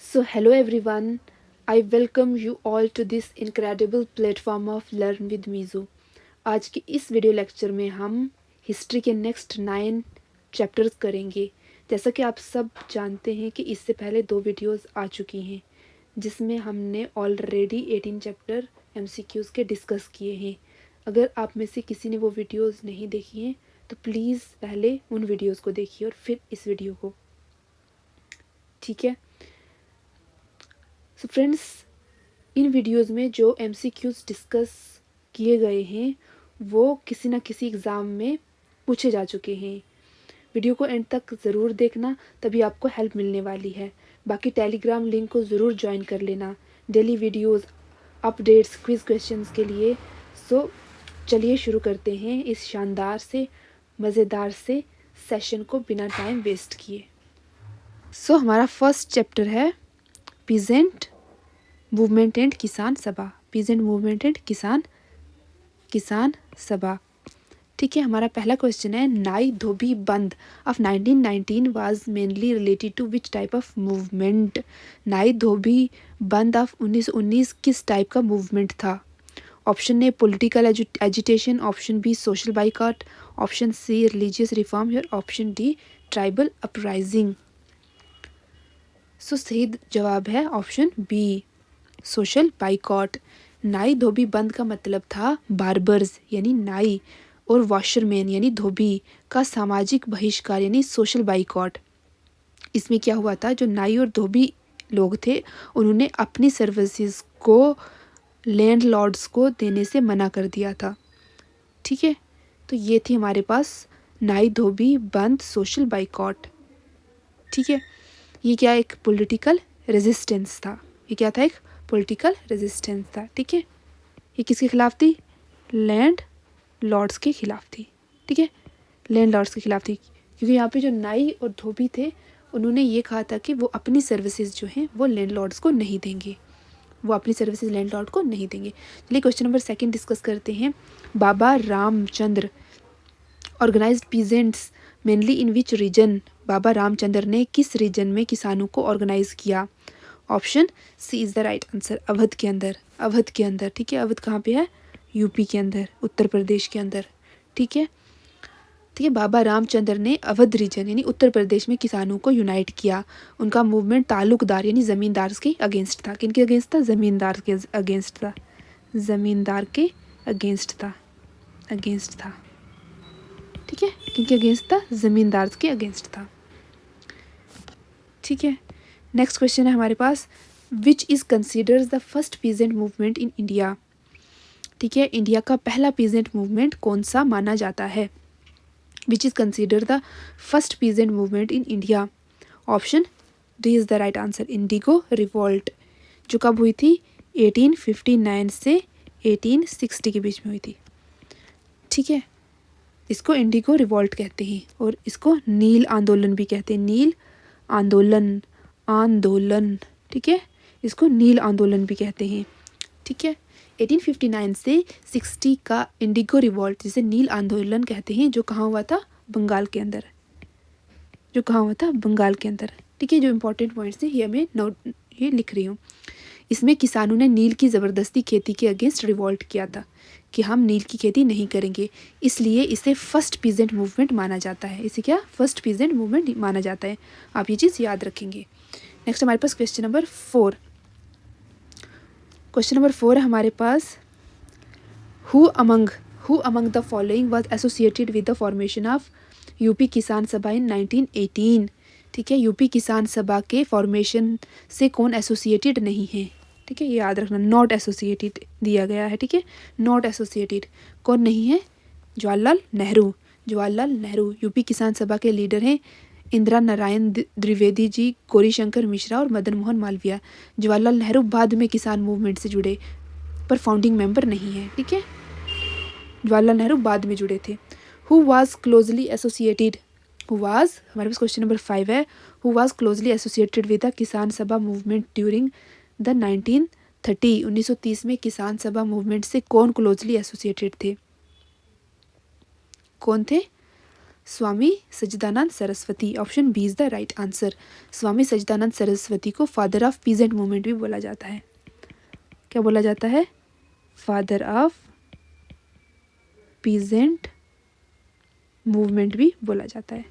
So, hello everyone. I welcome you all to this incredible platform of Learn with Mizu. आज के इस video lecture में हम history के नेक्स्ट 9 चैप्टर्स करेंगे। जैसा कि आप सब जानते हैं कि इससे पहले 2 वीडियोस आ चुकी हैं जिसमें हमने ऑलरेडी 18 चैप्टर एमसीक्यूज़ के डिस्कस किए हैं। अगर आप में से किसी ने वो वीडियोस नहीं देखी हैं तो प्लीज़ पहले उन वीडियोस को देखिए और फिर इस वीडियो को, ठीक है। सो फ्रेंड्स, इन वीडियोस में जो एमसीक्यूज़ डिस्कस किए गए हैं वो किसी न किसी एग्ज़ाम में पूछे जा चुके हैं। वीडियो को एंड तक ज़रूर देखना, तभी आपको हेल्प मिलने वाली है। बाकी टेलीग्राम लिंक को ज़रूर ज्वाइन कर लेना daily videos, updates, quiz questions के लिए। सो चलिए शुरू करते हैं इस शानदार से मज़ेदार से सेशन को बिना टाइम वेस्ट किए। सो हमारा फर्स्ट चैप्टर है पीजेंट मूवमेंट एंड किसान सभा। पीजेंट मूवमेंट एंड किसान सभा, ठीक है। हमारा पहला क्वेश्चन है, नाई धोबी बंद of 1919 was mainly related to which type of movement. नाई धोबी बंद ऑफ 1919 किस टाइप का मूवमेंट था? Option A political agitation, option B social boycott, option C religious reform और option D tribal uprising. So सही जवाब है ऑप्शन बी, सोशल बाइकॉट। नाई धोबी बंद का मतलब था बार्बर्स यानी नाई और वॉशरमैन यानी धोबी का सामाजिक बहिष्कार यानी सोशल बाइकॉट। इसमें क्या हुआ था, जो नाई और धोबी लोग थे उन्होंने अपनी सर्विसेज को लैंडलॉर्ड्स को देने से मना कर दिया था, ठीक है। तो ये थी हमारे पास नाई धोबी बंद सोशल बाइकॉट, ठीक है। ये क्या एक पॉलिटिकल रेजिस्टेंस था, ये क्या था, एक पॉलिटिकल रेजिस्टेंस था, ठीक है। ये किसके खिलाफ थी? लैंड लॉर्ड्स के खिलाफ थी, ठीक है, लैंड लॉर्ड्स के खिलाफ थी। क्योंकि यहाँ पे जो नाई और धोबी थे उन्होंने ये कहा था कि वो अपनी सर्विसेज जो हैं वो लैंड लॉर्ड्स को नहीं देंगे, वो अपनी सर्विसेज लैंड लॉर्ड को नहीं देंगे। चलिए क्वेश्चन नंबर 2 डिस्कस करते हैं। Baba Ramchandra organized peasants mainly in which region. Baba Ramchandra ने किस रीजन में किसानों को ऑर्गेनाइज किया? Option C is the right answer, Awadh के अंदर। अवध के अंदर, ठीक है। अवध कहाँ पे है? यूपी के अंदर, उत्तर प्रदेश के अंदर, ठीक है। ठीक है, बाबा रामचंद्र ने अवध रीजन यानी उत्तर प्रदेश में किसानों को यूनाइट किया। उनका मूवमेंट ताल्लुकदार यानी ज़मींदार के अगेंस्ट था। किन के अगेंस्ट था? ज़मींदार के अगेंस्ट था, ज़मींदार के अगेंस्ट था, अगेंस्ट था, ठीक है। किनके अगेंस्ट था? ज़मींदार के अगेंस्ट था, ठीक है। नेक्स्ट क्वेश्चन है हमारे पास, which is considers the first peasant movement in India. ठीक है, इंडिया का पहला पीजेंट मूवमेंट कौन सा माना जाता है? Which is consider the first peasant movement in India. Option D is the right answer, Indigo revolt, जो कब हुई थी? 1859 से 1860 के बीच में हुई थी, ठीक है। इसको इंडिगो रिवॉल्ट कहते हैं और इसको नील आंदोलन भी कहते हैं, नील आंदोलन, आंदोलन, ठीक है। इसको नील आंदोलन भी कहते हैं, ठीक है। 1859 से 60 का इंडिगो रिवॉल्ट जिसे नील आंदोलन कहते हैं, जो कहाँ हुआ था? बंगाल के अंदर, जो कहाँ हुआ था? बंगाल के अंदर, ठीक है। जो इंपॉर्टेंट पॉइंट्स हैं ये मैं नोट ये लिख रही हूँ। इसमें किसानों ने नील की ज़बरदस्ती खेती के अगेंस्ट रिवॉल्ट किया था कि हम नील की खेती नहीं करेंगे, इसलिए इसे फर्स्ट पीजेंट मूवमेंट माना जाता है। इसे क्या? फर्स्ट पीजेंट मूवमेंट माना जाता है। आप ये चीज़ याद रखेंगे। नेक्स्ट हमारे पास क्वेश्चन नंबर 4। क्वेश्चन नंबर 4 है हमारे पास, who among the following was associated with the formation of UP Kisan Sabha इन 1918। ठीक है, यूपी किसान सभा के फॉर्मेशन से कौन एसोसिएटेड नहीं है? ठीक है, ये याद रखना, नॉट एसोसिएटेड दिया गया है, ठीक है, नॉट एसोसिएटेड। कौन नहीं है? जवाहरलाल नेहरू। जवाहरलाल नेहरू यूपी किसान सभा के लीडर हैं। इंदिरा नारायण द्विवेदी जी, गौरीशंकर मिश्रा और मदन मोहन मालवीय। जवाहरलाल नेहरू बाद में किसान मूवमेंट से जुड़े पर फाउंडिंग मेंबर नहीं है, ठीक है। जवाहरलाल नेहरू बाद में जुड़े थे। Who was closely associated, who was, हमारे पास क्वेश्चन नंबर 5 है, who was closely associated with the किसान सभा मूवमेंट ड्यूरिंग द 1930। 1930 में किसान सभा मूवमेंट से कौन क्लोजली एसोसिएटेड थे? कौन थे? Swami Sachchidanand Saraswati. Option B is the right answer. Swami Sachchidanand Saraswati को फादर ऑफ पीजेंट मूवमेंट भी बोला जाता है। क्या बोला जाता है? फादर ऑफ पीजेंट मूवमेंट भी बोला जाता है।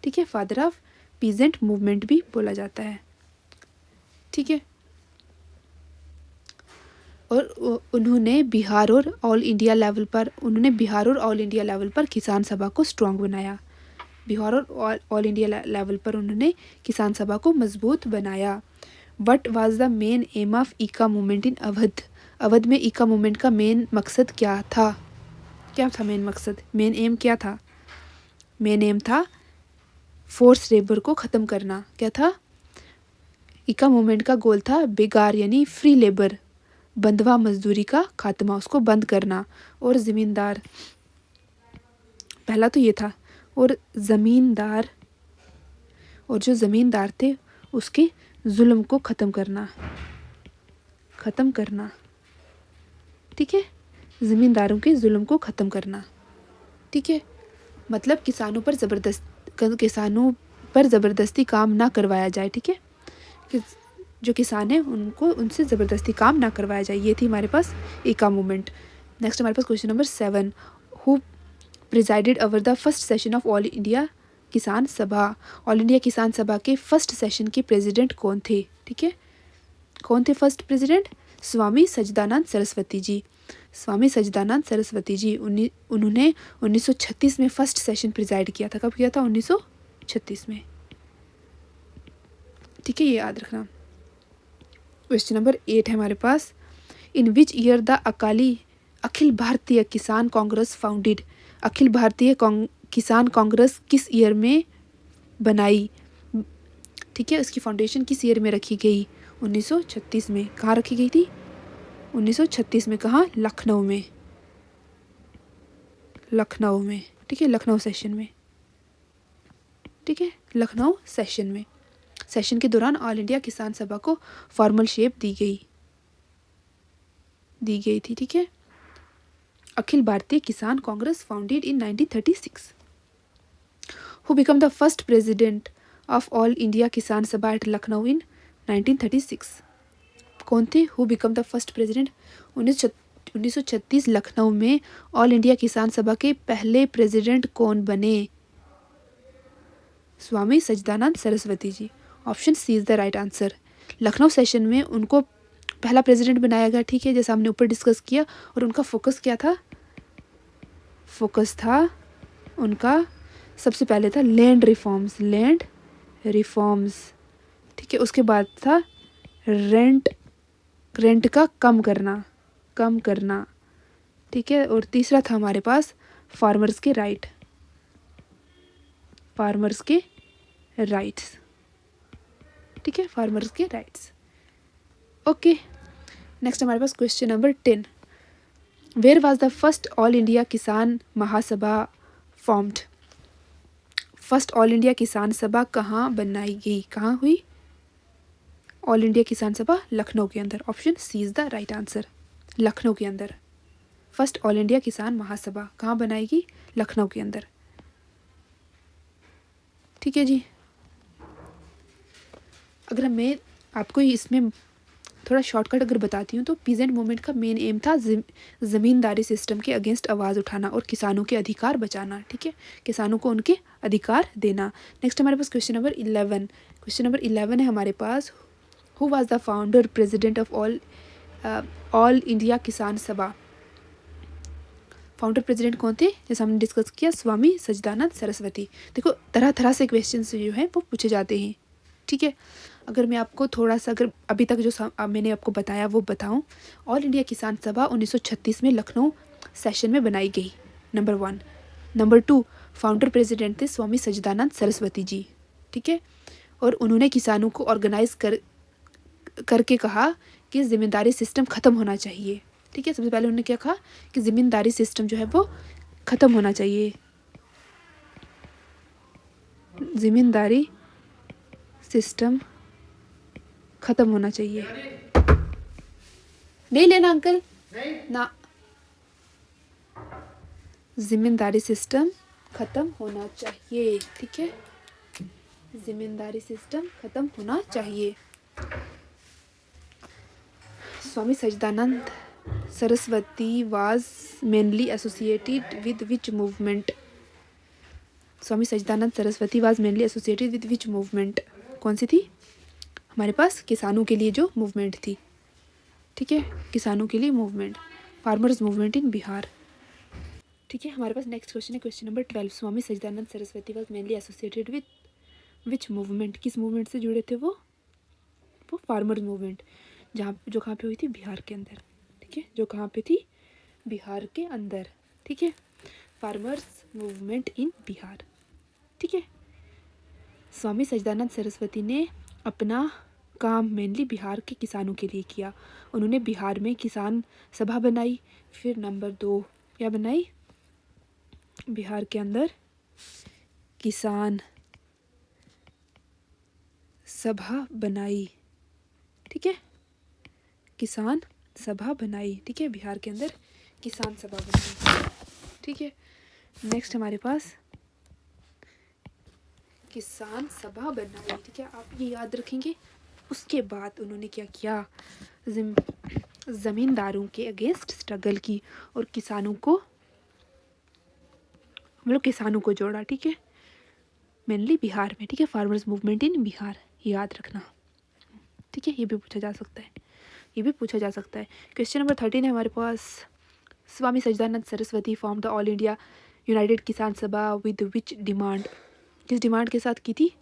ठीक है, फादर ऑफ पीजेंट मूवमेंट भी बोला जाता है। ठीक है, और उन्होंने बिहार और ऑल इंडिया लेवल पर किसान सभा को स्ट्रांग बनाया। बिहार और ऑल इंडिया लेवल पर उन्होंने किसान सभा को मजबूत बनाया। What was the main aim of Eka movement in Awadh. Awadh में ईका मूवमेंट का मेन मकसद क्या था? क्या था मेन मकसद? मेन एम क्या था? मेन एम था फोर्स लेबर को ख़त्म करना। क्या था? ईका मूवमेंट का गोल था बेगार यानी फ्री लेबर, बंधवा मजदूरी का खात्मा, उसको बंद करना। और ज़मींदार, पहला तो ये था। और ज़मींदार, और जो ज़मींदार थे उसके जुल्म को ख़त्म करना। ठीक है, ज़मींदारों के जुल्म को ख़त्म करना। ठीक है, मतलब किसानों पर ज़बरदस्ती काम ना करवाया जाए। ठीक है, कि जो किसान हैं उनसे ज़बरदस्ती काम ना करवाया जाए। ये थी हमारे पास ईका मूवमेंट। नेक्स्ट हमारे पास question number 7। Who presided over the first session of all India Kisan Sabha. All India Kisan सभा के फर्स्ट सेशन के प्रेसिडेंट कौन थे? ठीक है, कौन थे फर्स्ट प्रेसिडेंट? स्वामी सच्चिदानंद सरस्वती जी। स्वामी सच्चिदानंद सरस्वती जी उन्होंने 1936 में फर्स्ट सेशन प्रिजाइड किया था। कब किया था? 1936 में। ठीक है, ये याद रखना। क्वेश्चन नंबर 8 है हमारे पास। In which year the Akhil Bharatiya किसान कांग्रेस फाउंडेड। अखिल भारतीय किसान कांग्रेस किस ईयर में बनाई? ठीक है, उसकी फाउंडेशन किस ईयर में रखी गई? 1936 में। कहाँ रखी गई थी? 1936 में। कहाँ? लखनऊ में। ठीक है, लखनऊ सेशन में। ठीक है, लखनऊ सेशन में। सेशन के दौरान ऑल इंडिया किसान सभा को फॉर्मल शेप दी गई थी। ठीक है, अखिल भारतीय किसान Congress founded in 1936। Who become the first president of all India Kisan सभा एट लखनऊ इन 1936। कौन थे? Who become the first president? 1936 Lucknow में ऑल इंडिया किसान सभा के पहले प्रेसिडेंट कौन बने? Swami Sachchidanand Saraswati ji. Option C is the right answer. Lucknow session में उनको पहला प्रेसिडेंट बनाया गया। ठीक है, जैसा हमने ऊपर डिस्कस किया। और उनका फोकस क्या था? फोकस था उनका सबसे पहले था लैंड रिफॉर्म्स। ठीक है, उसके बाद था रेंट का कम करना। ठीक है, और तीसरा था हमारे पास फार्मर्स के राइट्स। ठीक है, फार्मर्स के राइट्स। ओके, नेक्स्ट हमारे पास question number 10। Where was the first All India Kisan Mahasabha formed. First All India Kisan Sabha कहाँ बनाई गई? कहाँ हुई? ऑल इंडिया किसान सभा लखनऊ के अंदर। Option C is the right answer. Lucknow के अंदर फर्स्ट ऑल इंडिया किसान महासभा कहाँ बनाएगी? लखनऊ के अंदर। ठीक है जी, अगर मैं आपको इसमें थोड़ा शॉर्टकट अगर बताती हूँ तो पीजेंट मूवमेंट का मेन एम था ज़मींदारी सिस्टम के अगेंस्ट आवाज़ उठाना और किसानों के अधिकार बचाना। ठीक है, किसानों को उनके अधिकार देना। नेक्स्ट हमारे पास क्वेश्चन नंबर 11। क्वेश्चन नंबर 11 है हमारे पास। Who was the founder president of all India Kisan Sabha. Founder president कौन थे? जैसा हमने डिस्कस किया, स्वामी सच्चिदानंद सरस्वती। देखो, तरह तरह से क्वेश्चन जो हैं वो पूछे जाते हैं। ठीक है, अगर मैं आपको थोड़ा सा अगर अभी तक जो मैंने आपको बताया वो बताऊं। ऑल इंडिया किसान सभा 1936 में लखनऊ सेशन में बनाई गई, नंबर 1। नंबर 2, फाउंडर प्रेसिडेंट थे स्वामी सच्चिदानंद सरस्वती जी। ठीक है, और उन्होंने किसानों को ऑर्गेनाइज करके कहा कि ज़िम्मेदारी सिस्टम ख़त्म होना चाहिए। ठीक है, सबसे पहले उन्होंने क्या कहा कि ज़िम्मेदारी सिस्टम जो है वो ख़त्म होना चाहिए। ज़िम्मेदारी सिस्टम ख़त्म होना चाहिए। नहीं लेना अंकल, नहीं ना। ज़िम्मेदारी सिस्टम ख़त्म होना चाहिए। ठीक है, ज़मींदारी सिस्टम ख़त्म होना चाहिए। Swami Sachchidanand Saraswati was mainly associated with which movement? Swami Sachchidanand Saraswati was mainly associated with which movement? कौन सी थी? हमारे पास किसानों के लिए जो मूवमेंट थी। ठीक है, किसानों के लिए movement, farmers movement in Bihar. ठीक है, हमारे पास नेक्स्ट क्वेश्चन है, question number 12। Swami Sachchidanand Saraswati was mainly associated with which movement? किस मूवमेंट से जुड़े थे वो फार्मर्स मूवमेंट, जो कहाँ पे हुई थी? बिहार के अंदर। ठीक है, जो कहाँ पे थी? बिहार के अंदर। ठीक है, फार्मर्स मूवमेंट इन बिहार। ठीक है, स्वामी सच्चिदानंद सरस्वती ने अपना काम मेनली बिहार के किसानों के लिए किया। उन्होंने बिहार में किसान सभा बनाई। फिर नंबर 2 क्या बनाई? बिहार के अंदर किसान सभा बनाई। ठीक है, किसान सभा बनाई। ठीक है, बिहार के अंदर किसान सभा बनाई। ठीक है, नेक्स्ट हमारे पास किसान सभा बनाई। ठीक है, आप ये याद रखेंगे। उसके बाद उन्होंने क्या किया? ज़मींदारों के अगेंस्ट स्ट्रगल की और किसानों को, मतलब किसानों को जोड़ा। ठीक है, मेनली बिहार में। ठीक है, फार्मर्स मूवमेंट इन बिहार, याद रखना। ठीक है, ये भी पूछा जा सकता है, ये भी पूछा जा सकता है। क्वेश्चन नंबर 13 है हमारे पास। Swami Sachchidanand Saraswati form the All India united Kisan Sabha with which demand? किस डिमांड के साथ की थी?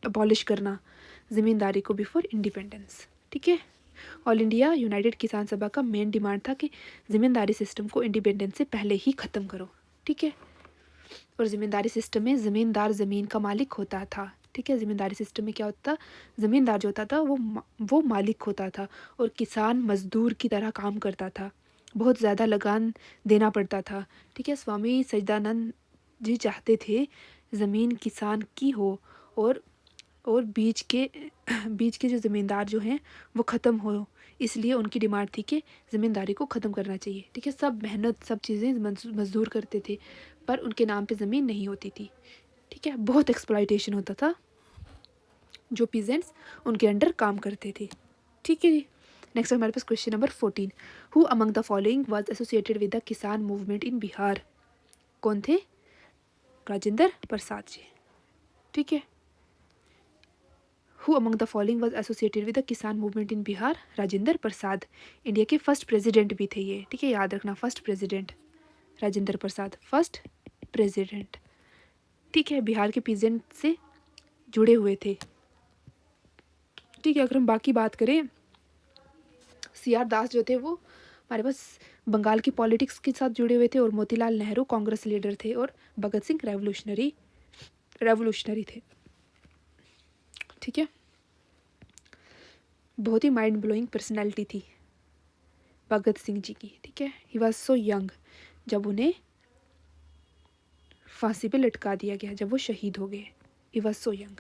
अबॉलिश करना ज़मींदारी को बिफोर इंडिपेंडेंस। ठीक है, ऑल इंडिया यूनाइटेड किसान सभा का मेन डिमांड था कि ज़मींदारी सिस्टम को इंडिपेंडेंस से पहले ही ख़त्म करो। ठीक है, और ज़मींदारी सिस्टम में ज़मींदार ज़मीन का मालिक होता था। ठीक है, ज़मींदारी सिस्टम में क्या होता था? ज़मींदार जो होता था वो मालिक होता था और किसान मज़दूर की तरह काम करता था। बहुत ज़्यादा लगान देना पड़ता था। ठीक है, स्वामी सच्चिदानंद जी चाहते थे ज़मीन किसान की हो और बीच के जो ज़मींदार जो हैं वो ख़त्म हो। इसलिए उनकी डिमांड थी कि ज़मींदारी को ख़त्म करना चाहिए। ठीक है, सब मेहनत, सब चीज़ें मज़दूर करते थे, पर उनके नाम पे ज़मीन नहीं होती थी। ठीक है, बहुत एक्सप्लॉयटेशन होता था, जो पीजेंट्स उनके अंडर काम करते थे। ठीक है जी, नेक्स्ट हमारे पास question number 14। Who among the following was associated with the Kisan movement in Bihar? कौन थे? राजेंद्र प्रसाद जी। ठीक है, who among the following was associated with the Kisan movement in Bihar? Rajendra Prasad. India के फर्स्ट प्रेसिडेंट भी थे ये। ठीक है, याद रखना, first president Rajendra Prasad, first president. ठीक है, बिहार के पीजेंट से जुड़े हुए थे। ठीक है, अगर हम बाकी बात करें, CR दास जो थे वो हमारे पास बंगाल की पॉलिटिक्स के साथ जुड़े हुए थे, और मोतीलाल नेहरू कांग्रेस लीडर थे, और भगत सिंह रेवोल्यूशनरी थे। ठीक है, बहुत ही माइंड ब्लोइंग पर्सनैलिटी थी भगत सिंह जी की। ठीक है, ही वॉज सो यंग जब उन्हें फांसी पे लटका दिया गया, जब वो शहीद हो गए। He was so young,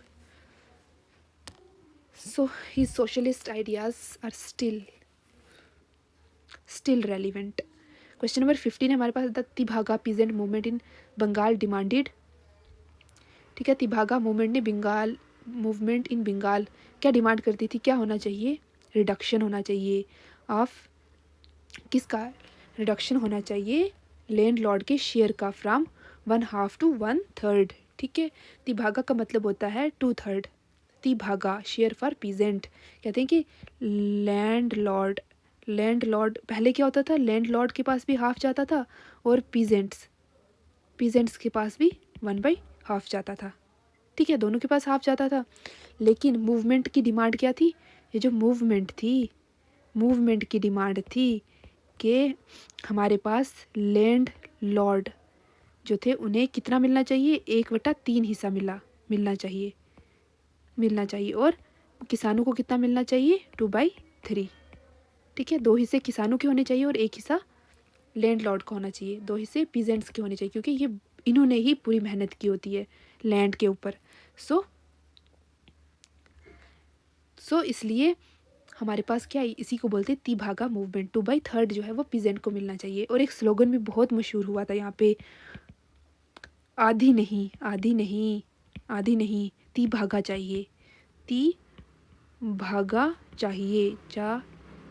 so his socialist ideas are still relevant. Question number 15 है हमारे पास। The Tebhaga peasant movement in Bengal demanded. ठीक है, तिभागा मूवमेंट इन बंगाल क्या डिमांड करती थी? क्या होना चाहिए? रिडक्शन होना चाहिए ऑफ, किसका रिडक्शन होना चाहिए? लैंड लॉर्ड के शेयर का, फ्रॉम 1/2 to 1/3। ठीक है, तिभागा का मतलब होता है 2/3। Tebhaga share for peasant. कहते हैं कि लैंड लॉर्ड पहले क्या होता था? लैंड लॉर्ड के पास भी हाफ जाता था, और पीजेंट्स के पास भी 1/2 जाता था। ठीक है, दोनों के पास हाफ जाता था। लेकिन मूवमेंट की डिमांड क्या थी? ये जो मूवमेंट की डिमांड थी कि हमारे पास लैंड लॉर्ड जो थे उन्हें कितना मिलना चाहिए? 1/3 हिस्सा मिलना चाहिए, और किसानों को कितना मिलना चाहिए? 2/3। ठीक है, 2 हिस्से किसानों के होने चाहिए और 1 हिस्सा लैंड लॉर्ड का होना चाहिए। 2 हिस्से पीजेंट्स के होने चाहिए, क्योंकि ये इन्होंने ही पूरी मेहनत की होती है लैंड के ऊपर। सो इसलिए हमारे पास क्या है? इसी को बोलते हैं तिभागा मूवमेंट। 2/3 जो है वो पीजेंट को मिलना चाहिए। और एक स्लोगन भी बहुत मशहूर हुआ था यहाँ पे, आधी नहीं, आधी नहीं, आधी नहीं, ती भागा चाहिए, ती भागा चाहिए,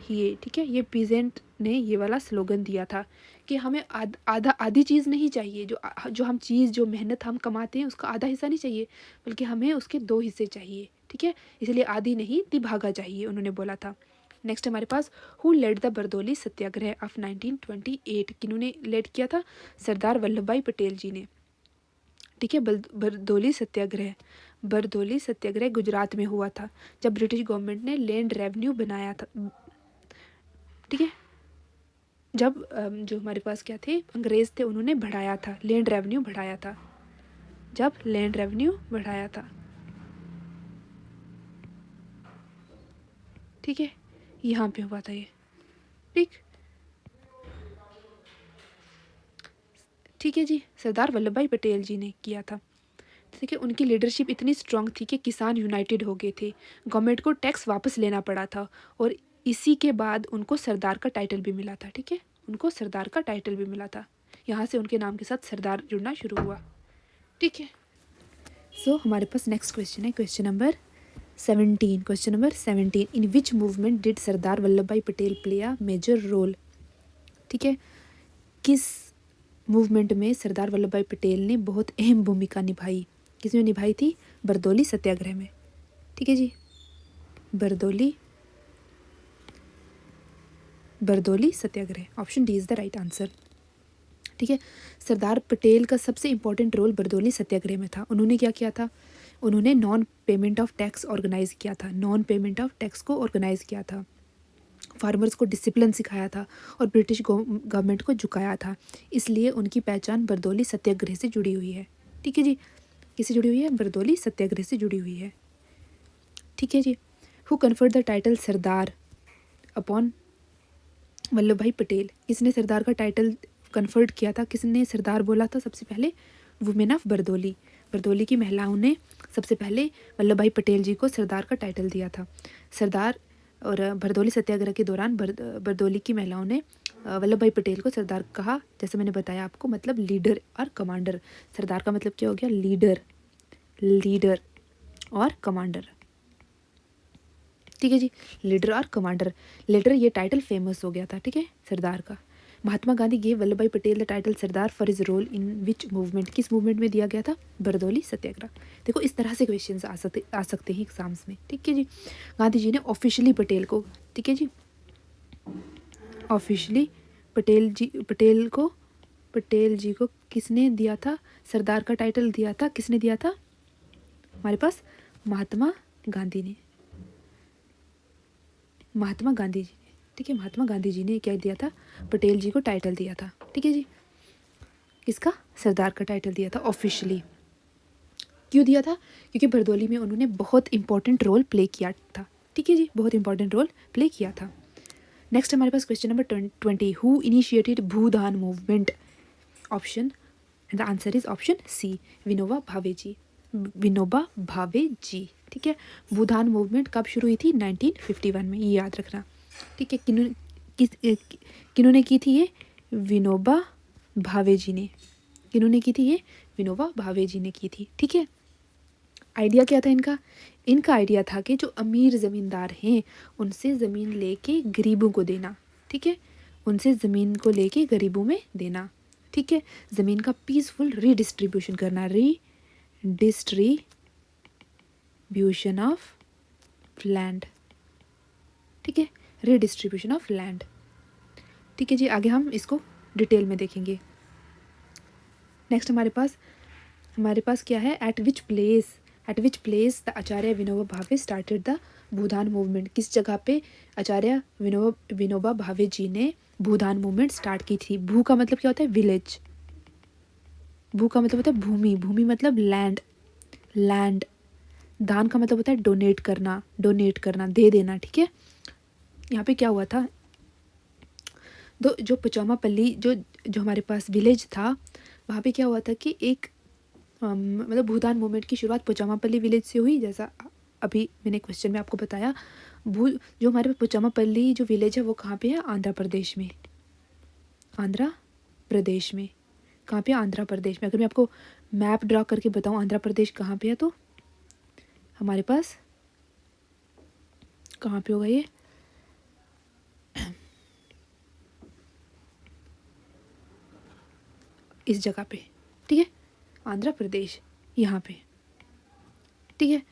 ठीक है। ये पीजेंट ने ये वाला स्लोगन दिया था कि हमें आधा आधी चीज़ नहीं चाहिए, जो हम चीज़ जो मेहनत हम कमाते हैं उसका आधा हिस्सा नहीं चाहिए, बल्कि हमें उसके 2 हिस्से चाहिए, ठीक है। इसलिए आधी नहीं ती भागा चाहिए उन्होंने बोला था। नेक्स्ट हमारे पास who led the Bardoli Satyagraha of 1928, किन्होंने लेड किया था? सरदार वल्लभ भाई पटेल जी ने, ठीक है। बरदौली सत्याग्रह गुजरात में हुआ था, जब ब्रिटिश गवर्नमेंट ने लैंड रेवेन्यू बनाया था, ठीक है। जब जो हमारे पास क्या थे, अंग्रेज थे, उन्होंने बढ़ाया था, लैंड रेवेन्यू बढ़ाया था, जब लैंड रेवेन्यू बढ़ाया था, ठीक है। यहाँ पे हुआ था ये, ठीक है जी। सरदार वल्लभ भाई पटेल जी ने किया था, ठीक है। उनकी लीडरशिप इतनी स्ट्रांग थी कि किसान यूनाइटेड हो गए थे, गवर्नमेंट को टैक्स वापस लेना पड़ा था, और इसी के बाद उनको सरदार का टाइटल भी मिला था, ठीक है। उनको सरदार का टाइटल भी मिला था, यहाँ से उनके नाम के साथ सरदार जुड़ना शुरू हुआ, ठीक है। सो हमारे पास नेक्स्ट क्वेश्चन है, question number 17। In which movement did Sardar Vallabhbhai Patel play a major role, ठीक है। किस मूवमेंट में सरदार वल्लभ भाई पटेल ने बहुत अहम भूमिका निभाई? किसमें निभाई थी? बरदौली सत्याग्रह में, ठीक है जी। Bardoli Satyagraha, option D is the right answer, ठीक है। सरदार पटेल का सबसे इम्पोर्टेंट रोल बरदौली सत्याग्रह में था। उन्होंने क्या किया था? उन्होंने non payment of tax organise किया था, नॉन पेमेंट ऑफ टैक्स को ऑर्गेनाइज किया था, फार्मर्स को डिसिप्लिन सिखाया था, और ब्रिटिश गवर्नमेंट को झुकाया था। इसलिए उनकी पहचान बरदौली सत्याग्रह से जुड़ी हुई है, ठीक है जी। किससे जुड़ी हुई है? बरदौली सत्याग्रह से जुड़ी हुई है, ठीक है जी। Who conferred the title Sardar upon Vallabhbhai Patel? किसने सरदार का टाइटल कन्फर्ड किया था? किसने सरदार बोला था सबसे पहले? वुमेन ऑफ बरदौली, बरदौली की महिलाओं ने सबसे पहले वल्लभ भाई पटेल जी को सरदार का टाइटल दिया था। सरदार और बरदौली सत्याग्रह के दौरान बरदौली की महिलाओं ने वल्लभ भाई पटेल को सरदार कहा, जैसे मैंने बताया आपको, मतलब लीडर और कमांडर। सरदार का मतलब क्या हो गया? लीडर और कमांडर, ठीक है जी। लीडर और कमांडर, लीडर ये टाइटल फेमस हो गया था, ठीक है, सरदार का। Mahatma Gandhi gave Vallabhbhai Patel the title Sardar for his role in which movement? किस मूवमेंट में दिया गया था? बरदौली सत्याग्रह। देखो इस तरह से क्वेश्चंस आ सकते हैं एग्जाम्स में, ठीक है जी। गांधी जी ने ऑफिशियली पटेल को, ठीक है जी, ऑफिशियली पटेल जी को किसने दिया था? सरदार का टाइटल दिया था। किसने दिया था? हमारे पास महात्मा गांधी ने, महात्मा गांधी जी ने, ठीक है। महात्मा गांधी जी ने क्या दिया था? पटेल जी को टाइटल दिया था, ठीक है जी। किसका? सरदार का टाइटल दिया था ऑफिशियली। क्यों दिया था? क्योंकि बरदौली में उन्होंने बहुत इंपॉर्टेंट रोल प्ले किया था, ठीक है जी, बहुत इंपॉर्टेंट रोल प्ले किया था। नेक्स्ट हमारे पास question number 20। Who initiated Bhoodan movement? Option, the answer is option C, Vinoba Bhave ji, ठीक है। भूदान मूवमेंट कब शुरू हुई थी? 1951 में, ये याद रखना, ठीक है। किन्होंने की थी ये? विनोबा भावे जी ने। किन्होंने की थी ये? विनोबा भावे जी ने की थी, ठीक है। आइडिया क्या था इनका? इनका आइडिया था कि जो अमीर ज़मींदार हैं उनसे ज़मीन लेके गरीबों को देना, ठीक है, उनसे ज़मीन को लेके गरीबों में देना, ठीक है। ज़मीन का पीसफुल रीडिस्ट्रीब्यूशन करना, रीडिस्ट्रीब्यूशन ऑफ लैंड, ठीक है, रीडिस्ट्रीब्यूशन ऑफ लैंड, ठीक है जी। आगे हम इसको डिटेल में देखेंगे। नेक्स्ट हमारे पास क्या है? Eight which place the Acharya Vinoba Bhave started the Bhoodan movement? किस जगह पे आचार्य विनोबा भावे जी ने भूदान मूवमेंट स्टार्ट की थी? भू का मतलब क्या होता है? विलेज। भू का मतलब होता है भूमि, भूमि मतलब लैंड। दान का मतलब होता है डोनेट करना, दे देना, ठीक है। यहाँ पे क्या हुआ था? जो पचामापल्ली जो हमारे पास विलेज था, वहाँ पे क्या हुआ था कि एक मतलब भूदान मूवमेंट की शुरुआत पोचामापल्ली विलेज से हुई, जैसा अभी मैंने क्वेश्चन में आपको बताया। जो हमारे पोचामापल्ली जो विलेज है वो कहाँ पे है? आंध्र प्रदेश में। कहाँ पे? आंध्र प्रदेश में। अगर मैं आपको मैप ड्रा करके बताऊँ आंध्र प्रदेश कहाँ पे है, तो हमारे पास कहाँ पे होगा ये, इस जगह पे, ठीक है, आंध्र प्रदेश यहाँ पे, ठीक है।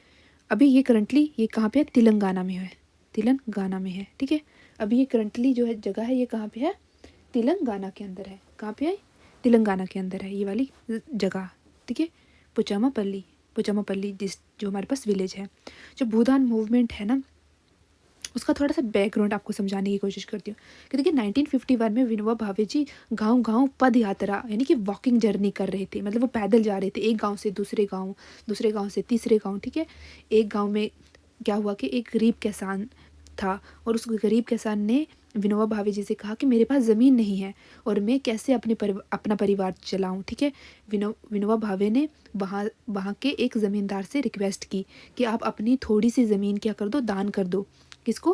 अभी ये करंटली ये कहाँ पे है, तेलंगाना में है, तेलंगाना में है, ठीक है। अभी ये करंटली जो है जगह है ये कहाँ पे है, तेलंगाना के अंदर है। कहाँ पे है, तेलंगाना के अंदर है ये वाली जगह, ठीक है। पोचामापल्ली, पोचामापल्ली जिस जो हमारे पास विलेज है। जो भूदान मूवमेंट है ना, उसका थोड़ा सा बैकग्राउंड आपको समझाने की कोशिश करती हूँ कि देखिए 1951 में विनोबा भावे जी गांव गांव पद यात्रा यानी कि वॉकिंग जर्नी कर रहे थे, मतलब वो पैदल जा रहे थे एक गांव से दूसरे गांव, दूसरे गांव से तीसरे गांव, ठीक है। एक गांव में क्या हुआ कि एक गरीब किसान था और उस गरीब किसान ने विनोबा भावे जी से कहा कि मेरे पास ज़मीन नहीं है और मैं कैसे अपना परिवार चलाऊं, ठीक है। विनोबा भावे ने वहाँ वहाँ के एक ज़मींदार से रिक्वेस्ट की कि आप अपनी थोड़ी सी ज़मीन क्या कर दो, दान कर दो, किसको,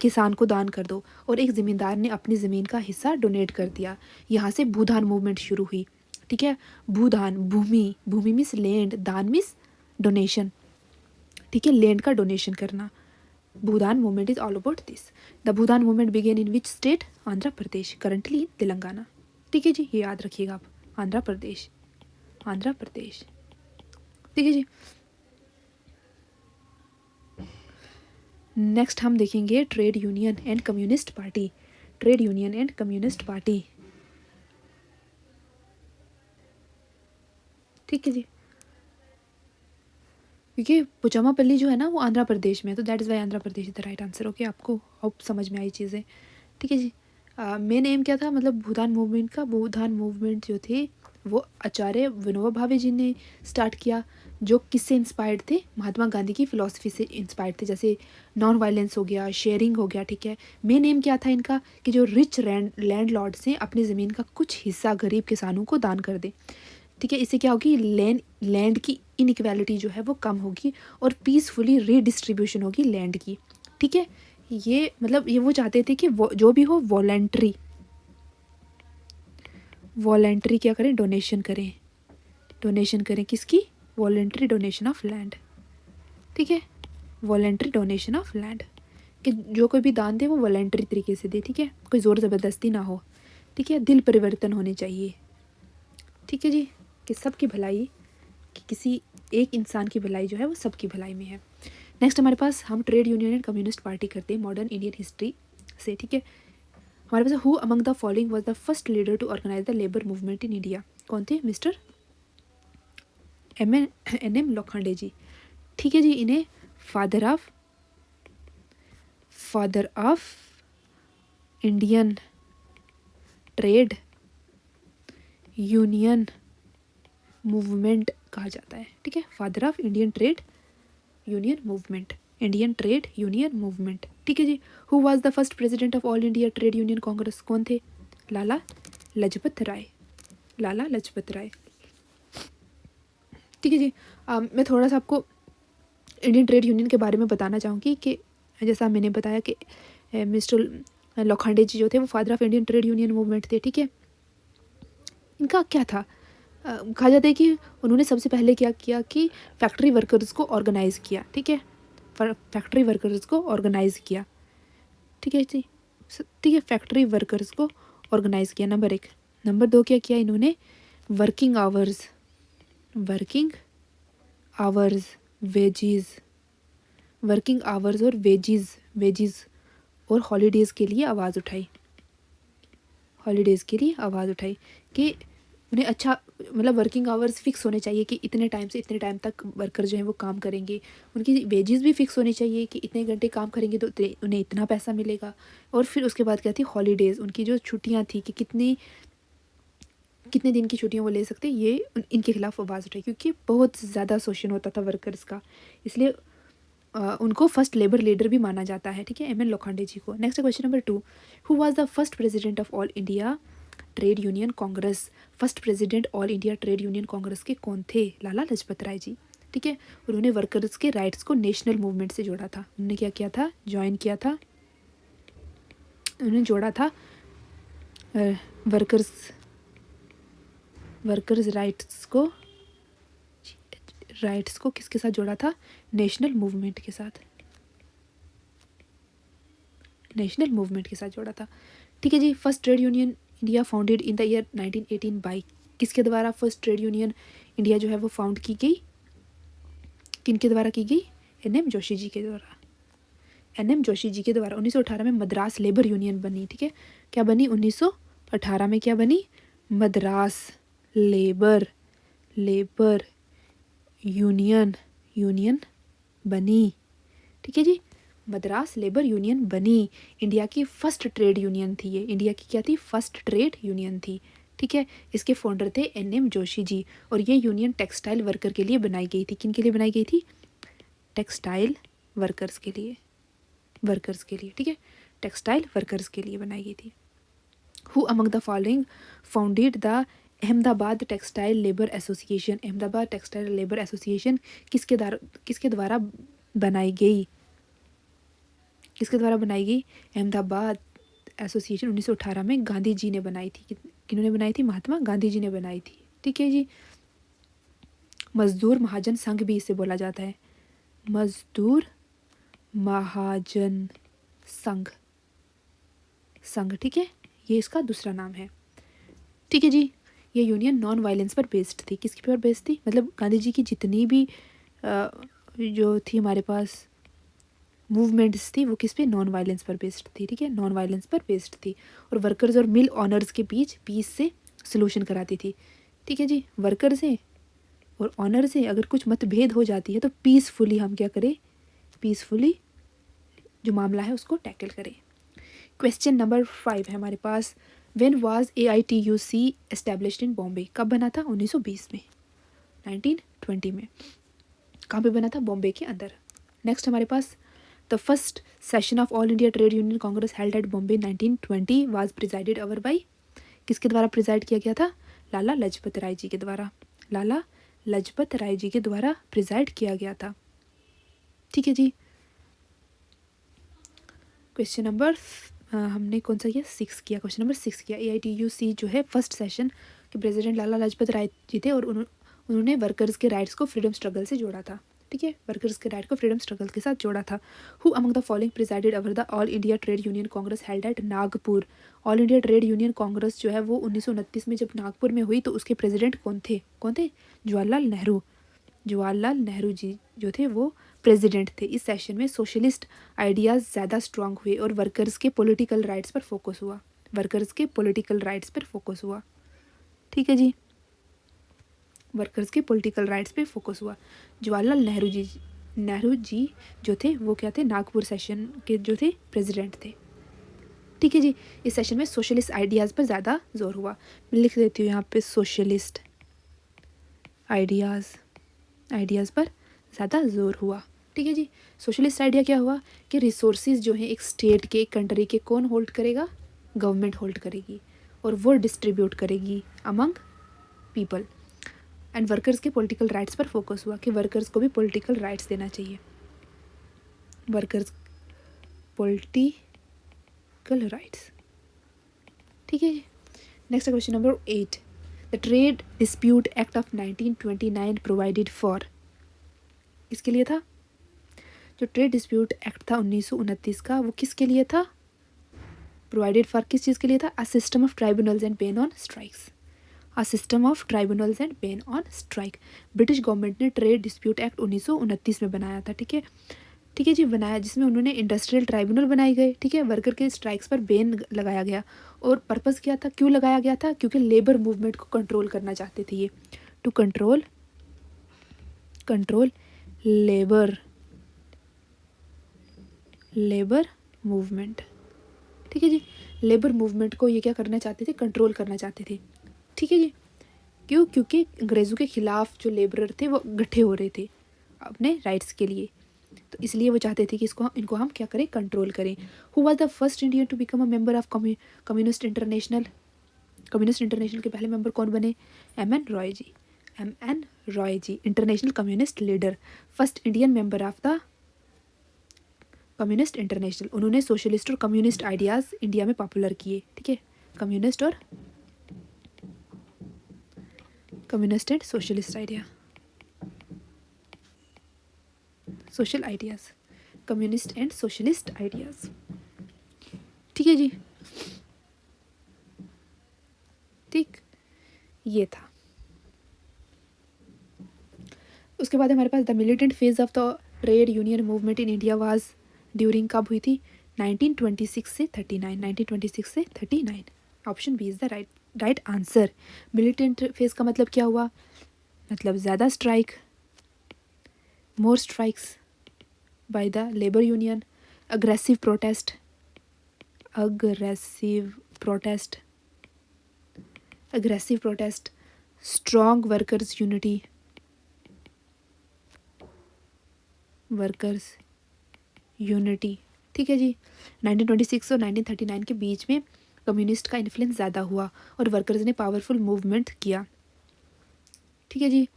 किसान को दान कर दो। और एक ज़मींदार ने अपनी ज़मीन का हिस्सा डोनेट कर दिया। यहाँ से भूदान मूवमेंट शुरू हुई, ठीक है। भूदान, भूमि, भूमि मीन्स लैंड, दान मीन्स डोनेशन, ठीक है, लैंड का डोनेशन करना। Bhoodan movement is all about this. The Bhoodan movement began in which state, Andhra Pradesh, currently in Telangana, ठीक है जी, ये याद रखिएगा आप, आंध्र प्रदेश, आंध्र प्रदेश, ठीक है जी। नेक्स्ट हम देखेंगे trade union and communist party, trade union and communist party, ठीक है जी। क्योंकि पोचामापल्ली जो है ना वो आंध्र प्रदेश में है, तो that is why Andhra Pradesh is the right answer. Okay, आपको होप समझ में आई चीज़ें, ठीक है जी। मेन एम क्या था, मतलब भूदान मूवमेंट का, भूदान मूवमेंट जो थे वो आचार्य विनोबा भावे जी ने स्टार्ट किया, जो किससे इंस्पायर्ड थे, महात्मा गांधी की फ़िलॉसफी से इंस्पायर्ड थे, जैसे नॉन वायलेंस हो गया, शेयरिंग हो गया, ठीक है। मेन एम क्या था इनका कि जो रिच लैंड लॉर्ड्स हैं अपनी ज़मीन का कुछ हिस्सा गरीब किसानों को दान कर दें, ठीक है। इससे क्या होगी, लैंड की इनइक्वालिटी जो है वो कम होगी और पीसफुली रीडिस्ट्रीब्यूशन होगी लैंड की, ठीक है। ये मतलब ये वो चाहते थे कि वो जो भी हो वॉलेंट्री, वॉलेंट्री क्या करें, डोनेशन करें, डोनेशन करें किसकी, वॉलेंट्री डोनेशन ऑफ लैंड, ठीक है, वॉलेंट्री डोनेशन ऑफ लैंड, कि जो कोई भी दान दे वो वॉलेंट्री तरीके से दे, ठीक है, कोई ज़ोर ज़बरदस्ती ना हो, ठीक है, दिल परिवर्तन होने चाहिए, ठीक है जी, कि सबकी भलाई, कि किसी एक इंसान की भलाई जो है वो सबकी भलाई में है। नेक्स्ट हमारे पास हम trade union and communist party करते हैं मॉडर्न इंडियन हिस्ट्री से, ठीक है। हमारे पास who among the following was the first leader to organize the labour movement in India, कौन थे, मिस्टर एम लोखंडे जी, ठीक है जी। इन्हें father of Indian trade union movement कहा जाता है, ठीक है, father of Indian trade union movement, Indian trade union movement, ठीक है जी। Who was the first president of all India trade union Congress, कौन थे, लाला लजपत राय, लाला लजपत राय, ठीक है जी। मैं थोड़ा सा आपको इंडियन ट्रेड यूनियन के बारे में बताना चाहूँगी कि जैसा मैंने बताया कि मिस्टर लोखंडे जी जो थे वो father of Indian trade union movement थे, ठीक है। इनका क्या था, कहा जाता है कि उन्होंने सबसे पहले क्या किया कि फैक्ट्री वर्कर्स को ऑर्गेनाइज़ किया, ठीक है, फैक्ट्री वर्कर्स को ऑर्गेनाइज़ किया, ठीक है जी, ठीक है, फैक्ट्री वर्कर्स को ऑर्गेनाइज़ किया, नंबर 1। नंबर 2 क्या किया इन्होंने, working hours, working hours, veggies, working hours और वेजीज और हॉलीडेज़ के लिए आवाज़ उठाई, हॉलीडेज़ के लिए आवाज़ उठाई कि उन्हें अच्छा, मतलब वर्किंग आवर्स फिक्स होने चाहिए कि इतने टाइम से इतने टाइम तक वर्कर जो हैं वो काम करेंगे, उनकी वेजेस भी फिक्स होनी चाहिए कि इतने घंटे काम करेंगे तो उन्हें इतना पैसा मिलेगा। और फिर उसके बाद क्या थी, हॉलीडेज़, उनकी जो छुट्टियां थी कि कितने दिन की छुट्टियां वो ले सकते, ये इनके खिलाफ आवाज़ उठाई क्योंकि बहुत ज़्यादा शोषण होता था वर्कर्स का, इसलिए उनको फर्स्ट लेबर लीडर भी माना जाता है, ठीक है, एम एन लोखंडे जी को। Next question number 2, who was the first president of all India trade union Congress, first president all India trade union Congress के कौन थे, लाला लाजपत राय जी, ठीक है। उन्होंने वर्कर्स के राइट्स को नेशनल मूवमेंट से जोड़ा था, उन्होंने क्या किया था, ज्वाइन किया था, उन्होंने जोड़ा था वर्कर्स राइट्स को राइट्स को किसके साथ जोड़ा था? नेशनल मूवमेंट के साथ, नेशनल मूवमेंट के साथ जोड़ा था। ठीक है जी। First trade union India founded in the year 1918 by, किसके द्वारा फर्स्ट ट्रेड यूनियन इंडिया जो है वो फाउंड की गई? किनके द्वारा की गई? एन.एम. जोशी जी के द्वारा। एन.एम. जोशी जी के द्वारा 1918 में मद्रास लेबर यूनियन बनी। ठीक है, क्या बनी? 1918 में क्या बनी? मद्रास लेबर यूनियन बनी। ठीक है जी, मद्रास लेबर यूनियन बनी। इंडिया की फर्स्ट ट्रेड यूनियन थी ये। इंडिया की क्या थी? फर्स्ट ट्रेड यूनियन थी। ठीक है, इसके फाउंडर थे एन.एम. जोशी जी, और ये यूनियन टेक्सटाइल वर्कर के लिए बनाई गई थी। किन के लिए बनाई गई थी? टेक्सटाइल वर्कर्स के लिए, ठीक है, टेक्सटाइल वर्कर्स के लिए बनाई गई थी। Who among the following founded the Ahmedabad textile labour association? Ahmedabad textile labour association किसके द्वारा बनाई गई? किसके द्वारा बनाई गई? अहमदाबाद एसोसिएशन 1918 में गांधी जी ने बनाई थी। किन्होंने बनाई थी? महात्मा गांधी जी ने बनाई थी। ठीक है जी। मजदूर महाजन संघ भी इसे बोला जाता है, मजदूर महाजन संघ। ठीक है, ये इसका दूसरा नाम है। ठीक है जी। ये यूनियन नॉन वायलेंस पर बेस्ड थी। किसके पर बेस्ड थी? मतलब गांधी जी की जितनी भी जो थी हमारे पास मूवमेंट्स थी वो किस पे? नॉन वायलेंस पर बेस्ड थी। ठीक है, नॉन वायलेंस पर बेस्ड थी, और वर्कर्स और मिल ऑनर्स के बीच पीस से सोल्यूशन कराती थी। ठीक है जी, वर्कर से और ऑनर से अगर कुछ मतभेद हो जाती है तो पीसफुली हम क्या करें? पीसफुली जो मामला है उसको टैकल करें। क्वेश्चन नंबर 5 है हमारे पास, when was AITUC established in Bombay? कब बना था? 1920 में, 1920 में। कहाँ पे बना था? बॉम्बे के अंदर। नेक्स्ट हमारे पास, the first session of all India trade union congress held at Bombay 1920 was presided over by? किसके द्वारा प्रिजाइड किया गया था? लाला लजपत राय जी के द्वारा। लाला लजपत राय जी के द्वारा प्रिजाइड किया गया था। ठीक है जी। क्वेश्चन नंबर हमने कौन सा किया? 6 किया। क्वेश्चन नंबर 6 किया। AITUC जो है फर्स्ट सेशन के प्रेसिडेंट लाला लाजपत राय जी थे, और उन्होंने वर्कर्स के राइट्स को फ्रीडम स्ट्रगल से जोड़ा था। ठीक है, वर्कर्स के राइट को फ्रीडम स्ट्रगल के साथ जोड़ा था। Who among the following presided over the All India trade union congress held eight Nagpur? All India trade union Congress जो है वो 1929 में जब नागपुर में हुई तो उसके प्रेसिडेंट कौन थे? जवाहरलाल नेहरू। जवाहरलाल नेहरू जी जो थे वो प्रेसिडेंट थे। इस सेशन में सोशलिस्ट आइडियाज़ ज़्यादा स्ट्रांग हुए और वर्कर्स के पॉलिटिकल राइट्स पर फोकस हुआ। वर्कर्स के पॉलिटिकल राइट्स पर फोकस हुआ। ठीक है जी, वर्कर्स के पॉलिटिकल राइट्स पे फोकस हुआ। जवाहरलाल नेहरू जी जो थे वो क्या थे? नागपुर सेशन के जो थे प्रेसिडेंट थे। ठीक है जी, इस सेशन में सोशलिस्ट आइडियाज़ पर ज़्यादा जोर हुआ। मैं लिख देती हूँ यहाँ पे, सोशलिस्ट आइडियाज़ पर ज़्यादा जोर हुआ। ठीक है जी। सोशलिस्ट आइडिया क्या हुआ कि रिसोर्सेज जो हैं एक स्टेट के, एक कंट्री के, कौन होल्ड करेगा? गवर्नमेंट होल्ड करेगी, और वो डिस्ट्रीब्यूट करेगी अमंग पीपल। एंड वर्कर्स के पॉलिटिकल राइट्स पर फोकस हुआ कि वर्कर्स को भी पॉलिटिकल राइट्स देना चाहिए। Workers political rights. ठीक है जी। Next question number 8, the trade dispute act of 1929 provided for? किसके लिए था? जो ट्रेड डिस्प्यूट एक्ट था 1929 का, वो किसके लिए था? प्रोवाइडेड फॉर किस चीज़ के लिए था? A system of tribunals and ban on strikes. A system of tribunals and ban on strike. British government ने ट्रेड डिस्प्यूट एक्ट 1929 में बनाया था। ठीक है, ठीक है जी, बनाया, जिसमें उन्होंने इंडस्ट्रियल ट्राइब्यूनल बनाए गए। ठीक है, वर्कर के स्ट्राइक्स पर बैन लगाया गया। और पर्पस क्या था? क्यों लगाया गया था? क्योंकि लेबर मूवमेंट को कंट्रोल करना चाहते थे ये। To control labour movement. ठीक है जी, लेबर मूवमेंट को ये क्या करना चाहते थे? कंट्रोल करना चाहते थे। ठीक है जी। क्यों? क्योंकि अंग्रेज़ों के खिलाफ जो लेबरर थे वो इकट्ठे हो रहे थे अपने राइट्स के लिए, तो इसलिए वो चाहते थे कि इनको हम क्या करें? कंट्रोल करें। Who was the first Indian to become a member of Communist International? Communist International के पहले मेंबर कौन बने? M N. Roy ji, international communist leader, first Indian member of the Communist International. उन्होंने सोशलिस्ट और कम्युनिस्ट आइडियाज़ इंडिया में popular किए। ठीक है, communist and socialist idea. Social ideas, communist and socialist ideas. ठीक है जी, ठीक, ये था। उसके बाद हमारे पास the militant phase of the trade union movement in India was during, कब हुई थी? 1926 से 39, 1926 से 39। Option B is the right answer. Militant phase का मतलब क्या हुआ? मतलब ज़्यादा strike, more strikes by the labour union, aggressive protest, strong workers unity. ठीक है जी, 1926 और 1939 के बीच में कम्युनिस्ट का इन्फ्लुएंस ज़्यादा हुआ और वर्कर्स ने पावरफुल मूवमेंट किया। ठीक है जी,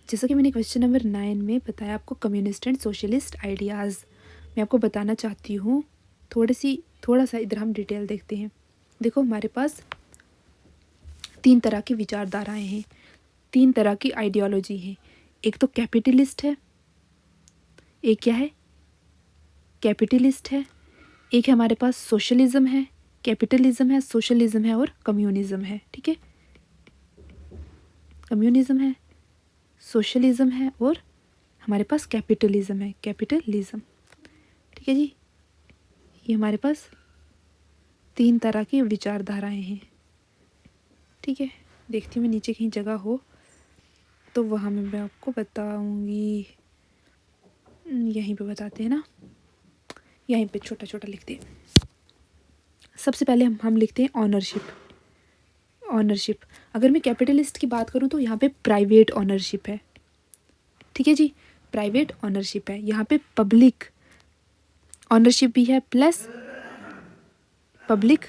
जैसा कि मैंने क्वेश्चन नंबर 9 में बताया आपको कम्युनिस्ट एंड सोशलिस्ट आइडियाज़, मैं आपको बताना चाहती हूँ थोड़ा सा इधर हम डिटेल देखते हैं। देखो हमारे पास 3 तरह की विचारधाराएं हैं, 3 तरह की आइडियोलॉजी है। एक तो कैपिटलिस्ट है, एक क्या है? कैपिटलिस्ट है। एक है हमारे पास सोशलिज्म है, कैपिटलिज्म है, सोशलिज्म है और कम्युनिज्म है। ठीक है, कम्युनिज्म है, सोशलिज्म है और हमारे पास कैपिटलिज्म है, कैपिटलिज्म। ठीक है जी, ये हमारे पास 3 तरह की विचारधाराएं हैं। ठीक है, देखती हूँ मैं नीचे कहीं जगह हो तो वहाँ मैं आपको बताऊँगी। यहीं पे बताते हैं ना, यहीं पे छोटा छोटा लिखते हैं। सबसे पहले हम लिखते हैं ऑनरशिप। अगर मैं कैपिटलिस्ट की बात करूँ तो यहाँ पे प्राइवेट ऑनरशिप है। ठीक है जी, प्राइवेट ऑनरशिप है। यहाँ पे पब्लिक ऑनरशिप भी है, प्लस पब्लिक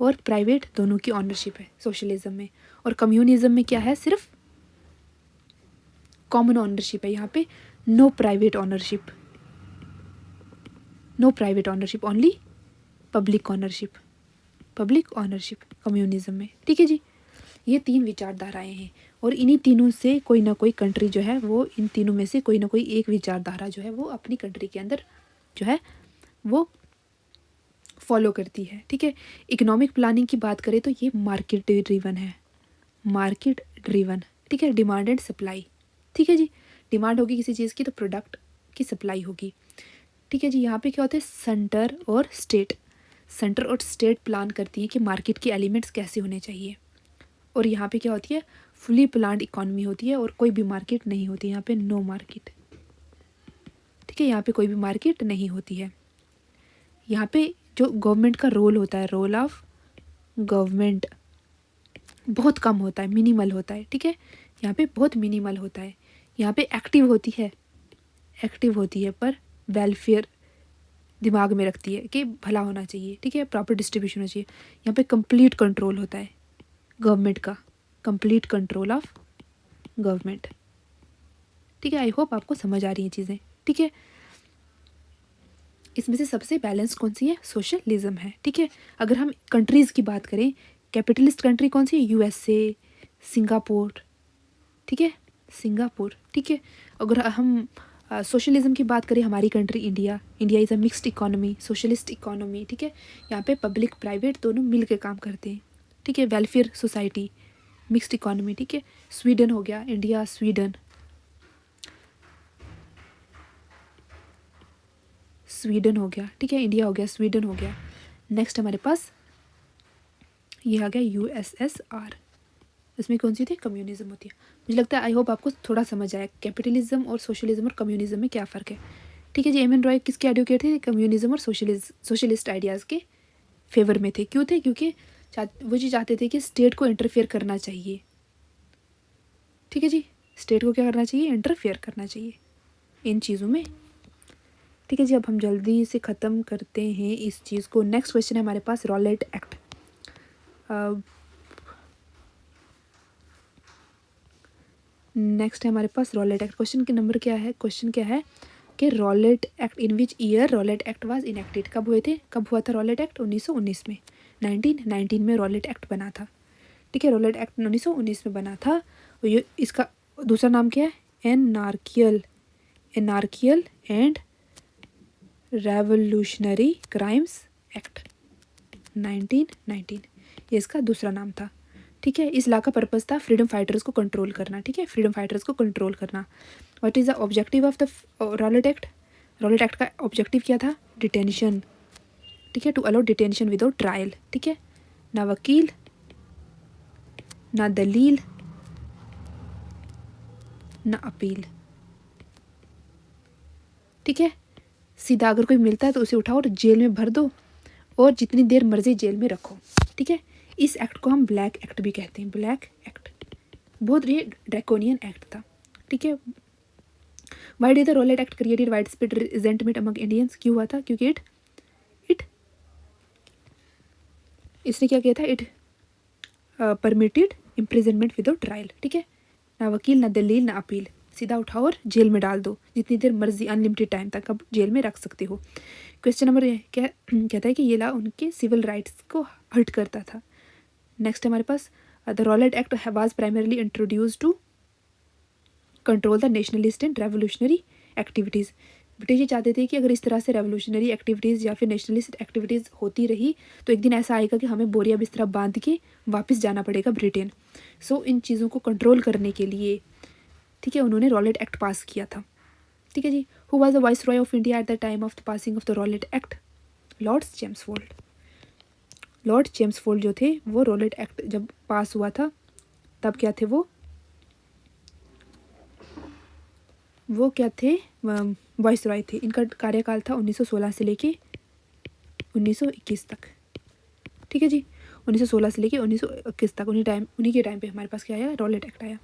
और प्राइवेट दोनों की ऑनरशिप है सोशलिज्म में। और कम्युनिज्म में क्या है? सिर्फ कॉमन ऑनरशिप है। यहाँ पे no private ownership, only public ownership communism में। ठीक है जी, ये 3 विचारधाराएं हैं और इन्हीं तीनों से कोई ना कोई कंट्री जो है वो, इन तीनों में से कोई ना कोई एक विचारधारा जो है वो अपनी कंट्री के अंदर जो है वो फॉलो करती है। ठीक है, इकोनॉमिक प्लानिंग की बात करें तो ये मार्केट ड्रिवन। ठीक है, डिमांड एंड सप्लाई। ठीक है जी, डिमांड होगी किसी चीज़ की तो प्रोडक्ट की सप्लाई होगी। ठीक है जी, यहाँ पे क्या होता है? सेंटर और स्टेट प्लान करती है कि मार्केट के एलिमेंट्स कैसे होने चाहिए। और यहाँ पे क्या होती है? फुली प्लान्ड इकोनॉमी होती है और कोई भी मार्केट नहीं होती। यहाँ पे नो मार्केट। ठीक है, यहाँ पे कोई भी मार्केट नहीं होती है। यहाँ पे जो गवर्नमेंट का रोल होता है, रोल ऑफ गवर्नमेंट बहुत कम होता है, मिनिमल होता है। ठीक है, यहाँ पे बहुत मिनिमल होता है। यहाँ पे एक्टिव होती है पर वेलफेयर दिमाग में रखती है कि भला होना चाहिए। ठीक है, प्रॉपर डिस्ट्रीब्यूशन होना चाहिए। यहाँ पे कंप्लीट कंट्रोल होता है गवर्नमेंट का, कंप्लीट कंट्रोल ऑफ गवर्नमेंट। ठीक है, आई होप आपको समझ आ रही हैं चीज़ें। ठीक है, इसमें से सबसे बैलेंस कौन सी है? सोशलिज्म है। ठीक है, अगर हम कंट्रीज़ की बात करें, कैपिटलिस्ट कंट्री कौन सी है? USA, Singapore. ठीक है, सिंगापुर। ठीक है, अगर हम सोशलिज्म की बात करें, हमारी country India is a mixed economy, socialist economy. ठीक है, यहाँ पे पब्लिक प्राइवेट दोनों मिल के काम करते हैं। ठीक है, वेलफेयर सोसाइटी, मिक्स्ड इकोनॉमी। ठीक है, स्वीडन हो गया, इंडिया, स्वीडन हो गया। ठीक है, इंडिया हो गया, स्वीडन हो गया। नेक्स्ट हमारे पास ये आ गया USSR। इसमें कौन सी थी? कम्युनिज्म होती है। मुझे लगता है आई होप आपको थोड़ा समझ आया कैपिटलिज्म और सोशलिज्म और कम्युनिज्म में क्या फ़र्क है। ठीक है जी, एम एन रॉय किसके एडवोकेट थे? कम्युनिज्म और सोशलिस्ट आइडियाज़ के फेवर में थे। क्यों थे? क्योंकि वो जी चाहते थे कि स्टेट को इंटरफेयर करना चाहिए। ठीक है जी, स्टेट को क्या करना चाहिए? इंटरफेयर करना चाहिए इन चीज़ों में। ठीक है जी, अब हम जल्दी से ख़त्म करते हैं इस चीज़ को। नेक्स्ट क्वेश्चन है हमारे पास रॉलेट एक्ट। नेक्स्ट है हमारे पास रॉलेट एक्ट। क्वेश्चन के नंबर क्या है? क्वेश्चन क्या है कि Rowlatt act, in which year Rowlatt act was enacted. कब हुआ था रॉलेट एक्ट? 1919 में, 1919 में रॉलेट एक्ट बना था। ठीक है, रॉलेट एक्ट 1919 में बना था। और ये इसका दूसरा नाम क्या है? एनार्कियल एनार्कियल एंड रेवोल्यूशनरी क्राइम्स एक्ट 1919, ये इसका दूसरा नाम था। ठीक है, इस लॉ का पर्पस था फ्रीडम फाइटर्स को कंट्रोल करना। ठीक है, फ्रीडम फाइटर्स को कंट्रोल करना। What is the objective of the Rowlatt Act? Rowlatt Act का ऑब्जेक्टिव क्या था? डिटेंशन। ठीक है, to allow detention without trial. ठीक है, ना वकील ना दलील ना अपील। ठीक है, सीधा अगर कोई मिलता है तो उसे उठाओ और जेल में भर दो और जितनी देर मर्जी जेल में रखो। ठीक है, इस एक्ट को हम ब्लैक एक्ट भी कहते हैं। ब्लैक एक्ट बहुत ये ड्रैकोनियन एक्ट था। ठीक है, why did the Rowlatt act created wide spread resentment among Indians? क्यों हुआ था? क्योंकि इसने क्या किया था? It permitted imprisonment without trial. ठीक है, ना वकील ना दलील ना अपील, सीधा उठाओ और जेल में डाल दो जितनी देर मर्जी, अनलिमिटेड टाइम तक अब जेल में रख सकते हो। क्वेश्चन नंबर क्या कहता है कि ये लॉ उनके सिविल राइट्स को हर्ट करता था। नेक्स्ट हमारे पास the Rowlatt act was primarily introduce to control the nationalist and revolutionary activities. British ये चाहते थे कि अगर इस तरह से रेवोल्यूशनरी एक्टिविटीज़ या फिर नेशनलिस्ट एक्टिविटीज़ होती रही तो एक दिन ऐसा आएगा कि हमें बोरिया बिस्तरा बांध के वापस जाना पड़ेगा ब्रिटेन। सो इन चीज़ों को कंट्रोल करने के लिए, ठीक है, उन्होंने रॉलेट एक्ट पास किया था। ठीक है जी, who was the viceroy of India at the time of the passing of the Rowlatt act? Lord Chelmsford. Lord Chelmsford जो थे वो रॉलेट एक्ट जब पास हुआ था तब क्या थे? वो क्या थे? वाइस रॉय थे। इनका कार्यकाल था 1916 से लेके 1921 तक। ठीक है जी, 1916 से लेके 1921 तक उन्हीं के टाइम पे हमारे पास क्या आया? रॉलेट एक्ट आया।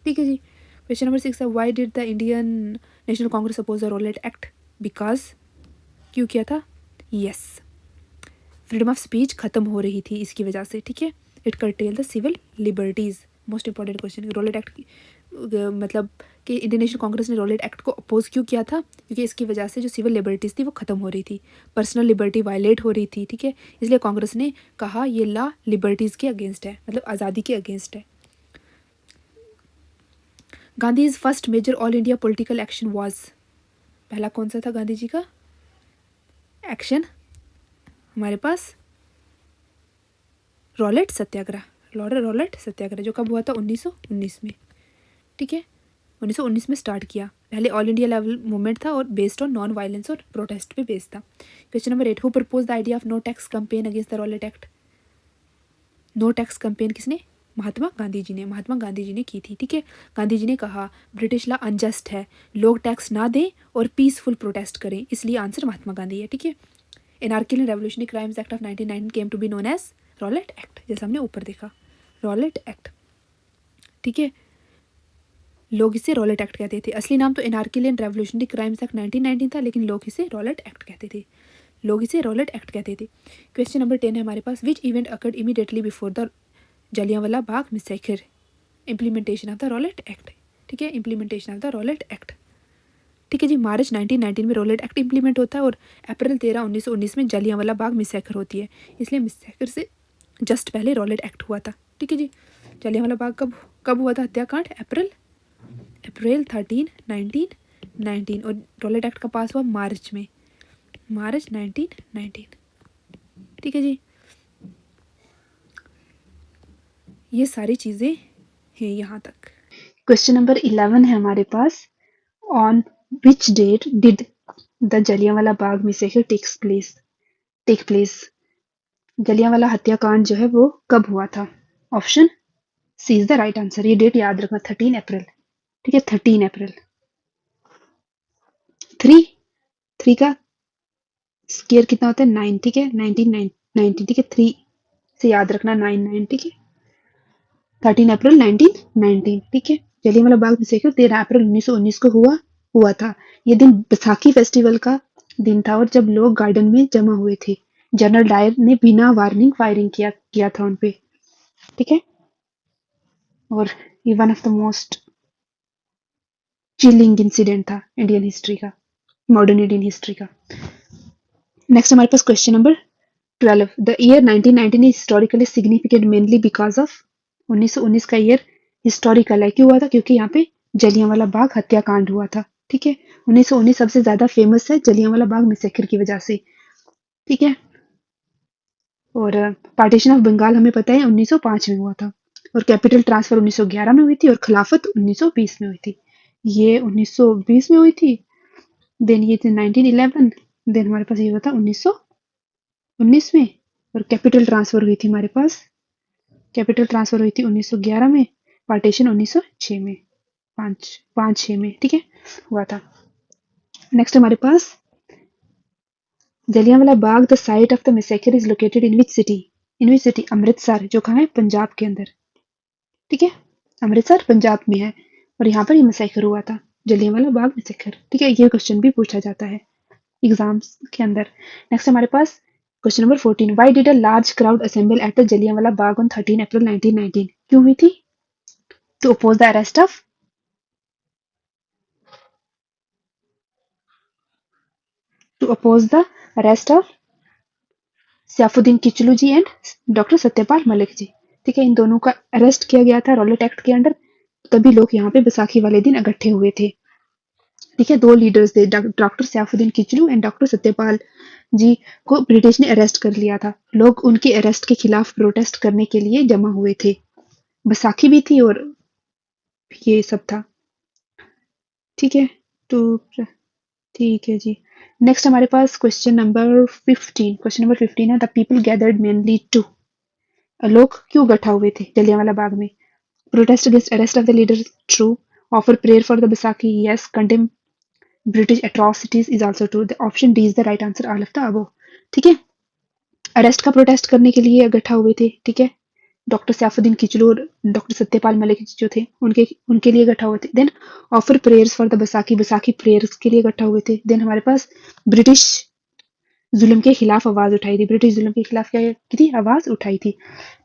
ठीक है जी, क्वेश्चन नंबर 6 है why did the Indian national Congress oppose the Rowlatt Act? Because, क्यों किया था? यस, फ्रीडम ऑफ स्पीच खत्म हो रही थी इसकी वजह से। ठीक है, it curtail the civil liberties. Most important question, Rowlatt Act मतलब कि इंडियन नेशनल कांग्रेस ने रॉलेट एक्ट को अपोज क्यों किया था? क्योंकि इसकी वजह से जो सिविल लिबर्टीज़ थी वो खत्म हो रही थी, पर्सनल लिबर्टी वायलेट हो रही थी। ठीक है, इसलिए कांग्रेस ने कहा ये लॉ लिबर्टीज़ के अगेंस्ट है, मतलब आज़ादी के अगेंस्ट है। Gandhi's first major all India political action was? पहला कौन सा था गांधी जी का एक्शन? हमारे पास रॉलेट सत्याग्रह। रॉलेट सत्याग्रह जो कब हुआ था? 1919 में। ठीक है, 1919 में स्टार्ट किया। पहले ऑल इंडिया लेवल मूवमेंट था और बेस्ड ऑन नॉन वायलेंस और प्रोटेस्ट पे बेस्ड था। Question number 8, who propose the idea of no tax campaign against the Rowlatt Act? No tax campaign किसने? महात्मा गांधी जी ने। महात्मा गांधी जी ने की थी। ठीक है, गांधी जी ने कहा ब्रिटिश लॉ अनजस्ट है, लोग टैक्स ना दें और पीसफुल प्रोटेस्ट करें, इसलिए आंसर महात्मा गांधी है। ठीक है, anarchical and revolutionary crimes act of 1919 came to be known as Rowlatt act, जैसा हमने ऊपर देखा, रॉलेट एक्ट। ठीक है, लोग इसे रॉलेट एक्ट कहते थे। असली नाम तो एनार्कियल एंड रेवोल्यूशनरी क्राइम्स एक्ट 1919 था, लेकिन लोग इसे रॉलेट एक्ट कहते थे। लोग इसे रॉलेट एक्ट कहते थे। क्वेश्चन नंबर 10 है हमारे पास, which event occurred immediately before the Jallianwala Bagh massacre? Implementation of the Rowlatt act. ठीक है, implementation of the Rowlatt act. ठीक है जी, मार्च 1919 में रॉलेट एक्ट इंप्लीमेंट होता है और अप्रैल 13, 1919 में जलियांवाला बाग मैसेकर होती है, इसलिए मैसेकर से जस्ट पहले रॉलेट एक्ट हुआ था। ठीक है जी, जलियांवाला बाग कब हुआ था हत्याकांड? अप्रैल 13, 1919 और रॉलेट एक्ट का पास हुआ मार्च में, मार्च 1919। ठीक है जी, ये सारी चीज़ें हैं यहाँ तक। क्वेश्चन नंबर 11 है हमारे पास, on which date did the Jallianwala Bagh massacre take place? Jallianwala हत्याकांड जो है वो कब हुआ था? Option C is the right answer. ये डेट याद रखना, 13 अप्रैल। ठीक है, 13 अप्रैल। 3 का स्केयर कितना होता है? 9। ठीक है, 1990। ठीक है, 3 से याद रखना 9। ठीक है, 13 अप्रैल 1919। ठीक है, जलियांवाला बाग मैसेकर 13 अप्रैल 1919 को हुआ था। ये दिन बैसाखी फेस्टिवल का दिन था और जब लोग गार्डन में जमा हुए थे, जनरल डायर ने बिना वार्निंग फायरिंग किया था उन पे। ठीक है, और ये one of the most chilling incident था इंडियन हिस्ट्री का, मॉडर्न इंडियन हिस्ट्री का। नेक्स्ट हमारे पास question number 12, the year 1919 is historically significant mainly because of? 1919 का ईयर हिस्टोरिकल है, क्यों हुआ था? क्योंकि यहाँ पे जलियांवाला बाग हत्याकांड हुआ था। ठीक है। 1919 सबसे ज्यादा फेमस है जलियांवाला बाग मैसेकर की वजह से, ठीक है। और पार्टीशन ऑफ बंगाल हमें पता है 1905 में हुआ था, और कैपिटल ट्रांसफर 1911 में हुई थी, और खिलाफत 1920 में हुई थी। ये 1920 में हुई थी, देन ये थी 1911, देन हमारे पास ये हुआ था 1919 में, और कैपिटल ट्रांसफर हुई थी हमारे पास, कैपिटल ट्रांसफर हुई थी 1911 में, पार्टीशन 1906 में, पाँच पाँच छः में, ठीक है, हुआ था। नेक्स्ट हमारे पास Jallianwala Bagh, the site of the massacre is located in which city, in which city, Amritsar, जो कहाँ है, पंजाब के अंदर, ठीक है, अमृतसर पंजाब में है, और यहाँ पर ये मैसेकर हुआ था, जलियांवाला बाग मैसेकर, ठीक है। ये क्वेश्चन भी पूछा जाता है एग्जाम्स के अंदर। नेक्स्ट हमारे पास question number 14, why did a large crowd assemble at the Jallianwala Bagh on 13 April 1919, क्यों हुई थी? To oppose the arrest of, to oppose the arrest of Saifuddin Kitchlew ji and doctor Satyapal Malik ji, ठीक है। इन दोनों का अरेस्ट किया गया था रॉलेट एक्ट के अंडर, तभी लोग यहाँ पे बैसाखी वाले दिन इकट्ठे हुए थे, ठीक है। दो लीडर्स थे, doctor Saifuddin Kitchlew and doctor Satyapal ji को ब्रिटिश ने अरेस्ट कर लिया था। लोग उनके अरेस्ट के खिलाफ प्रोटेस्ट करने के लिए जमा हुए थे, बैसाखी भी थी और ये सब था, ठीक है। तो ठीक है जी। नेक्स्ट हमारे पास क्वेश्चन नंबर 15, क्वेश्चन नंबर 15 है, the people gathered mainly to, लोग क्यों इकट्ठा हुए थे जलियांवाला बाग में? Protest against arrest of the leader, true. Offer prayer for the Baisakhi, yes. Condemn British atrocities is also true. The option D is the right answer, all of the above, ठीक है। Arrest का protest करने के लिए इकट्ठा हुए थे, ठीक है। डॉक्टर सैफुद्दीन किचलू और डॉक्टर सत्यपाल मलिक जो थे उनके उनके लिए इकट्ठा हुए थे। Then offer prayers for the Baisakhi, Baisakhi prayers के लिए इकट्ठा हुए थे। देन हमारे पास ब्रिटिश जुल्म के खिलाफ आवाज उठाई थी, ब्रिटिश जुल्म के खिलाफ क्या की थी, आवाज उठाई थी।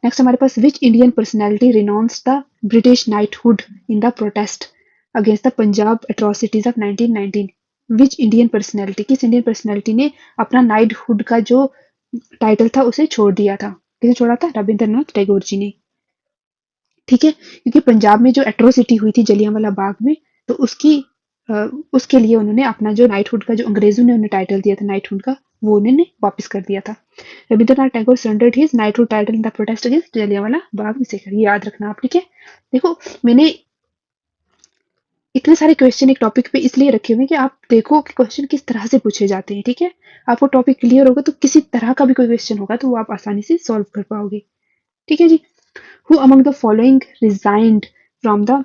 नेक्स्ट हमारे पास which Indian personality renounce the British knighthood in the protest against the Punjab atrocities of 1919, which Indian personality, किस इंडियन पर्सनैलिटी ने अपना नाइटहुड का जो टाइटल था उसे छोड़ दिया था? किसे छोड़ा था? रविंद्रनाथ टैगोर जी ने, ठीक है। क्योंकि पंजाब में जो एट्रोसिटी हुई थी जलियांवाला बाग में, तो उसके लिए उन्होंने अपना जो नाइटहुड का जो अंग्रेजों ने उन्हें टाइटल दिया था नाइटहुड का, वो उन्होंने वापस कर दिया था। Rabindranath Tagore surrendered his knighthood title in the protest against Jallianwala Bagh massacre, ये याद रखना आप, ठीक है। देखो मैंने इतने सारे क्वेश्चन एक टॉपिक पे इसलिए रखे हुए हैं कि आप देखो कि क्वेश्चन किस तरह से पूछे जाते हैं, ठीक है। आपको टॉपिक क्लियर होगा तो किसी तरह का भी कोई क्वेश्चन होगा तो वो आप आसानी से सॉल्व कर पाओगे, ठीक है जी। Who among the following resigned from the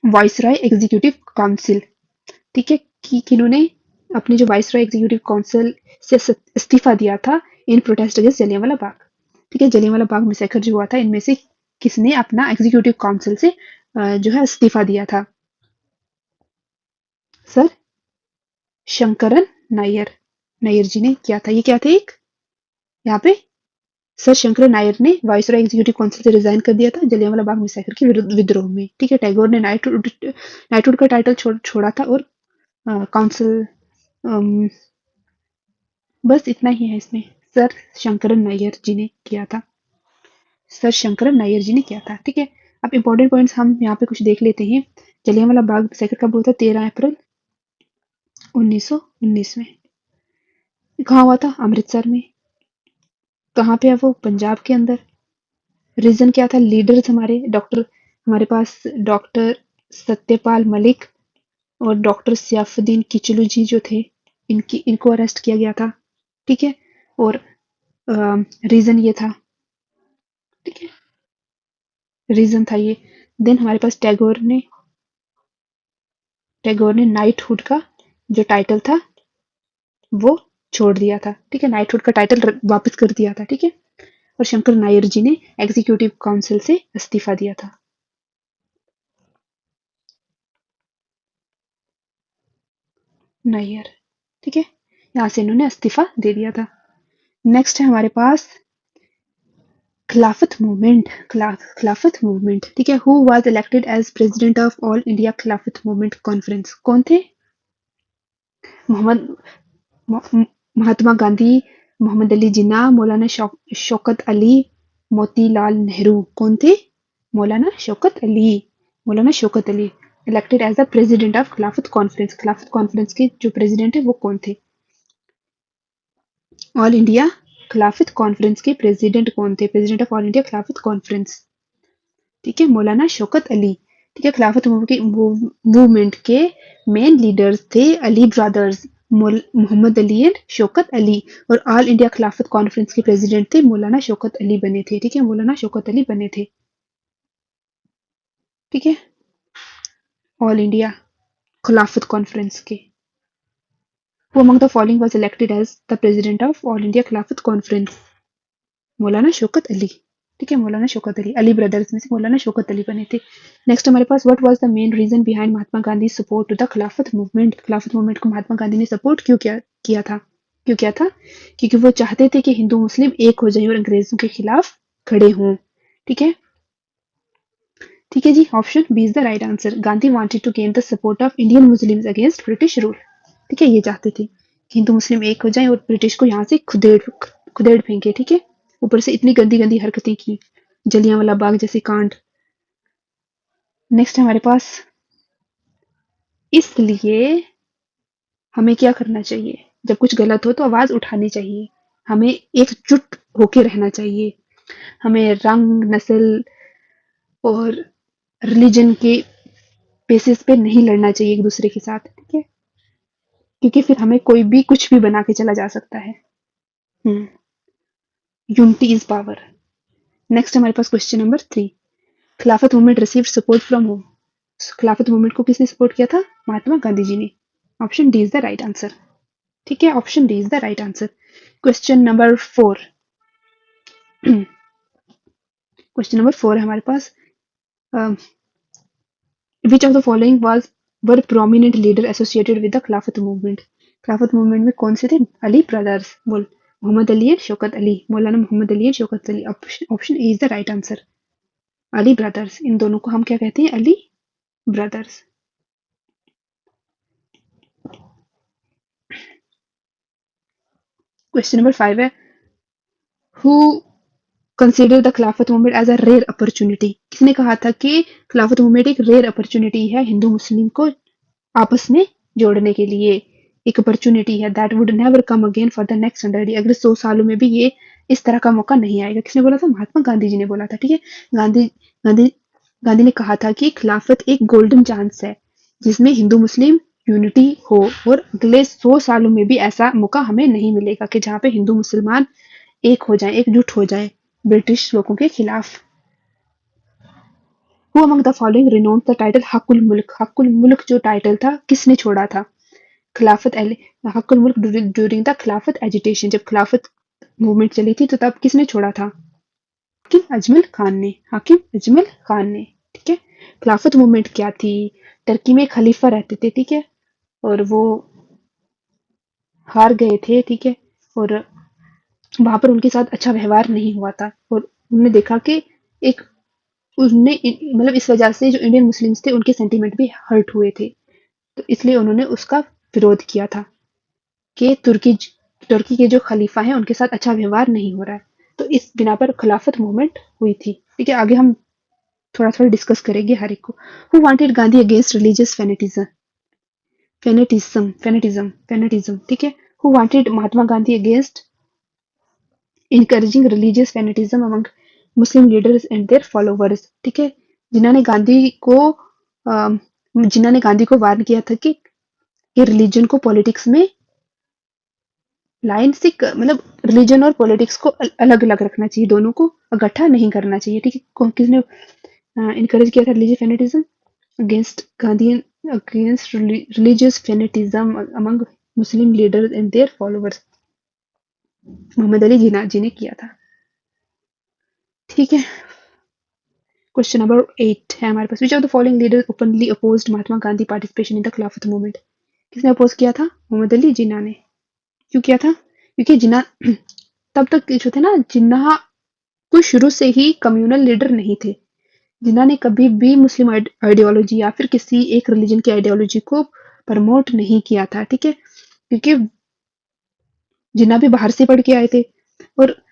Viceroy Executive Council, ठीक है, कि किन्होंने अपने जो वाइसरॉय एग्जीक्यूटिव काउंसिल से इस्तीफा दिया था इन प्रोटेस्ट अगेंस्ट जलियांवाला बाग, ठीक है। जलियांवाला बाग मैसेकर जो हुआ था इनमें से किसने अपना एग्जीक्यूटिव काउंसिल से जो है इस्तीफा दिया था? सर शंकरन नायर, नायर जी ने किया था। ये क्या थे, एक यहाँ पे सर शंकर नायर ने वाइसरॉय एग्जीक्यूटिव काउंसिल से रिजाइन कर दिया था जलियांवाला बाग मैसेकर के विद्रोह में, ठीक है। टैगोर ने नाइटहुड का टाइटल छोड़ा था, और काउंसिल बस इतना ही है इसमें, सर शंकरन नायर जी ने किया था, सर शंकरन नायर जी ने किया था, ठीक है। अब इंपॉर्टेंट पॉइंट्स हम यहाँ पे कुछ देख लेते हैं। जलियांवाला बाग मैसेकर कब हुआ था? 13 अप्रैल 1919 में। कहाँ हुआ था? अमृतसर में। कहाँ पे है वो? पंजाब के अंदर। रीजन क्या था? लीडर्स हमारे पास डॉक्टर सत्यपाल मलिक और डॉक्टर सैफुद्दीन किचलू जी जो थे, इनको अरेस्ट किया गया था, ठीक है। और रीजन ये था, ठीक है, रीजन था ये। देन हमारे पास टैगोर ने नाइटहुड का जो टाइटल था वो छोड़ दिया था, ठीक है। नाइटहुड का टाइटल वापस कर दिया था, ठीक है। और शंकर नायर जी ने एग्जीक्यूटिव काउंसिल से इस्तीफा दिया था। नायर, ठीक है, यहां से इन्होंने इस्तीफा दे दिया था। नेक्स्ट है हमारे पास खिलाफत मूवमेंट, खिलाफत मूवमेंट, ठीक है। Who was elected as president of all India Khilafat movement conference? कौन थे? मोहम्मद महात्मा गांधी, मोहम्मद अली जिन्ना, मौलाना शौकत अली, मोतीलाल नेहरू। कौन थे? मौलाना Shaukat Ali, Maulana Shaukat Ali elected as the president of Khilafat conference. Khilafat conference के जो प्रेसिडेंट है वो कौन थे? ऑल इंडिया खिलाफत कॉन्फ्रेंस के प्रेसिडेंट कौन थे? President of all India Khilafat conference, ठीक है, मौलाना शौकत अली। ठीक है, खिलाफत मूवमेंट के मेन लीडर्स थे अली ब्रदर्स, मोहम्मद अली एंड शौकत अली। और ऑल इंडिया खिलाफत कॉन्फ्रेंस के प्रेसिडेंट थे मौलाना शौकत अली बने थे। ठीक है, मौलाना शौकत अली बने थे। ठीक है, ऑल इंडिया खिलाफत कॉन्फ्रेंस के। Who among the following was elected as the president of All India Khilafat Conference? मौलाना शौकत अली। ठीक है, मौलाना शौकत अली, अली ब्रदर्स में से मौलाना शौकत अली बने थे। नेक्स्ट हमारे पास what was the main reason behind Mahatma Gandhi support to the Khilafat movement. Khilafat movement को महात्मा गांधी ने सपोर्ट किया था? क्यों किया था? क्योंकि वो चाहते थे कि हिंदू मुस्लिम एक हो जाए और अंग्रेजों के खिलाफ खड़े हों। ठीक है, ठीक है जी, option B is the right answer. Gandhi wanted to gain the support of Indian Muslims against British rule. ठीक है, ये चाहते थे कि हिंदू मुस्लिम एक हो जाए और ब्रिटिश को यहाँ से खुदेड़ फेंके। ठीक है, ऊपर से इतनी गंदी गंदी हरकतें की, जलियांवाला बाग जैसे कांड। नेक्स्ट हमारे पास, इसलिए हमें क्या करना चाहिए? जब कुछ गलत हो तो आवाज उठानी चाहिए, हमें एकजुट होके रहना चाहिए, हमें रंग, नस्ल और रिलीजन के बेसिस पे नहीं लड़ना चाहिए एक दूसरे के साथ। ठीक है, क्योंकि फिर हमें कोई भी कुछ भी बना के चला जा सकता है। Unity is power. नेक्स्ट हमारे पास question number 3। Khilafat movement received support from home. Khilafat movement को किसने सपोर्ट किया था? महात्मा गांधी जी ने। Option D is the right answer. ठीक है, option D is the right answer. Question number 4। Question number 4 है हमारे पास, which of the following was were prominent leader associated with the Khilafat movement. Khilafat movement में कौन से थे? अली ब्रदर्स, बोल, Mohammad Ali and Shaukat Ali, Maulana Mohammad Ali and Shaukat Ali. Option A is the right answer, Ali brothers. इन दोनों को हम क्या कहते हैं? अली ब्रदर्स। क्वेश्चन नंबर 5 है, who consider the Khilafat movement as a rare opportunity. किसने कहा था कि खिलाफत मूवमेंट एक रेयर अपॉर्चुनिटी है हिंदू मुस्लिम को आपस में जोड़ने के लिए, एक अपॉर्चुनिटी है that would never come again for the next 100 year. अगले 100 सालों में भी ये इस तरह का मौका नहीं आएगा। किसने बोला था? महात्मा गांधी जी ने बोला था। ठीक है, गांधी गांधी गांधी ने कहा था कि खिलाफत एक गोल्डन चांस है जिसमें हिंदू मुस्लिम यूनिटी हो, और अगले 100 सालों में भी ऐसा मौका हमें नहीं मिलेगा कि जहाँ पे हिंदू मुसलमान एक हो जाए, एकजुट हो जाए ब्रिटिश लोगों के खिलाफ। Who among the following renounced the title हकुल मुल्क। हकुल मुल्क जो टाइटल था किसने छोड़ा था? खिलाफत हकुल मुल्क ड्यूरिंग द खिलाफत एजिटेशन। जब खिलाफत मूवमेंट चली थी तो तब किसने छोड़ा था? हाकिम अजमल खान ने। हाकिम अजमल खान ने। ठीक है, खिलाफत मूवमेंट क्या थी? टर्की में खलीफा रहते थे, ठीक है, और वो हार गए थे। ठीक है, और वहां पर उनके साथ अच्छा व्यवहार नहीं हुआ था, और उन्होंने देखा कि एक उनने मतलब इस वजह से जो इंडियन मुस्लिम्स थे उनके सेंटीमेंट भी हर्ट हुए थे, तो इसलिए उन्होंने उसका विरोध किया था कि तुर्की के जो खलीफा हैं उनके साथ अच्छा व्यवहार नहीं हो रहा है। तो इस बिना पर खिलाफत मूवमेंट हुई थी। ठीक है, आगे हम थोड़ा थोड़ा डिस्कस करेंगे हर एक को। Who wanted Gandhi against religious fanaticism. ठीक है, who wanted Mahatma Gandhi against encouraging religious fanaticism among Muslim leaders and their followers। ठीक है, जिन्होंने गांधी को वार्न किया था कि रिलीजन को पॉलिटिक्स में लाइन से मतलब रिलीजन और पॉलिटिक्स को अलग अलग रखना चाहिए, दोनों को इकट्ठा नहीं करना चाहिए। ठीक है, किसने इनकरेज किया था religious fanaticism? Against Gandhi against religious fanaticism among Muslim leaders and their followers, Mohammad Ali Jinnah ji ने किया था। ठीक है, क्वेश्चन नंबर 8 है हमारे पास, which of the following leader openly opposed Mahatma Gandhi participation in the Khilafat movement. किसने अपोज किया था? मोहम्मद अली जिन्ना ने। क्यों किया था? क्योंकि जिन्ना तब तक जो थे ना, जिन्ना कोई शुरू से ही कम्युनल लीडर नहीं थे। जिन्ना ने कभी भी मुस्लिम आइडियोलॉजी या फिर किसी एक रिलीजन की आइडियोलॉजी को प्रमोट नहीं किया था। ठीक है, क्योंकि जिन्ना भी बाहर से पढ़ के आए थे और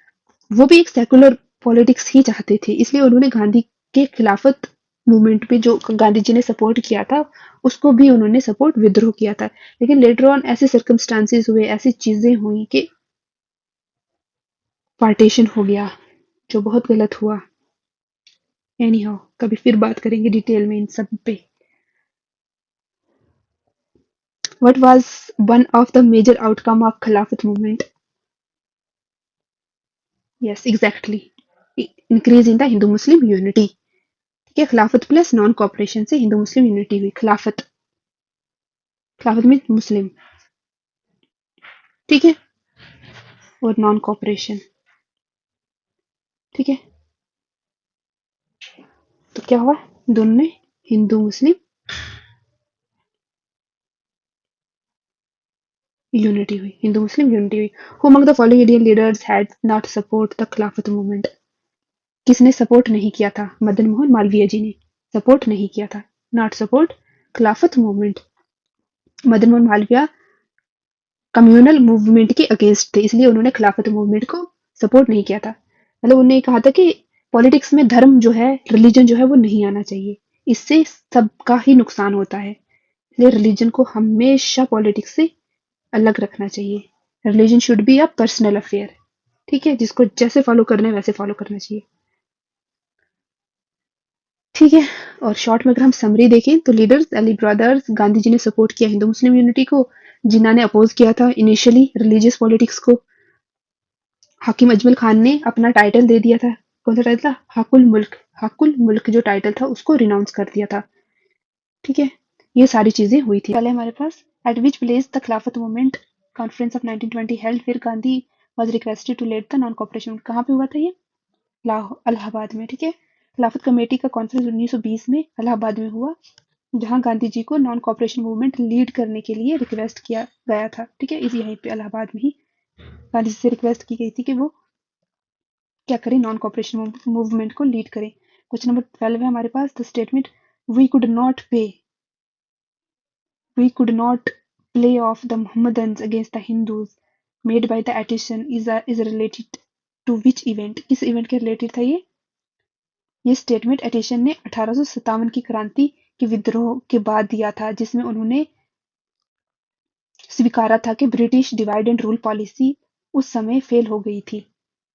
वो भी एक सेकुलर पॉलिटिक्स ही चाहते थे, इसलिए उन्होंने गांधी के खिलाफत मूवमेंट में जो गांधी जी ने सपोर्ट किया था उसको भी उन्होंने सपोर्ट विद्रोह किया था। लेकिन लेटर ऑन ऐसे सर्कमस्टांसेस हुए, ऐसी चीजें हुई कि पार्टीशन हो गया, जो बहुत गलत हुआ। एनी हाउ कभी फिर बात करेंगे डिटेल में इन सब पे। What was one of the major outcome of Khilafat movement? Yes, exactly. Increase in the Hindu-Muslim unity. ठीक है, खिलाफत प्लस नॉन कॉपरेशन से हिंदू मुस्लिम यूनिटी हुई। खिलाफत, खिलाफत में मुस्लिम, ठीक है, और नॉन कॉपरेशन, ठीक है। तो क्या हुआ, दोनों ने हिंदू मुस्लिम यूनिटी हुई, हिंदू मुस्लिम यूनिटी हुई। Who among the following Indian leaders had not support the खिलाफत मूवमेंट? किसने सपोर्ट नहीं किया था? मदन मोहन मालवीय जी ने सपोर्ट नहीं किया था, नॉट सपोर्ट खिलाफत movement. Madan Mohan Malviya communal movement के अगेंस्ट थे, इसलिए उन्होंने खिलाफत मूवमेंट को सपोर्ट नहीं किया था। मतलब उन्होंने कहा था कि पॉलिटिक्स में धर्म जो है, रिलीजन जो है वो नहीं आना चाहिए, इससे सबका ही नुकसान होता है। इसलिए रिलीजन को हमेशा पॉलिटिक्स से अलग रखना चाहिए। Religion should be a personal affair, ठीक है, जिसको जैसे फॉलो करना है वैसे फॉलो करना चाहिए, ठीक है। और शॉर्ट में अगर हम समरी देखें तो लीडर्स अली ब्रदर्स, गांधी जी ने सपोर्ट किया हिंदू मुस्लिम यूनिटी को, जिन्ना ने अपोज किया था इनिशियली रिलीजियस पॉलिटिक्स को। हाकिम अजमल खान ने अपना टाइटल दे दिया था, कौन सा टाइटल था, हकुल मुल्क, हकुल मुल्क जो टाइटल था उसको रिनाउंस कर दिया था, ठीक है। ये सारी चीजें हुई थी। पहले हमारे पास at which place the Khilafat movement conference of 1920 held, फिर Gandhi was requested to lead the non cooperation. कहाँ पे हुआ था ये, इलाहाबाद में, ठीक है। खिलाफत कमेटी का कॉन्फ्रेंस 1920 में इलाहाबाद में हुआ, जहां गांधी जी को नॉन कॉपरेशन मूवमेंट लीड करने के लिए रिक्वेस्ट किया गया था, ठीक है। इस यहीं पे इलाहाबाद में ही गांधी जी से रिक्वेस्ट की गई थी कि वो क्या करें, नॉन कॉपरेशन मूवमेंट को लीड करें। क्वेश्चन नंबर 12 है हमारे पास, the statement we could not play off the Mohammedans against the Hindus made by the edition is related to which event? किस इवेंट के रिलेटेड था ये स्टेटमेंट एडिशन ने 1857 की क्रांति के विद्रोह के बाद दिया था, जिसमें उन्होंने स्वीकारा था कि British divide and rule policy उस समय फेल हो गई थी,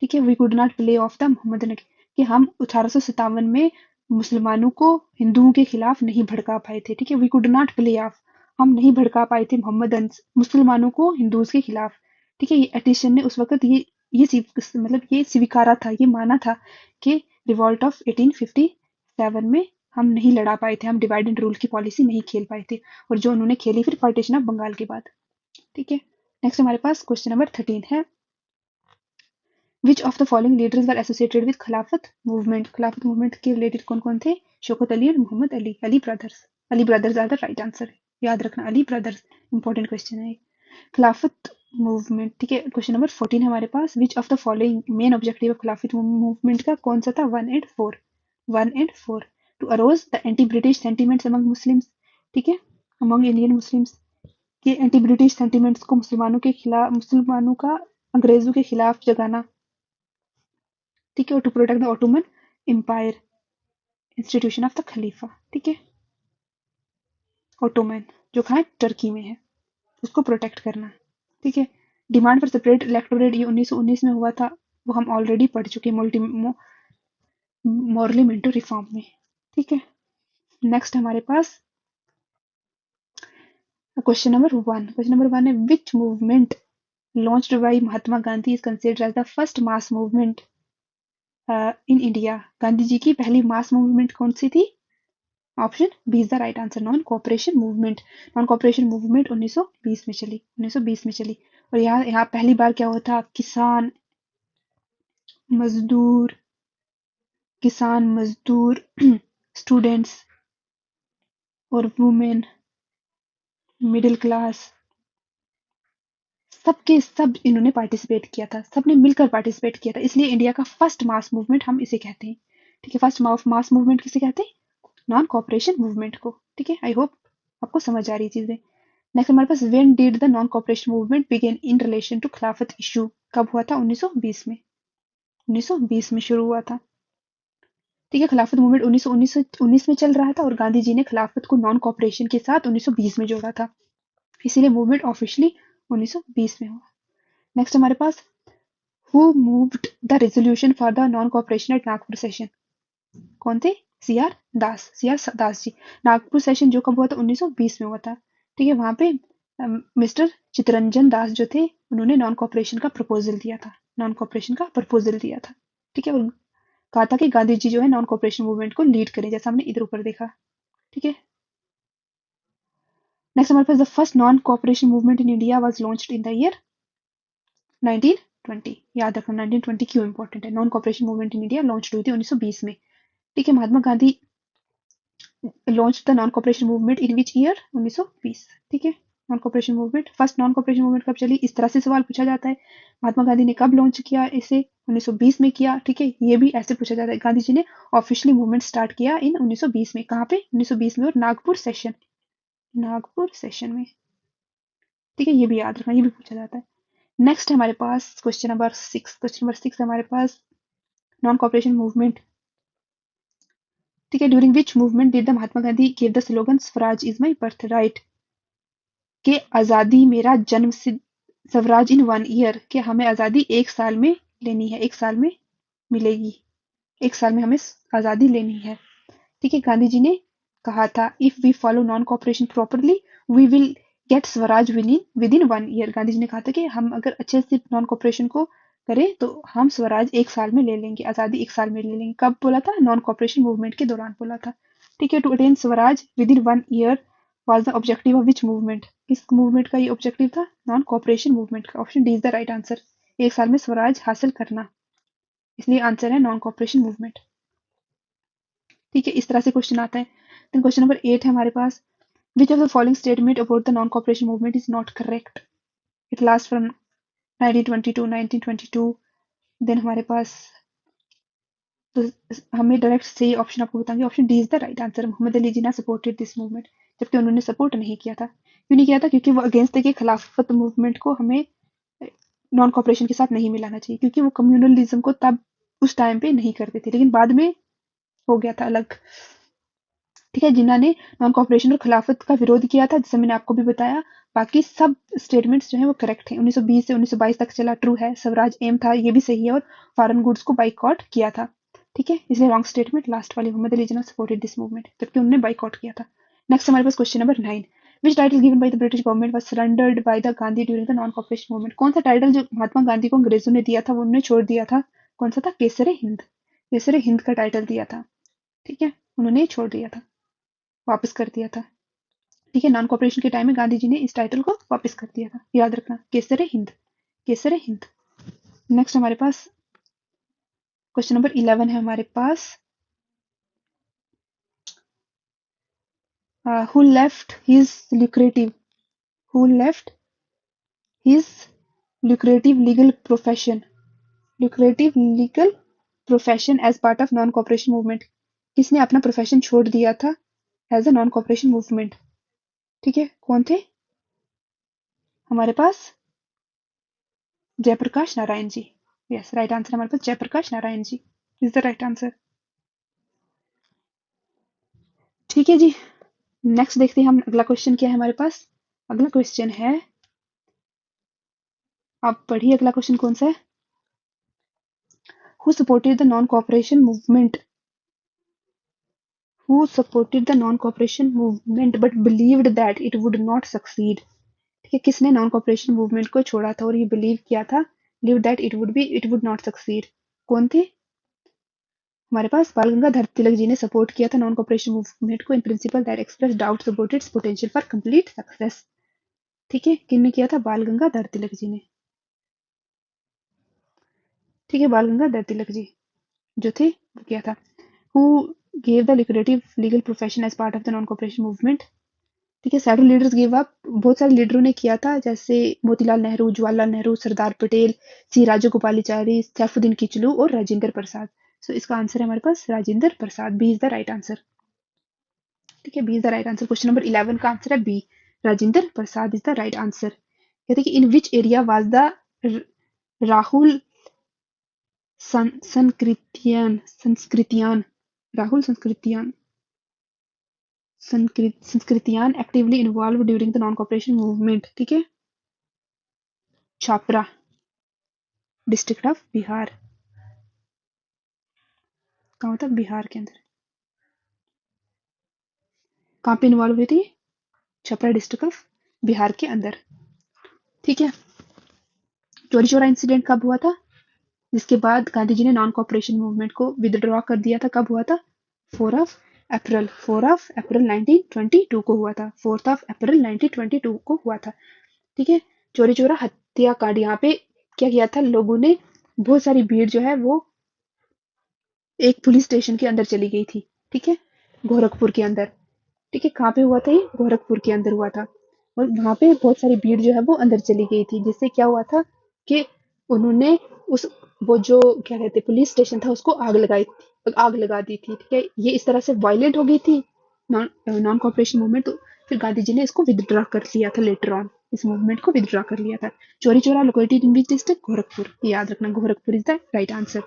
ठीक है। We could not play off the Mohammedan, कि हम 1857 में मुसलमानों को हिंदुओं के खिलाफ नहीं भड़का पाए थे, ठीक है। We could not play off, हम नहीं भड़का पाए थे मोहम्मदन, मुसलमानों को हिंदूज के खिलाफ, ठीक है। ये एडिशन ने उस वक्त मतलब ये स्वीकारा था, ये माना था कि रिवॉल्ट ऑफ 1857 में हम नहीं लड़ा पाए थे, हम डिवाइड एंड रूल की पॉलिसी नहीं खेल पाए थे, और जो उन्होंने खेली फिर पार्टीशन ऑफ बंगाल के बाद, ठीक है। नेक्स्ट हमारे पास क्वेश्चन नंबर 13 है, which of the following leaders were associated with Khilafat movement? Khilafat movement के रिलेटेड कौन कौन थे? शौकत अली और Mohammad Ali, Ali brothers, Ali brothers are the right answer, याद रखना अली ब्रदर्स, इंपॉर्टेंट क्वेश्चन है। खिलाफत मूवमेंट, ठीक है। क्वेश्चन नंबर 14 है हमारे पास, which of the following main objective ऑफ खिलाफत मूवमेंट का कौन सा था? 1 and 4 to arouse the anti British sentiments among Muslims, ठीक है, अमंग इंडियन मुस्लिम्स, कि एंटी ब्रिटिश सेंटिमेंट्स को मुसलमानों का अंग्रेजों के खिलाफ जगाना, ठीक है। और to protect the Ottoman empire, institution of the khalifa, ठीक है। ऑटोमन जो कहाँ है, टर्की में है, उसको प्रोटेक्ट करना, ठीक है। डिमांड फॉर सेपरेट इलेक्टोरेट ये 1919 में हुआ था, वो हम ऑलरेडी पढ़ चुके हैं मॉर्लिमेंटो रिफॉर्म में, ठीक है। नेक्स्ट हमारे पास क्वेश्चन नंबर 1 है, विच movement launched by Mahatma Gandhi is considered as the first mass movement in India? Gandhi ji की पहली मास मूवमेंट कौन सी थी? Option B is the right answer, non cooperation movement. Non cooperation movement 1920 में चली, 1920 में चली। और यहाँ पहली बार क्या होता, मजदूर किसान मजदूर स्टूडेंट्स और वुमेन, मिडिल क्लास, सबके सब इन्होंने पार्टिसिपेट किया था, सबने मिलकर पार्टिसिपेट किया था, इसलिए इंडिया का फर्स्ट मास मूवमेंट हम इसे कहते हैं, ठीक है। फर्स्ट मास मूवमेंट किसे कहते हैं? नॉन कॉपरेशन मूवमेंट को, ठीक है। आई होप आपको समझ आ रही चीजें। नेक्स्ट हमारे पास, when did the non cooperation movement begin in relation to Khilafat issue? कब हुआ था? 1920 में, 1920 में शुरू हुआ था, ठीक है, खिलाफत मूवमेंट 1919 में चल रहा था और गांधी जी ने खिलाफत को नॉन कॉपरेशन के साथ 1920 में जोड़ा था, इसीलिए मूवमेंट ऑफिशियली 1920 में हुआ। नेक्स्ट हमारे पास who moved the resolution for the non cooperation at Nagpur session, कौन थे? सीआर दास जी। नागपुर सेशन जो कब हुआ था? 1920 में हुआ था। ठीक है, वहां पे मिस्टर चित्तरंजन दास जो थे उन्होंने नॉन कॉपरेशन का प्रपोजल दिया था, नॉन कॉपरेशन का प्रपोजल दिया था। ठीक है, और कहा था कि गांधी जी जो है नॉन कॉपरेशन मूवमेंट को लीड करें, जैसा हमने इधर ऊपर देखा। ठीक है, नेक्स्ट हमारे पास the first non cooperation movement in India was launched in the year 1920। याद रखना 1920 क्यों इंपॉर्टेंट है। Non cooperation movement in India launch हुई थी 1920 में। ठीक है, Mahatma Gandhi launch the non cooperation movement in which year? 1920। ठीक है, non cooperation movement, first non cooperation movement कब चली? इस तरह से सवाल पूछा जाता है। महात्मा गांधी ने कब लॉन्च किया इसे? 1920 में किया। ठीक है, ये भी ऐसे पूछा जाता है। गांधी जी ने ऑफिशियली मूवमेंट स्टार्ट किया इन 1920 में। कहाँ पे? 1920 में, और नागपुर सेशन, नागपुर सेशन में। ठीक है, ये भी याद रखना, ये भी पूछा जाता है। नेक्स्ट हमारे पास क्वेश्चन नंबर 6। क्वेश्चन नंबर 6 हमारे पास नॉन कॉपरेशन मूवमेंट। ठीक है, during which movement did the Mahatma Gandhi give the slogan Swaraj is my birth right, के आजादी मेरा जन्म सिद्ध, स्वराज इन 1 ईयर, कि हमें आजादी एक साल में लेनी है, एक साल में मिलेगी, एक साल में हमें आजादी लेनी है। ठीक है, गांधी जी ने कहा था if we follow non cooperation properly we will get swaraj within 1 year. Gandhi ji ने कहा था कि हम अगर अच्छे से नॉन कॉपरेशन को करें तो हम स्वराज एक साल में ले लेंगे, आजादी एक साल में ले लेंगे। कब बोला था? नॉन कॉपरेशन मूवमेंट के दौरान बोला था। ठीक है, to attain Swaraj within 1 year was the objective of which movement, किस मूवमेंट का ये ऑब्जेक्टिव था? नॉन कॉपरेशन मूवमेंट का। Option D is the right answer, एक साल में स्वराज हासिल करना, इसलिए आंसर है नॉन कॉपरेशन मूवमेंट। ठीक है, इस तरह से क्वेश्चन आता है। देन क्वेश्चन नंबर 8 है हमारे पास, which of the following statement about the non cooperation movement is not correct, it last from 1920 to 1922। Then हमारे पास, तो हमें डायरेक्ट सही ऑप्शन आपको बताएंगे, option D is the right answer, Mohammad Ali Jinnah supported this movement, जबकि उन्होंने सपोर्ट नहीं किया था। क्यों नहीं किया था? क्योंकि वो अगेंस्ट थे कि खिलाफत मूवमेंट को हमें नॉन कॉपरेशन के साथ नहीं मिलाना चाहिए, क्योंकि वो कम्युनलिज्म को तब उस टाइम पे नहीं करते थे, लेकिन बाद में हो गया था अलग। ठीक है, जिन्होंने नॉन कॉपरेशन और खिलाफत का विरोध किया था, जैसे मैंने आपको भी बताया। बाकी सब स्टेटमेंट्स जो हैं वो करेक्ट हैं। 1920 से 1922 तक चला, ट्रू है। स्वराज एम था, ये भी सही है, और फॉरेन गुड्स को बाइकआउट किया था। ठीक है, इसलिए रॉन्ग स्टेटमेंट लास्ट वाली, Mohammad Ali Jinnah supported this movement, जबकि उन्होंने बाइकआउट किया था। नेक्स्ट हमारे पास question number 9, which title given by the British government was surrendered by the Gandhi during the non cooperation movement. कौन सा टाइटल जो महात्मा गांधी को अंग्रेजों ने दिया था वो उन्होंने छोड़ दिया था? कौन सा था? केसरे हिंद, केसरे हिंद का टाइटल दिया था। ठीक है, उन्होंने छोड़ दिया था, वापस कर दिया था। ठीक है, नॉन कॉपरेशन के टाइम में गांधी जी ने इस टाइटल को वापस कर दिया था, याद रखना, केसरे हिंद, केसरे हिंद। नेक्स्ट हमारे पास क्वेश्चन नंबर 11 है हमारे पास, who left his lucrative who left his lucrative legal profession as part of non cooperation movement, किसने अपना प्रोफेशन छोड़ दिया था as a non cooperation movement? ठीक है, कौन थे हमारे पास? Jayaprakash Narayan ji. Yes, right answer हमारे पास Jayaprakash Narayan ji is the right answer. ठीक है जी, नेक्स्ट देखते हैं हम अगला क्वेश्चन क्या है हमारे पास। अगला क्वेश्चन है, आप पढ़िए अगला क्वेश्चन कौन सा है। Who supported the non cooperation movement, who supported the non cooperation movement but believed that it would not succeed. ठीक है, किसने नॉन कॉपरेशन मूवमेंट को छोड़ा था और ये बिलीव किया था, believe that it would not succeed? कौन थे हमारे पास? बाल गंगाधर तिलक जी ने सपोर्ट किया था नॉन कॉपरेशन मूवमेंट को in principle that express doubts about it's potential for complete success. ठीक है, किसने किया था? बाल गंगाधर तिलक जी ने। ठीक है, बाल गंगाधर तिलक जी जो थे वो किया था। Who gave the lucrative legal profession as part of the non cooperation movement. ठीक है, सेवरल लीडर्स गिव अप, बहुत सारे लीडरों ने किया था, जैसे मोतीलाल नेहरू, जवाहरलाल नेहरू, सरदार पटेल, सी राजगोपालाचारी, सैफुद्दीन किचलू और राजेंद्र प्रसाद। सो इसका आंसर है हमारे पास Rajendra Prasad, B is the right answer. ठीक है, B is the right answer. Question number 11 का आंसर है B, Rajendra Prasad is the right answer. कहते हैं कि in which area was the Rahul Sankrityayan Rahul Sankrityayan actively involve during the non cooperation movement, ठीक है। छापरा डिस्ट्रिक्ट ऑफ बिहार, कहाँ होता है, बिहार के अंदर। कहाँ पे इन्वॉल्व हुई थी, छपरा डिस्ट्रिक्ट ऑफ बिहार के अंदर, ठीक है। चोरी चोरा इंसिडेंट कब हुआ था, जिसके बाद गांधी जी ने नॉन कॉपरेशन मूवमेंट को विदड्रॉ कर दिया था, कब हुआ था, 4 ऑफ अप्रैल 1922 को हुआ था, 4 अप्रैल 1922 को हुआ था, ठीक है। चोरी चोरा हत्याकांड, यहाँ पे क्या किया था लोगों ने, बहुत सारी भीड़ जो है वो एक पुलिस स्टेशन के अंदर चली गई थी, ठीक है, गोरखपुर के अंदर, ठीक है। कहाँ पे हुआ था ये, गोरखपुर के अंदर हुआ था, और वहां पे बहुत सारी भीड़ जो है वो अंदर चली गई थी, जिससे क्या हुआ था कि उन्होंने उस वो जो क्या कहते पुलिस स्टेशन था उसको आग लगा दी थी, ठीक है। ये इस तरह से वायलेंट हो गई थी नॉन नॉन कॉपरेशन मूवमेंट, तो फिर गांधी जी ने इसको विदड्रॉ कर लिया था, लेटर ऑन इस मूवमेंट को विदड्रॉ कर लिया था। चोरी चोरा located in which district, Gorakhpur, याद रखना Gorakhpur is the right answer,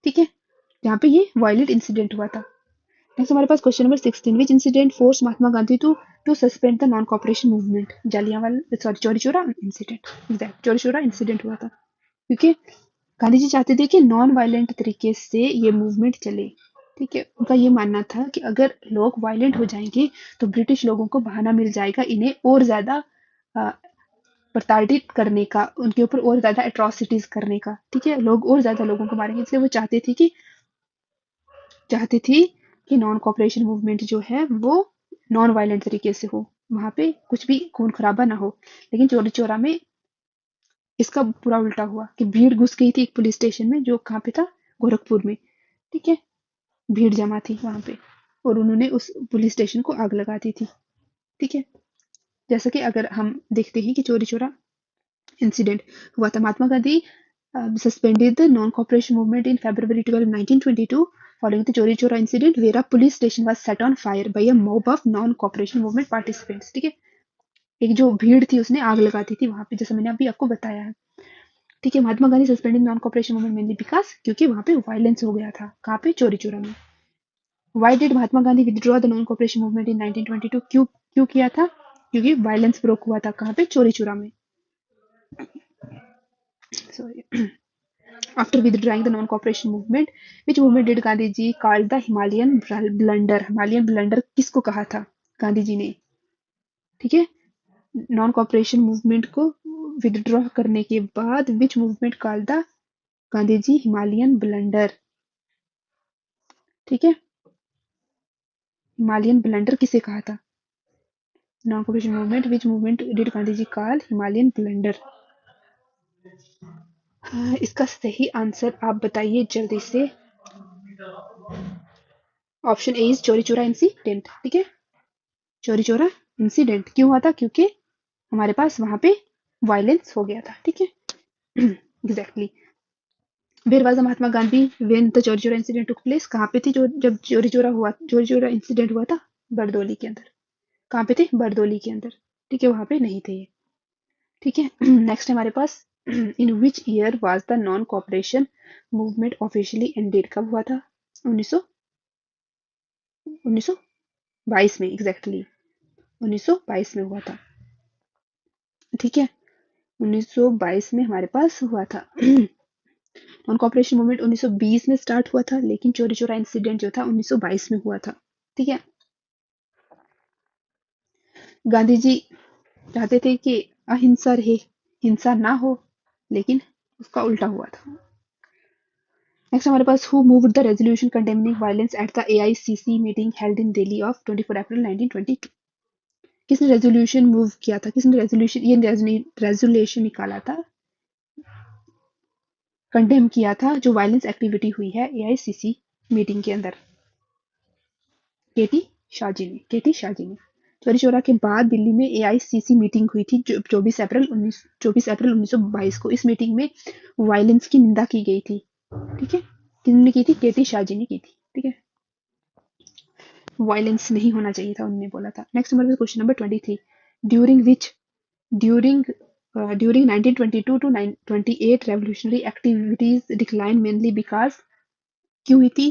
ठीक है। यहाँ पे ये वायलेंट इंसिडेंट हुआ था। नेक्स्ट हमारे पास question number 16, which incident force Mahatma Gandhi to suspend the non cooperation movement, Jallianwala sorry Chauri Chaura incident, exact चोरी चोरा इंसिडेंट हुआ था, क्योंकि गांधी जी चाहते थे कि नॉन वायलेंट तरीके से ये मूवमेंट चले, ठीक है। उनका ये मानना था कि अगर लोग वायलेंट हो जाएंगे तो ब्रिटिश लोगों को बहाना मिल जाएगा इन्हें और ज्यादा प्रताड़ित करने का, उनके ऊपर और ज्यादा एट्रोसिटीज करने का, ठीक है, लोग और ज्यादा लोगों को मारेंगे, इसलिए वो चाहते थी कि नॉन कॉपरेशन मूवमेंट जो है वो नॉन वायलेंट तरीके से हो, वहां पे कुछ भी खून खराबा ना हो। लेकिन चोरी चोरा में इसका पूरा उल्टा हुआ कि भीड़ घुस गई थी एक पुलिस स्टेशन में, जो कहाँ पे था, गोरखपुर में, ठीक है। भीड़ जमा थी वहां पे और उन्होंने उस पुलिस स्टेशन को आग लगा दी थी, ठीक है। जैसा कि अगर हम देखते हैं कि चोरी चोरा इंसिडेंट हुआ था, Mahatma Gandhi suspended the non-cooperation movement in February 12, 1922 following the Chori Chora incident where a police station was set on fire by a mob of non-cooperation movement participants, ठीक है। एक जो भीड़ थी उसने आग लगा दी थी वहां पे, जैसे मैंने अभी आपको बताया है, ठीक है। Mahatma Gandhi suspended non cooperation movement mainly because, क्योंकि वहां पे वायलेंस हो गया था, कहाँ पे, चोरी चोरा में। Why did Mahatma Gandhi withdraw the non cooperation movement इन 1922, क्यों क्यों किया था, क्योंकि वायलेंस ब्रोक हुआ था, कहाँ पे, चोरी चोरा में, sorry. After withdrawing the non-cooperation movement, which movement did Gandhi ji called the Himalayan blunder? Himalayan blunder किसको कहा था गांधी जी ने, ठीक है। नॉन कॉपरेशन मूवमेंट को विदड्रॉ करने के बाद which movement called the Gandhi ji Himalayan blunder, ठीक है। हिमालयन ब्लंडर किसे कहा था, non cooperation movement, which movement did Gandhi ji call Himalayan blunder. इसका सही आंसर आप बताइए जल्दी से, ऑप्शन ए इज चोरी चोरा इंसिडेंट, ठीक है। चोरी चोरा इंसिडेंट क्यों हुआ था, क्योंकि हमारे पास वहां पे वायलेंस हो गया था, ठीक है। Exactly. Where was Mahatma Gandhi when the Chauri Chaura incident took place, कहाँ पे थी जो जब चोरी चोरा इंसिडेंट हुआ था, बरदोली के अंदर, कहाँ पे थे, बरदोली के अंदर, ठीक है, वहां पे नहीं थे ये, ठीक है। नेक्स्ट हमारे पास in which year was the non cooperation movement officially ended, कब हुआ था, 1922 में, एग्जैक्टली 1922 में हुआ था, ठीक है। 1922 में हमारे पास हुआ था। नॉन कॉपरेशन मूवमेंट 1920 में स्टार्ट हुआ था, लेकिन चोरी चोरा इंसिडेंट जो था 1922 में हुआ था, ठीक है। गांधी जी चाहते थे कि अहिंसा रहे, हिंसा ना हो, लेकिन उसका उल्टा हुआ था। नेक्स्ट हमारे पास who moved the resolution condemning violence at the AICC meeting held in Delhi of 24 April 1922, किसने रेजोल्यूशन मूव किया था, किसने रेजोल्यूशन निकाला था, कंडेम किया था जो वायलेंस एक्टिविटी हुई है एआईसीसी मीटिंग के अंदर, केटी शाहजी ने। चोरी चोरा के बाद दिल्ली में एआईसीसी मीटिंग हुई थी 24 अप्रैल 1922 को। इस मीटिंग में वायलेंस की निंदा की गई थी, ठीक है। किसने की थी, केटी शाहजी ने की थी, ठीक है। वायलेंस नहीं होना चाहिए था, उन्होंने बोला था। Next number question number 23, during which during during 1922 to 28 revolutionary activities declined mainly because क्यों हुई थी?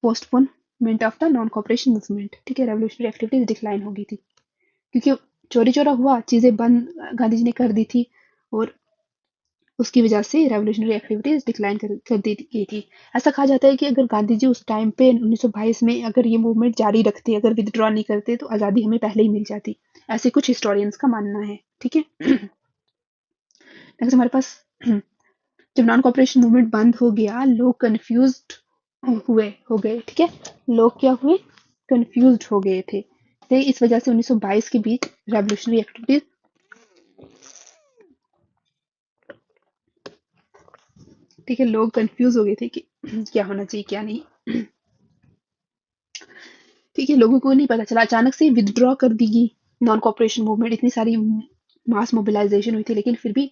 Postponement of the non cooperation movement, ठीक है, रेवोल्यूशनरी एक्टिविटीज डिक्लाइन हो गई थी क्योंकि चोरी चोरा हुआ, चीजें बंद गांधी जी ने कर दी थी और उसकी वजह से रेवोल्यूशनरी एक्टिविटीज डिक्लाइन कर दी गई थी। ऐसा कहा जाता है कि अगर गांधी जी उस टाइम पे 1922 में अगर ये मूवमेंट जारी रखते, अगर विदड्रॉ नहीं करते, तो आज़ादी हमें पहले ही मिल जाती। ऐसे कुछ हिस्टोरियंस का मानना है, ठीक है। नेक्स्ट हमारे पास जब नॉन कॉपरेशन मूवमेंट बंद हो गया, लोग कंफ्यूज्ड हो गए, ठीक है। लोग क्या हुए? कंफ्यूज्ड हो गए थे। तो इस वजह से 1922 के बीच रेवोल्यूशनरी एक्टिविटीज, ठीक है, लोग कंफ्यूज हो गए थे कि क्या होना चाहिए क्या नहीं, ठीक है। लोगों को नहीं पता चला, अचानक से विदड्रॉ कर दी गई नॉन कॉपरेशन मूवमेंट, इतनी सारी मास मोबिलाइजेशन हुई थी लेकिन फिर भी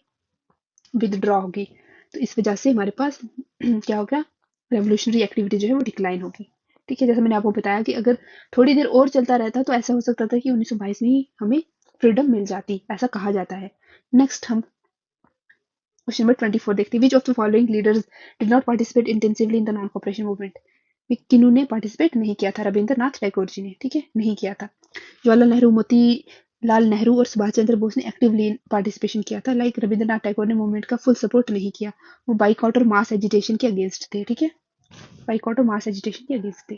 विदड्रॉ हो गई। तो इस वजह से हमारे पास क्या हो गया? रेवोल्यूशनरी एक्टिविटी जो है वो डिक्लाइन होगी, ठीक है। जैसे मैंने आपको बताया कि अगर थोड़ी देर और चलता रहता तो ऐसा हो सकता था कि 1922 में ही हमें फ्रीडम मिल जाती, ऐसा कहा जाता है। नेक्स्ट हम क्वेश्चन नंबर 24 देखते हैं। Which of the following leaders did not participate intensively in the non cooperation movement? किन्होंने पार्टिसिपेट नहीं किया था? रविंद्रनाथ टैगोर जी ने, ठीक है, नहीं किया था। जवाहरलाल नेहरू, मोतीलाल नेहरू और सुभाष चंद्र बोस ने एक्टिवली पार्टिसिपेशन किया था। लाइक रविंद्रनाथ टैगोर ने मूवमेंट का फुल सपोर्ट नहीं किया, वो बाइकआउट और मास एजिटेशन के अगेंस्ट थे, ठीक है, बाइकआउट और मास एजिटेशन के अगेंस्ट थे।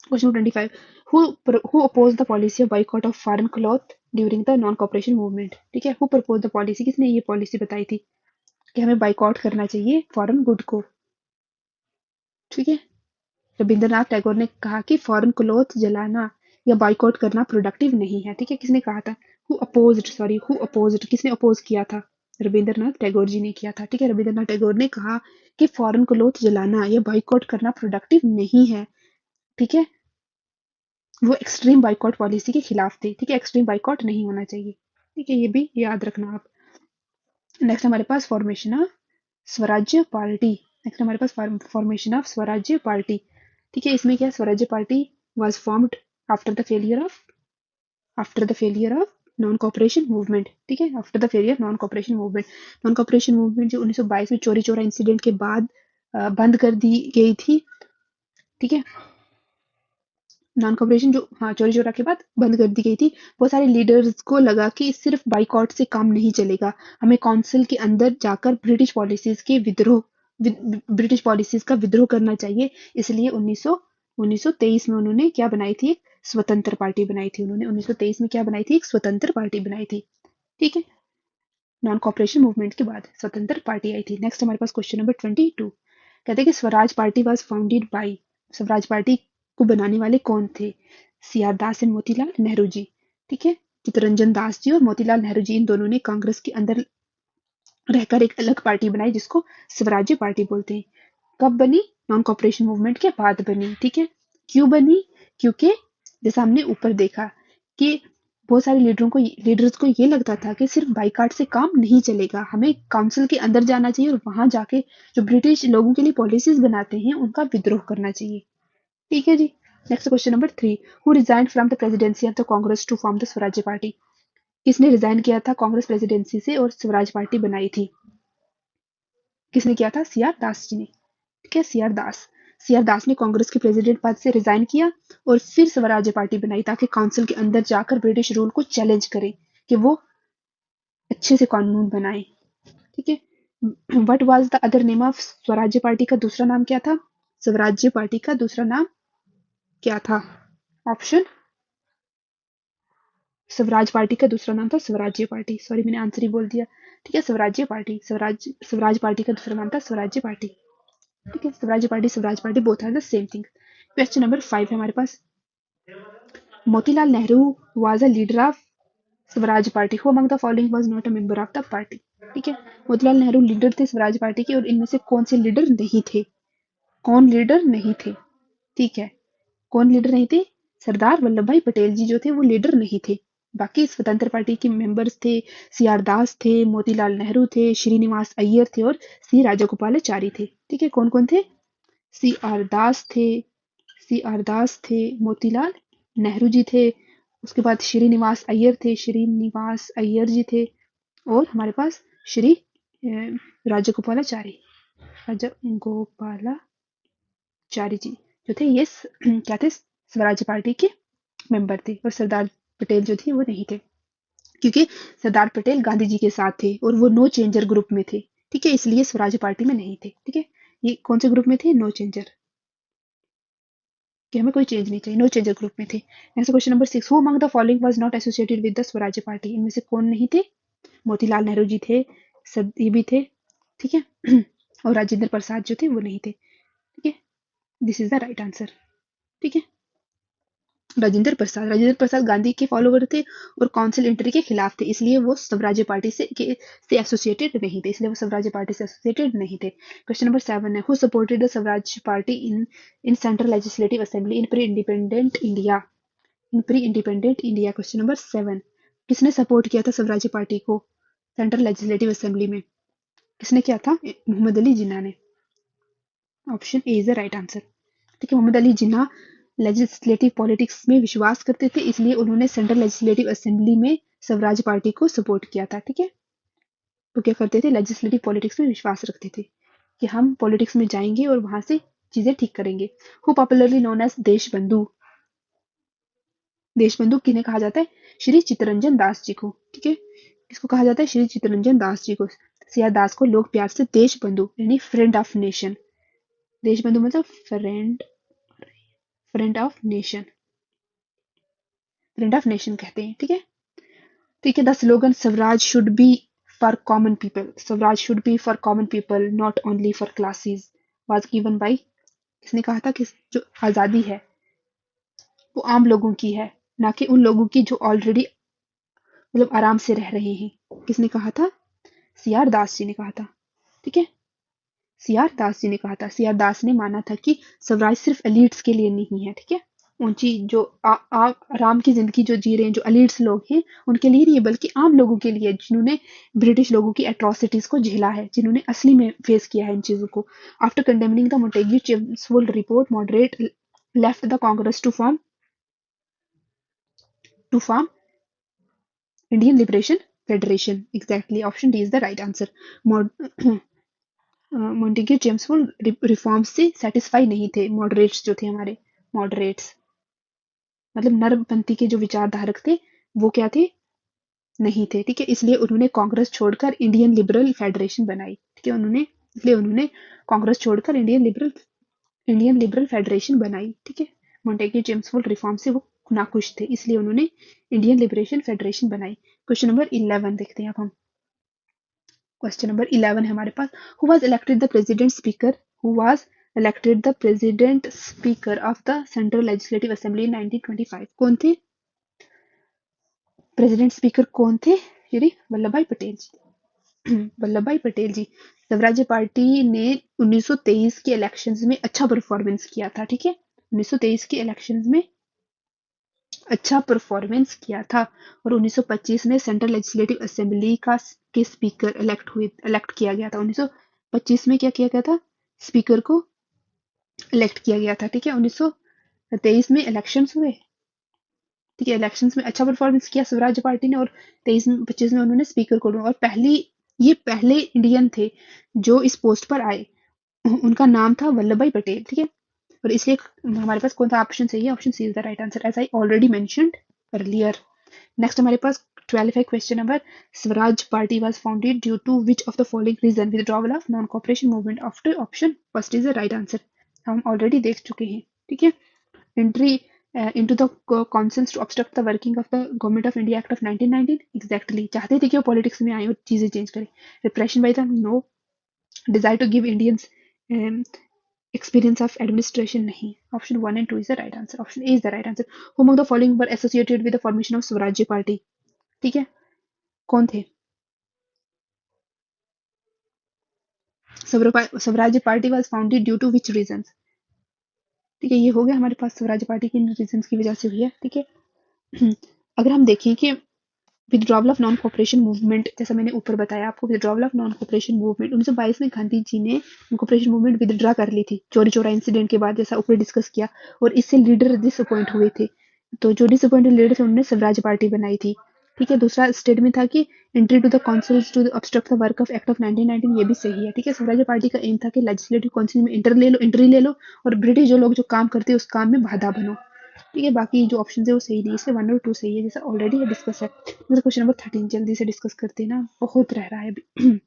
Question 25, who oppose the policy of boycott of foreign cloth during the non cooperation movement? ठीक है, हु प्रपोज द पॉलिसी, किसने ये पॉलिसी बताई थी कि हमें बाइकआउट करना चाहिए फॉरेन गुड को, ठीक है। रविंद्रनाथ टैगोर ने कहा कि फॉरेन क्लॉथ जलाना या बाइकआउट करना प्रोडक्टिव नहीं है, ठीक है। किसने कहा था? हु अपोज्ड, किसने अपोज किया था? रविंद्रनाथ टैगोर जी ने किया था, ठीक है। रविंद्रनाथ टैगोर ने कहा कि फॉरेन क्लॉथ जलाना या बाइकआउट करना प्रोडक्टिव नहीं है, ठीक है। वो एक्सट्रीम बाइकआउट पॉलिसी के खिलाफ थे, ठीक है। एक्सट्रीम बाइकआउट नहीं होना चाहिए, ठीक है, ये भी याद रखना आप। नेक्स्ट हमारे पास फॉर्मेशन ऑफ स्वराज्य पार्टी। नेक्स्ट हमारे पास फॉर्मेशन ऑफ स्वराज्य पार्टी, ठीक है। इसमें क्या, स्वराज्य party was formed after the failure of non cooperation movement, ठीक है, after the failure non cooperation movement. Non cooperation movement जो 1922 में चोरी चोरा इंसिडेंट के बाद बंद कर दी गई थी, ठीक है। नॉन कॉपरेशन जो, हाँ, चोरी चोरा के बाद बंद कर दी गई थी। बहुत सारे लीडर्स को लगा कि सिर्फ बाइकआउट से काम नहीं चलेगा, हमें काउंसिल के अंदर जाकर ब्रिटिश पॉलिसीज का विद्रोह करना चाहिए। इसलिए 1923 में उन्होंने क्या बनाई थी? एक स्वतंत्र पार्टी बनाई थी। उन्होंने 1923 में क्या बनाई थी? एक स्वतंत्र पार्टी बनाई थी, ठीक है। नॉन कॉपरेशन मूवमेंट के बाद स्वतंत्र पार्टी आई थी। नेक्स्ट हमारे पास क्वेश्चन नंबर 22, कहते हैं कि Swaraj party was founded by, Swaraj party को बनाने वाले कौन थे? C R Das and Motilal Nehru ji, ठीक है। चित्तरंजन दास जी और मोतीलाल नेहरू जी, इन दोनों ने कांग्रेस के अंदर रहकर एक अलग पार्टी बनाई जिसको स्वराज्य पार्टी बोलते हैं। कब बनी? नॉन कॉपरेशन मूवमेंट के बाद बनी, ठीक है। क्यों बनी? क्योंकि जैसा हमने ऊपर देखा कि बहुत सारे लीडर्स को ये लगता था कि सिर्फ बाइकाट से काम नहीं चलेगा, हमें काउंसिल के अंदर जाना चाहिए और वहां जाके जो ब्रिटिश लोगों के लिए पॉलिसीज बनाते हैं उनका विद्रोह करना चाहिए, ठीक है जी। Next question number 3, who resign from the presidency of the Congress to form the Swarajya party? किसने रिजाइन किया था कांग्रेस प्रेसिडेंसी से और स्वराज पार्टी बनाई थी? किसने किया था? सी आर दास जी ने, ठीक है, सी आर दास ने कांग्रेस के प्रेसिडेंट पद से रिजाइन किया और फिर स्वराज्य पार्टी बनाई ताकि काउंसिल के अंदर जाकर ब्रिटिश रूल को चैलेंज करें कि वो अच्छे से कानून बनाए, ठीक है। What was the other name of स्वराज्य पार्टी का दूसरा नाम क्या था? स्वराज्य पार्टी का दूसरा नाम क्या था? ऑप्शन, स्वराज पार्टी का दूसरा नाम था स्वराज्य पार्टी, सॉरी मैंने आंसर ही बोल दिया, ठीक है। स्वराज्य पार्टी, स्वराज पार्टी का दूसरा नाम था स्वराज्य पार्टी, ठीक है। Swaraj party both are the same thing. Question number 5 है हमारे पास, Motilal Nehru was a leader of Swaraj party, who among the following was not a member of the party, ठीक है। मोतीलाल नेहरू लीडर थे स्वराज पार्टी के और इनमें से कौन से लीडर नहीं थे? कौन लीडर नहीं थे? ठीक है, कौन लीडर नहीं थे? सरदार वल्लभ भाई पटेल जी जो थे वो लीडर नहीं थे। बाकी स्वतंत्र पार्टी के मेंबर्स थे, सी आर दास थे, मोतीलाल नेहरू थे, श्रीनिवास अय्यर थे और सी राजागोपालाचारी थे, ठीक है। कौन कौन थे? सी आर दास थे, मोतीलाल नेहरू जी थे, उसके बाद श्रीनिवास अय्यर जी थे और हमारे पास श्री राजगोपालाचारी जी जो थे ये क्या थे, स्वराज पार्टी के मेंबर थे, और सरदार पटेल जो थे वो नहीं थे, क्योंकि सरदार पटेल गांधी जी के साथ थे और वो नो चेंजर ग्रुप में थे। ठीक है, इसलिए स्वराज पार्टी में नहीं थे। ठीक है, ये कौन से ग्रुप में थे? नो चेंजर, कि हमें कोई चेंज नहीं चाहिए, नो चेंजर ग्रुप में थे। Next question number 6, who among the following was not associated with the Swaraj party? इनमें से कौन नहीं थे? मोतीलाल नेहरू जी थे, ये भी थे, ठीक है और राजेंद्र प्रसाद जो थे वो नहीं थे। ठीक है, this is the right answer. ठीक है, राजेंद्र प्रसाद गांधी के फॉलोवर थे और काउंसिल एंट्री के खिलाफ थे, इसलिए वो स्वराज्य पार्टी से एसोसिएटेड नहीं थे, इसलिए वो स्वराज्य पार्टी से एसोसिएटेड नहीं थे। क्वेश्चन नंबर 7 है, who supported the Swaraj party in central legislative assembly in pre independent India? Question number 7, किसने सपोर्ट किया था स्वराज्य पार्टी को सेंट्रल लेजिस्लेटिव असेंबली में? किसने किया था? मोहम्मद अली जिन्ना ने। Option A is the right answer. ठीक है, मोहम्मद अली जिन्ना लेजिस्लेटिव पॉलिटिक्स में विश्वास करते थे, इसलिए उन्होंने सेंट्रल लेजिस्लेटिव असेंबली में स्वराज पार्टी को सपोर्ट किया था। ठीक है, वो क्या करते थे? लेजिस्लेटिव पॉलिटिक्स में विश्वास रखते थे कि हम पॉलिटिक्स में जाएंगे और वहां से चीजें ठीक करेंगे। Who popularly known as Deshbandhu? Deshbandhu किन्हें कहा जाता है? श्री चित्तरंजन दास जी को। ठीक है, किसको कहा जाता है? श्री चित्तरंजन दास जी को। सिया दास को लोग प्यार से देशबंधु यानी फ्रेंड ऑफ नेशन, देशबंधु मतलब friend of nation, friend of nation कहते हैं। ठीक है, ठीक है, the slogan Swaraj should be for common people, Swaraj should be for common people not only for classes, was given by, किसने कहा था कि जो आजादी है वो आम लोगों की है, ना कि उन लोगों की जो ऑलरेडी मतलब आराम से रह रहे हैं? किसने कहा था? सीआर दास जी ने कहा था। ठीक है, सीआर दास जी ने कहा था। सीआर दास ने माना था कि स्वराज सिर्फ एलिट्स के लिए नहीं है। ठीक है, ऊंची जो आराम की जिंदगी जो जी रहे हैं, जो एलिट्स लोग हैं, उनके लिए नहीं है, बल्कि आम लोगों के लिए, जिन्होंने ब्रिटिश लोगों की एट्रोसिटीज को झेला है, जिन्होंने असली में फेस किया है इन चीजों को। After condemning the Montagu Chelmsford report, moderate left the Congress to form Indian liberation federation. Exactly, option D is the right answer. Montagu Chelmsford reform से सेटिस्फाई नहीं थे मॉडरेट्स जो थे हमारे, मॉडरेट्स मतलब नरमपंथी के जो विचारधारक थे वो क्या थे? नहीं थे। ठीक है, इसलिए उन्होंने कांग्रेस छोड़कर इंडियन लिबरल फेडरेशन बनाई। ठीक है, उन्होंने कांग्रेस छोड़कर इंडियन लिबरल फेडरेशन बनाई। ठीक है, मोंटेग्यू चेम्सफोर्ड रिफॉर्म से वो नाखुश थे, इसलिए उन्होंने इंडियन लिबरेशन फेडरेशन बनाई। क्वेश्चन नंबर 11 देखते हैं अब हम। क्वेश्चन नंबर 11 है हमारे पास, who was elected the president speaker, who was elected the president speaker of the central legislative assembly in 1925? कौन थे प्रेसिडेंट स्पीकर? कौन थे? श्री वल्लभ भाई पटेल जी। वल्लभ भाई पटेल जी। स्वराज्य पार्टी ने 1923 के इलेक्शंस में अच्छा परफॉर्मेंस किया था। ठीक है, 1923 के इलेक्शंस में अच्छा परफॉर्मेंस किया था, और 1925 में सेंट्रल लेजिस्लेटिव असेंबली के स्पीकर इलेक्ट किया गया था। 1925 में क्या किया गया था? स्पीकर को इलेक्ट किया गया था। ठीक है, 1923 में इलेक्शंस हुए। ठीक है, इलेक्शंस में अच्छा परफॉर्मेंस किया स्वराज पार्टी ने, और 23-25 में उन्होंने स्पीकर को, और ये पहले इंडियन थे जो इस पोस्ट पर आए। उनका नाम था वल्लभ भाई पटेल। ठीक है, और इसलिए हमारे पास कौन सा ऑप्शन सही है? Option C is the right answer, as I already mentioned earlier. Next हमारे पास 12 है question number, Swaraj party was founded due to which of the following reason? Withdrawal of non cooperation movement. After option first is the right answer, हम already देख चुके हैं। ठीक है, entry into the councils to obstruct the working of the Government of India Act of 1919. Exactly, चाहते थे कि वो पॉलिटिक्स में आए और चीजें चेंज करें। repression by the no, desire to give Indians experience of administration, नहीं। option 1 and 2 is the right answer, option A is the right answer. who among the following were associated with the formation of स्वराज्य party? ठीक है, कौन थे? स्वराज्य party was founded due to which reasons? ठीक है, ये हो गया हमारे पास स्वराज्य पार्टी किन रीजंस की वजह से हुई है। ठीक है, अगर हम देखें कि withdrawal of non cooperation movement, जैसा मैंने ऊपर बताया आपको, withdrawal of non cooperation movement 1922 में गांधी जी ने नॉन कोऑपरेशन मूवमेंट विथड्रॉ कर ली थी, चोरी चोरा इंसिडेंट के बाद, जैसा ऊपर डिस्कस किया, और इससे लीडर डिसअपॉइंट हुए थे। तो जो डिसअपॉइंटेड लीडर थे उन्होंने स्वराज पार्टी बनाई थी। ठीक है। दूसरा स्टेट में था कि entry to the councils to obstruct the work of act of 1919, ये भी सही है। ठीक है। स्वराज्य पार्टी का एम था कि लेजिस्लेटिव काउंसिल में एंट्री ले लो और ब्रिटिश जो लोग जो काम करते हैं उस काम में बाधा बनो। ठीक है। बाकी जो ऑप्शन है वो सही नहीं, इसलिए 1 और 2 सही है, जैसा ऑलरेडी डिस्कस है। क्वेश्चन नंबर 13 जल्दी से डिस्कस करते हैं ना, बहुत रह रहा है अभी।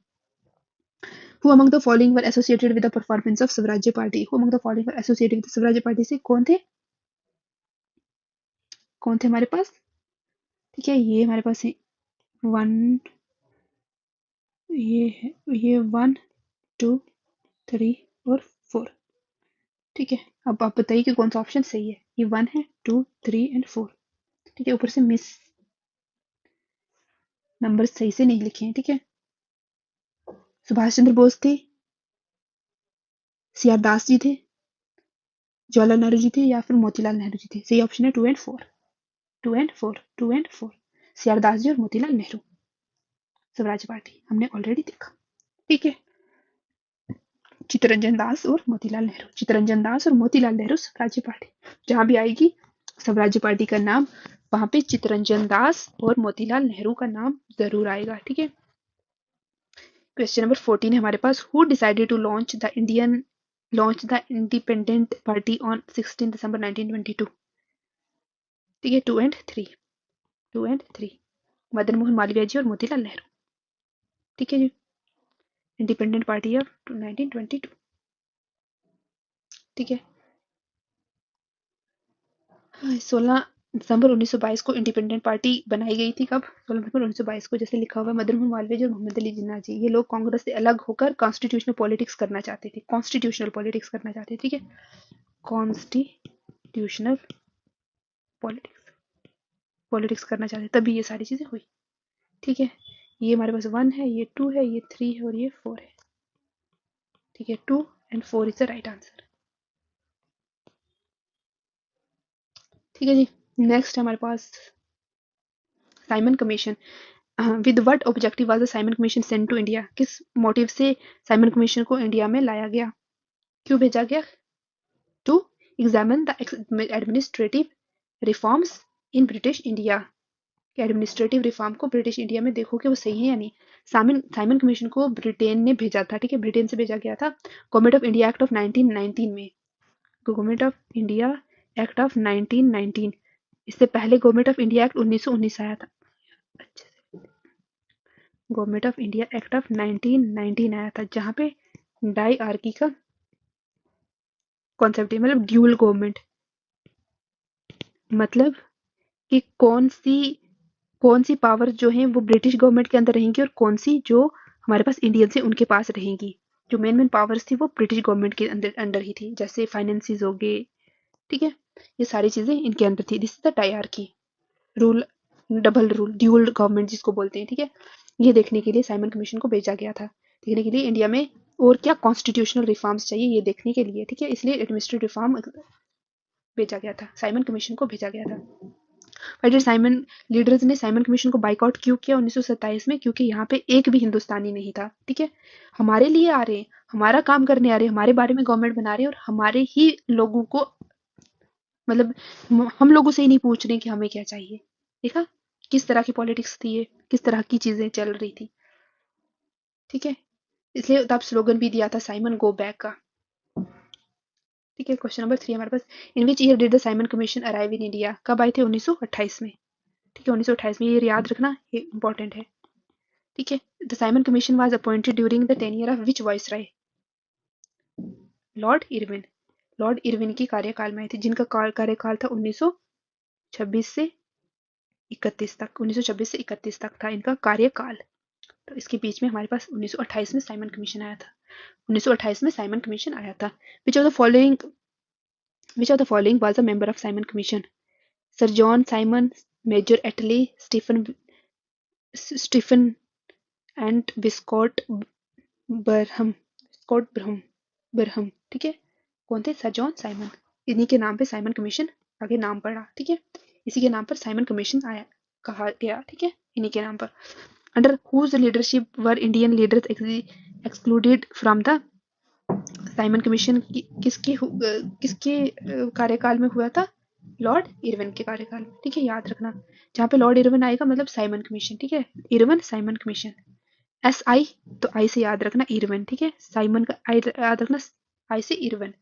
Who among the following were associated with the performance of स्वराज्य party? Who among the following were associated with स्वराज्य पार्टी से कौन थे? कौन थे हमारे पास? ठीक है, ये हमारे पास है 1, ये 1 2 3 और 4। ठीक है। अब आप बताइए कि कौन सा ऑप्शन सही है। ये 1 है, 2 3 एंड 4। ठीक है। ऊपर से मिस नंबर सही से नहीं लिखे हैं। ठीक है। सुभाष चंद्र बोस थे, सी आर दास जी थे, जवाहरलाल नेहरू जी थे, या फिर मोतीलाल नेहरू जी थे। सही ऑप्शन है 2 and 4। 2 and 4, 2 and 4, C R Das ji और मोतीलाल नेहरू। स्वराज्य पार्टी हमने ऑलरेडी देखा। ठीक है। चित्तरंजन दास और मोतीलाल नेहरू, चित्तरंजन दास और मोतीलाल नेहरू स्वराज्य पार्टी। जहां भी आएगी स्वराज्य पार्टी का नाम, वहां पे चित्तरंजन दास और मोतीलाल नेहरू का नाम जरूर आएगा। ठीक है। क्वेश्चन नंबर 14 है हमारे पास। Who decided to launch the independent party on 16 December 1922? ठीक है। 2 एंड 3, 2 एंड 3, मदन मोहन मालवीय जी और मोतीलाल नेहरू। ठीक है जी। Independent party of 1922। ठीक है। 16 दिसंबर 1922 को इंडिपेंडेंट पार्टी बनाई गई थी। कब? 16 दिसंबर 1922 को, जैसे लिखा हुआ है। मदन मोहन मालवीय जी और मोहम्मद अली जिन्ना जी, ये लोग कांग्रेस से अलग होकर कॉन्स्टिट्यूशनल पॉलिटिक्स करना चाहते थे। कॉन्स्टिट्यूशनल पॉलिटिक्स करना चाहते थे। ठीक है। कॉन्स्टिट्यूशनल पॉलिटिक्स करना चाहते, तभी ये सारी चीजें हुई। ठीक है। ये हमारे पास 1 है, ये 2 है, ये 3 है और ये 4 है। ठीक है। 2 and 4 is the right answer. ठीक है जी। नेक्स्ट हमारे पास Simon commission. With what objective was the Simon commission sent to India? किस मोटिव से साइमन कमीशन को इंडिया में लाया गया, क्यों भेजा गया? To examine the administrative reforms in British India. Administrative reform को ब्रिटिश इंडिया में देखो कि वो सही है या नहीं। साइमन कमीशन को ब्रिटेन ने भेजा था। ठीक है। ब्रिटेन से भेजा गया था government of India act of 1919 में। Government of India act of 1919। इससे पहले गवर्नमेंट ऑफ इंडिया एक्ट 1919 आया था। Government of India act of 1919 आया था, जहां पे डायआर्की का कॉन्सेप्ट है, मतलब ड्यूल गवर्नमेंट, मतलब कि कौन सी पावर जो है वो ब्रिटिश गवर्नमेंट के अंदर रहेंगी और कौन सी जो हमारे पास इंडियन से उनके पास रहेंगी। जो मेन पावर्स थी वो ब्रिटिश गवर्नमेंट के अंडर ही थी, जैसे फाइनेंसिस हो गए। ठीक है। ये सारी चीजें इनके अंदर थी। This is the dyarchy rule, double rule, dual government जिसको बोलते हैं। ठीक है। ये देखने के लिए साइमन कमीशन को भेजा गया था, देखने के लिए इंडिया में और क्या कॉन्स्टिट्यूशनल रिफॉर्म्स चाहिए ये देखने के लिए। ठीक है। इसलिए एडमिनिस्ट्रेटिव रिफॉर्म भेजा गया था, साइमन कमीशन को भेजा गया था। फाइटर साइमन लीडर्स ने साइमन कमीशन को बाइकआउट क्यों किया 1927 में? क्योंकि यहाँ पे एक भी हिंदुस्तानी नहीं था। ठीक है। हमारे लिए आ रहे हैं, हमारा काम करने आ रहे हैं, हमारे बारे में गवर्नमेंट बना रहे हैं और हमारे ही लोगों को, मतलब हम लोगों से ही नहीं पूछ रहे कि हमें क्या चाहिए। देखा किस तरह की पॉलिटिक्स थी ये, किस तरह की चीजें चल रही थी। ठीक है। इसलिए तब स्लोगन भी दिया था साइमन गो बैक का। ठीक है। क्वेश्चन नंबर 3 हमारे पास। In which year did the Simon commission arrive in India? कब आए थे? 1928 में। ठीक है। 1928 में, ये याद रखना, ये इंपॉर्टेंट है। ठीक है। The Simon commission was appointed during the tenure of which viceroy? Lord Irwin. Lord Irwin की कार्यकाल में आई थी, जिनका कार्यकाल था 1926 से 31 तक। 1926 से 31 तक था इनका कार्यकाल। तो इसके बीच में हमारे पास 1928 में साइमन कमीशन आया था। 1928 में साइमन कमीशन आया था। Which of the following was a member of Simon commission? Sir John Simon, major Attlee, Stephen and Viscount Burnham, Burnham. ठीक है। कौन थे? Sir John Simon. इन्हीं के नाम पे साइमन कमीशन आगे नाम पड़ा। ठीक है। इसी के नाम पर साइमन कमीशन आया, कहा गया। ठीक है। इन्हीं के नाम पर। Under whose leadership were Indian leaders excluded from the Simon commission? किसके कार्यकाल में हुआ था? लॉर्ड इरविन के कार्यकाल में, ठीक है, याद रखना। जहाँ पे लॉर्ड इरविन आएगा मतलब साइमन कमीशन, ठीक है, Irwin Simon commission. S I, तो आई से याद रखना इरविन, ठीक है, साइमन का आई याद रखना, आई से इरविन,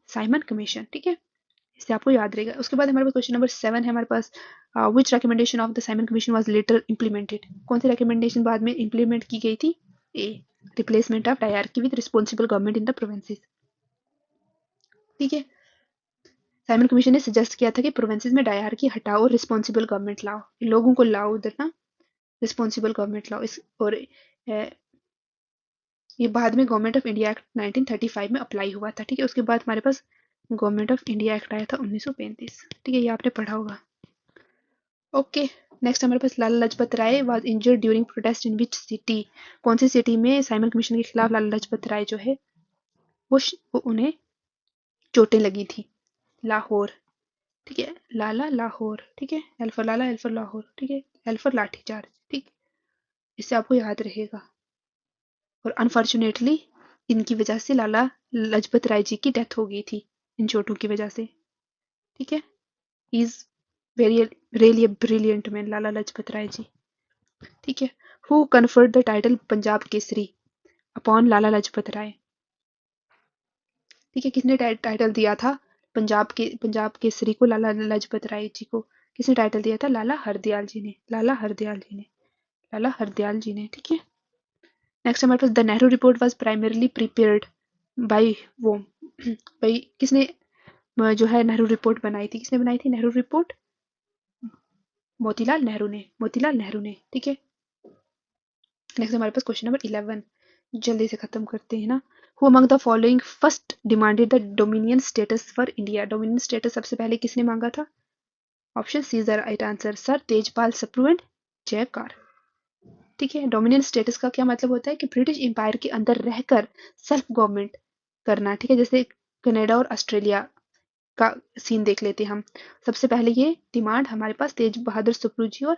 साइमन कमीशन, ठीक है, इससे आपको याद रहेगा। उसके बाद हमारे पास क्वेश्चन नंबर 7 है हमारे पास, which recommendation of the Simon commission was later implemented, कौन सी रिकमेंडेशन बाद में इम्प्लीमेंट की गई थी? A, replacement of dyarchy with responsible government in the provinces, ठीक है। साइमन कमीशन ने सजेस्ट किया था कि प्रोविंसेस में डायरकी हटाओ और रिस्पॉन्सिबल गवर्नमेंट लाओ, लोगों को लाओ उधर ना, रिस्पॉन्सिबल गवर्नमेंट लाओ। इस और ये बाद में गवर्नमेंट ऑफ इंडिया एक्ट 1935 में अप्लाई हुआ था, ठीक है। उसके बाद हमारे पास गवर्नमेंट ऑफ इंडिया एक्ट आया था 1935, ठीक है, ये आपने पढ़ा होगा। ओके, नेक्स्ट हमारे पास Lala Lajpat Rai was injured during protest in which city, कौन सी सिटी में साइमन कमीशन के खिलाफ लाला लाजपत राय जो है वो उन्हें चोटें लगी थी? लाहौर, ठीक है, लाला लाहौर, ठीक है, L for Lala, L for Lahore, ठीक है, एल फॉर लाठीचार्ज, ठीक, इससे आपको याद रहेगा। और अनफॉर्चुनेटली इनकी वजह से लाला लाजपत राय जी की डेथ हो गई थी, इन चोटों की वजह से, ठीक है। Is very really brilliant man Lala Lajpat Rai ji, ठीक है। Who conferred the title Punjab Kesari upon Lala Lajpat Rai, ठीक है, किसने टाइटल दिया था पंजाब केसरी को लाला लाजपत राय जी को? किसने टाइटल दिया था? लाला हरदयाल जी ने, लाला हरदयाल जी ने, लाला हरदयाल जी ने, ठीक है। नेक्स्ट हमारे पास the Nehru report was primarily prepared by वो भाई किसने जो है नेहरू रिपोर्ट बनाई थी, किसने बनाई थी नेहरू रिपोर्ट? मोतीलाल नेहरू ने, मोतीलाल नेहरू ने, ठीक है। नेक्स्ट हमारे पास क्वेश्चन नंबर 11, जल्दी से खत्म करते हैं ना। Who among the following first demanded the dominion status for India, dominion status सबसे पहले किसने मांगा था? Option C is the right answer, sir Tejpal Sapru and Jayakar, ठीक है। डोमिनियन स्टेटस का क्या मतलब होता है कि ब्रिटिश एम्पायर के अंदर रहकर सेल्फ गवर्नमेंट करना, ठीक है, जैसे कनाडा और ऑस्ट्रेलिया का सीन देख लेते हैं हम। सबसे पहले ये डिमांड हमारे पास तेज बहादुर सुप्रू जी और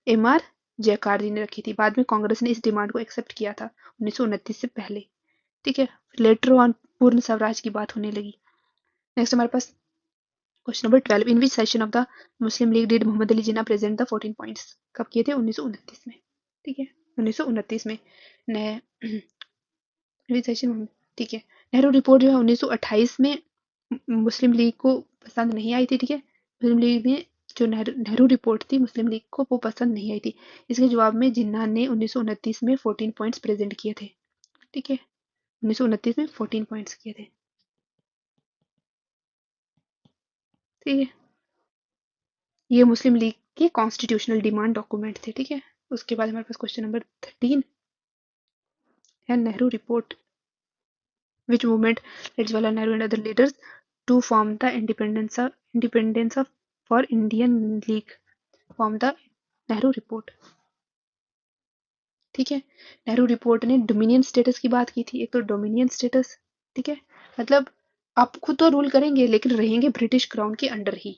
एम आर जयकार जी ने रखी थी, बाद में कांग्रेस ने इस डिमांड को एक्सेप्ट किया था 1929 से पहले, ठीक है। लेटर ऑन पूर्ण स्वराज की बात होने लगी। नेक्स्ट हमारे पास question number 12, in which session of the Muslim League did Mohammad Ali Jinnah present the 14 points, कब किए थे? 1929 में, ठीक है, 1929 में। सेशन, ठीक है। नेहरू रिपोर्ट जो है 1928 में मुस्लिम लीग को पसंद नहीं आई थी, ठीक है। मुस्लिम लीग ने जो नेहरू रिपोर्ट थी मुस्लिम लीग को वो पसंद नहीं आई थी। इसके जवाब में जिन्ना ने 1929 में 14 पॉइंट्स प्रेजेंट किए थे, ठीक है, 1929 में 14 पॉइंट्स किए थे, ठीक है। ये मुस्लिम लीग के कॉन्स्टिट्यूशनल डिमांड डॉक्यूमेंट थे, ठीक है। उसके बाद हमारे पास क्वेश्चन नंबर 13 है, Nehru report which movement led Jawaharlal Nehru and other leaders to form the independence of for Indian league, form the Nehru report, ठीक है। नेहरू रिपोर्ट ने डोमिनियन स्टेटस की बात की थी, एक तो डोमिनियन स्टेटस, ठीक है, मतलब आप खुद तो रूल करेंगे लेकिन रहेंगे ब्रिटिश क्राउन के under he,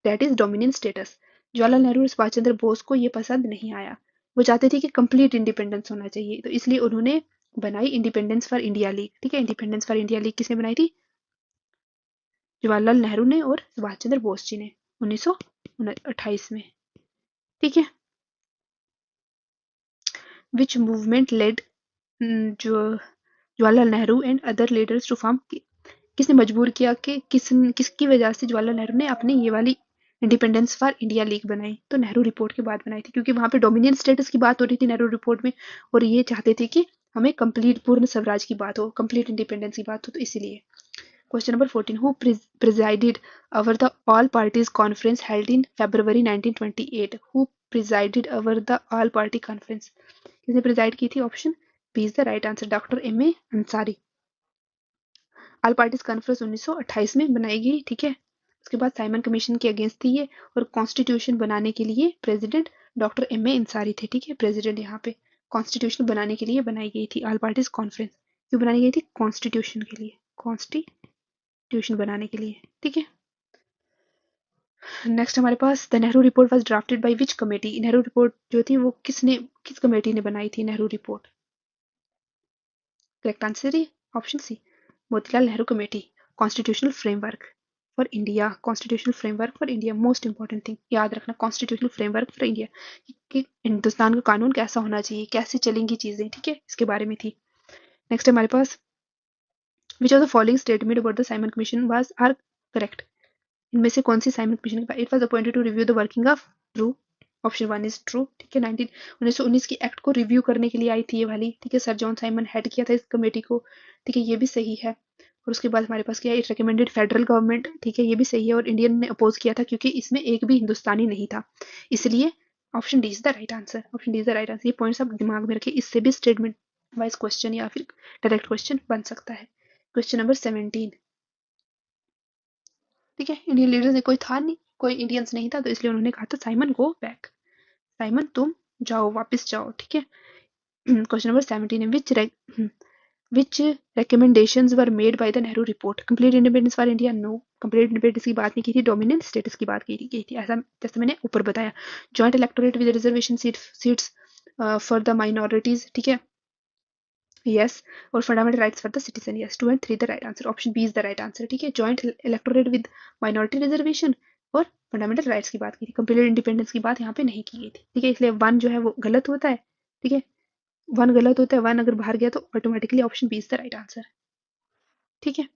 that is dominion status. Jawaharlal Nehru और सुभाष चंद्र बोस को ये पसंद नहीं आया, वो चाहते थे कि कंप्लीट इंडिपेंडेंस होना चाहिए, तो इसलिए उन्होंने बनाई इंडिपेंडेंस फॉर इंडिया लीग, ठीक है। इंडिपेंडेंस फॉर इंडिया लीग किसने बनाई थी? जवाहरलाल नेहरू ने और सुभाष चंद्र बोस जी ने 1928 में, ठीक है। विच मूवमेंट लेड जो Jawaharlal Nehru and other leaders to form, किसने मजबूर किया कि किसकी वजह से जवाहरलाल नेहरू ने अपनी ये वाली इंडिपेंडेंस फॉर इंडिया लीग बनाई? तो नेहरू रिपोर्ट के बाद बनाई थी, क्योंकि वहां पे डोमिनियन स्टेटस की बात हो रही थी नेहरू रिपोर्ट में, और ये चाहते थे कि हमें कंप्लीट पूर्ण स्वराज की बात हो, कंप्लीट इंडिपेंडेंस की बात हो, तो इसीलिए। Question number 14, who presided over the all parties conference held in February 1928, who presided over the all party conference, किसने प्रिजाइड की थी? Option B is the right answer, doctor M A Ansari. All parties conference 1928 में बनाई गई, ठीक है। उसके बाद साइमन कमीशन के अगेंस्ट थी ये, और कॉन्स्टिट्यूशन बनाने के लिए president doctor M A Ansari थे, ठीक है। प्रेसिडेंट यहाँ पे कॉन्स्टिट्यूशन बनाने के लिए बनाई गई थी ऑल पार्टीज कॉन्फ्रेंस, क्यों बनाई गई थी? कॉन्स्टिट्यूशन के लिए, कॉन्स्टिट्यूशन बनाने के लिए, ठीक है। नेक्स्ट हमारे पास the Nehru report was drafted by which committee, Nehru report जो थी वो किस कमेटी ने बनाई थी नेहरू रिपोर्ट? करेक्ट आंसर है option C, Motilal Nehru committee, constitutional framework, for India, constitutional framework for India, most important thing याद रखना, कॉन्स्टिट्यूशनल फ्रेमवर्क फॉर इंडिया कि हिंदुस्तान का कानून कैसा होना चाहिए, कैसे चलेंगी चीजें, ठीक है, इसके बारे में थी। नेक्स्ट हमारे पास which of the following statement about the Simon commission was are correct, इनमें से कौन सी साइमन कमीशन के it was appointed to review the working of true, option 1 is true, ठीक है। 1919 की एक्ट को रिव्यू करने के लिए आई थी ये वाली, ठीक है, सर जॉन साइमन हेड किया था इस कमेटी को, ठीक है, ये भी सही है। और उसके बाद हमारे पास क्या है, इट रिकमेंडेड फेडरल गवर्नमेंट, ठीक है, ये भी सही है, और इंडियन ने अपोज किया था क्योंकि इसमें एक भी हिंदुस्तानी नहीं था, इसलिए option D is the right answer, option D is the right answer. ये पॉइंट्स आप दिमाग में रखिए, इससे भी स्टेटमेंट वाइज क्वेश्चन या फिर डायरेक्ट क्वेश्चन बन सकता है। क्वेश्चन नंबर 17, ठीक है, इंडियन लीडर्स ने कोई था नहीं, कोई इंडियंस नहीं था, तो इसलिए उन्होंने कहा था साइमन गो बैक, साइमन तुम जाओ, वापस जाओ, ठीक है। क्वेश्चन नंबर 17 है which recommendations were made by the Nehru report, complete independence for India, no, complete independence की बात नहीं की थी, dominant status की बात की थी, ऐसा जैसे मैंने ऊपर बताया। joint electorate with reservation seats for the minorities, ठीक है, yes, और fundamental rights for the citizen, yes, 2 and 3 the right answer, option B is the right answer, ठीक है। joint electorate with minority reservation और फंडामेंटल राइट्स की बात की थी, कंप्लीट इंडिपेंडेंस की बात यहाँ पे नहीं की गई थी, ठीक है, इसलिए 1 जो है वो गलत होता है, ठीक है, 1 गलत होता है, 1 अगर बाहर गया तो automatically option B is the right answer, ठीक है,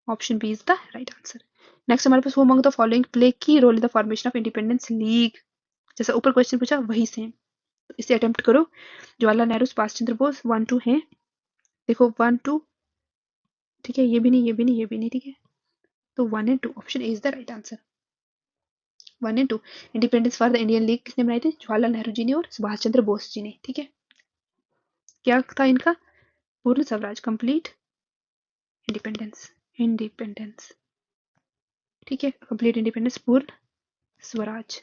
option B is the right answer. Next हमारे पास वो among the following play key role in the formation of independence league, जैसा ऊपर क्वेश्चन पूछा वही सेम, तो इसे अटेम्प्ट करो। जवाहरलाल नेहरू, सुभाष चंद्र बोस, 1 2 है, देखो 1 2, ठीक है, ये भी नहीं, ये भी नहीं, ये भी नहीं, ठीक है, तो 1 and 2 option A is the right answer, 1 and 2। Independence for the Indian league किसने बनाई थी, जवाहरलाल नेहरू जी ने और सुभाष चंद्र बोस जी ने, ठीक है। क्या था इनका, पूर्ण स्वराज, कंप्लीट इंडिपेंडेंस, इंडिपेंडेंस, ठीक है, कंप्लीट इंडिपेंडेंस, पूर्ण स्वराज,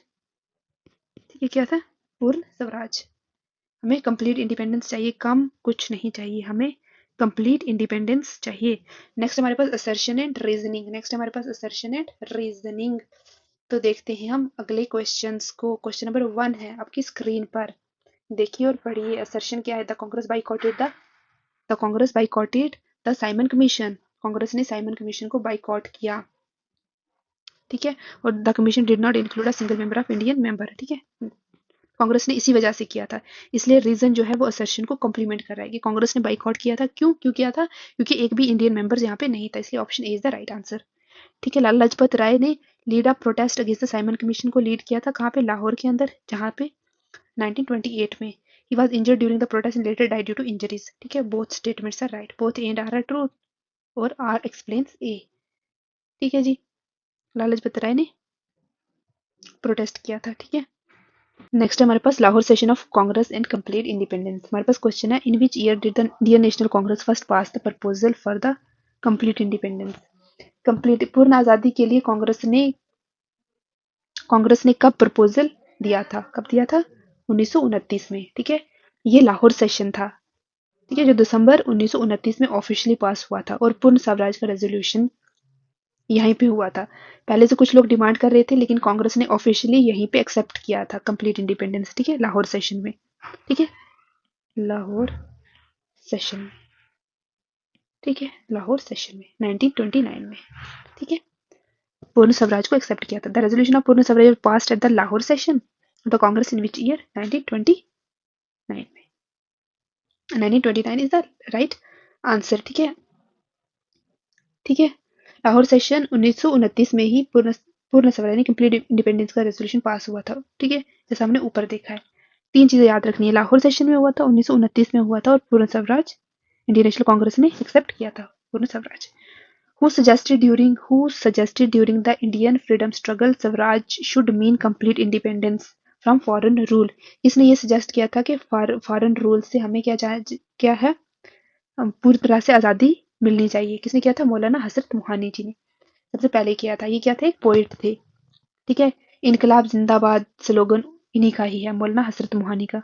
ठीक है, क्या था, पूर्ण स्वराज। हमें कंप्लीट इंडिपेंडेंस चाहिए, कम कुछ नहीं चाहिए, हमें कंप्लीट इंडिपेंडेंस चाहिए। नेक्स्ट हमारे पास असर्शन एंड रीजनिंग, नेक्स्ट हमारे पास असर्शन एंड रीजनिंग, तो देखते हैं हम अगले क्वेश्चंस को। क्वेश्चन नंबर 1 है आपकी स्क्रीन पर, देखिए और पढ़िए। असर्शन क्या है, the Congress boycotted the Congress boycotted the Simon commission, Congress ने साइमन कमीशन को बाइकॉट किया, ठीक है, और the commission did not include a single member of Indian member, ठीक है, कांग्रेस ने इसी वजह से किया था, इसलिए रीजन जो है वो असर्शन को कॉम्प्लीमेंट कर रहा है कि कांग्रेस ने बाइकआउट किया था, क्यों किया था, क्योंकि एक भी इंडियन मेंबर्स यहाँ पे नहीं था, इसलिए option A is the right answer, ठीक है। लाला लाजपत राय ने lead up protest against the Simon commission को लीड किया था, कहाँ पे, लाहौर के अंदर, जहाँ पे 1928 में। He was injured during the protest and later died due to injuries, ठीक है, both statements are right, both A and R true और आर एक्सप्लेन्स ए, ठीक है जी, लाला लाजपत राय ने प्रोटेस्ट किया था, ठीक है। नेक्स्ट हमारे पास Lahore session of Congress and complete independence, हमारे पास क्वेश्चन है, in which year did the Indian national Congress first pass the proposal for the complete independence, complete पूर्ण आजादी के लिए कांग्रेस ने कब प्रपोजल दिया था, कब दिया था, 1929 में, ठीक है, ये लाहौर सेशन था, ठीक है, जो दिसंबर 1929 में ऑफिशियली पास हुआ था, और पूर्ण स्वराज का रेजोल्यूशन यहीं पे हुआ था। पहले से कुछ लोग डिमांड कर रहे थे, लेकिन कांग्रेस ने ऑफिशियली यहीं पे एक्सेप्ट किया था कंप्लीट इंडिपेंडेंस, ठीक है, लाहौर सेशन में, ठीक है, लाहौर सेशन में, ठीक है, लाहौर सेशन में 1929 में, ठीक है, पूर्ण स्वराज को एक्सेप्ट किया था। द रेजोल्यूशन ऑफ पूर्ण Swaraj passed at the Lahore session the Congress in which year, 1929 में, 1929 इज द राइट आंसर, ठीक है, ठीक है, लाहौर सेशन 1929 में ही पूर्ण स्वराज यानी कंप्लीट इंडिपेंडेंस का रेजोल्यूशन पास हुआ था, ठीक है, जैसा हमने ऊपर देखा है। 3 चीजें याद रखनी है, लाहौर सेशन में हुआ था, 1929 में हुआ था, और पूर्ण स्वराज इंडियन नेशनल कांग्रेस ने एक्सेप्ट किया था पूर्ण Swaraj. Who suggested during the Indian freedom struggle Swaraj should mean complete independence from foreign rule? इसने ये सजेस्ट किया था कि फॉरेन रूल से हमें क्या है, पूरी तरह से आज़ादी मिलनी चाहिए। किसने किया था, मौलाना हजरत मोहानी जी ने सबसे पहले किया था। ये क्या थे, एक पोइट थे, ठीक है, इनकलाब जिंदाबाद स्लोगन इन्हीं का ही है, मौलाना हजरत मोहानी का।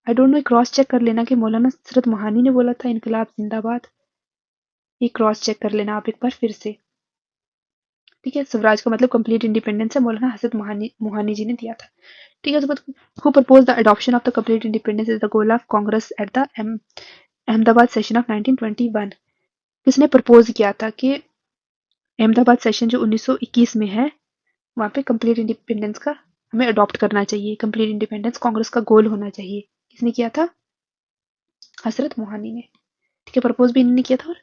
I don't know, cross check कर लेना कि मौलाना हजरत मोहानी ने बोला था इनकलाब जिंदाबाद, ये क्रॉस चेक कर लेना आप एक बार फिर से, ठीक है। स्वराज का मतलब कंप्लीट इंडिपेंडेंस है, मौलाना हजरत मोहानी जी ने दिया था, ठीक है। Who propose the adoption of the complete independence is the goal of Congress at the Ahmedabad session of 1921, किसने प्रपोज किया था कि अहमदाबाद सेशन जो 1921 में है वहाँ पे कंप्लीट इंडिपेंडेंस का हमें अडॉप्ट करना चाहिए, कंप्लीट इंडिपेंडेंस कांग्रेस का गोल होना चाहिए। किसने किया था? हजरत मोहानी ने। ठीक है, प्रपोज भी इन्होंने किया था और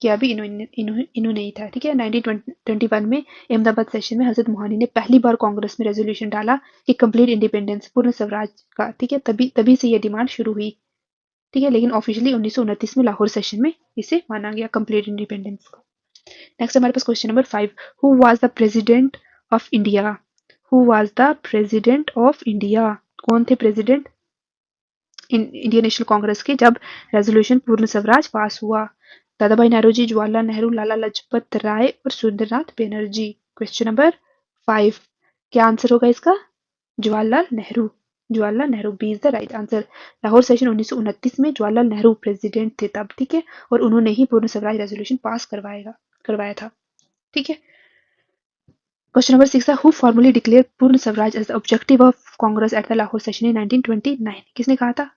किया भी इन्होंने ही था। ठीक है, 1921 में अहमदाबाद सेशन में हजरत मोहानी ने पहली बार कांग्रेस में रेजोल्यूशन डाला कि कंप्लीट इंडिपेंडेंस, पूर्ण स्वराज का। ठीक है, तभी तभी से ये डिमांड शुरू हुई। ठीक है, लेकिन ऑफिशियली 1929 में लाहौर सेशन में इसे माना गया कंप्लीट इंडिपेंडेंस को। नेक्स्ट हमारे पास question number 5, who was the president of India? Who was the president of India? कौन थे प्रेसिडेंट इंडियन नेशनल कांग्रेस के जब रेजोल्यूशन पूर्ण स्वराज पास हुआ? दादा भाई नौरोजी, जवाहरलाल नेहरू, लाला लाजपत राय और सुरेंद्रनाथ बनर्जी। क्वेश्चन नंबर 5, क्या आंसर होगा इसका? Jawaharlal Nehru. Jawaharlal Nehru, B is the right answer. Lahore session 1929 में जवाहरलाल नेहरू प्रेसिडेंट थे तब। ठीक है, और उन्होंने ही पूर्ण स्वराज रेजोल्यूशन पास करवाया था। ठीक है, क्वेश्चन नंबर 6 है, who formally declare Purna Swaraj as the objective of Congress at the Lahore session in 1929? किसने कहा था?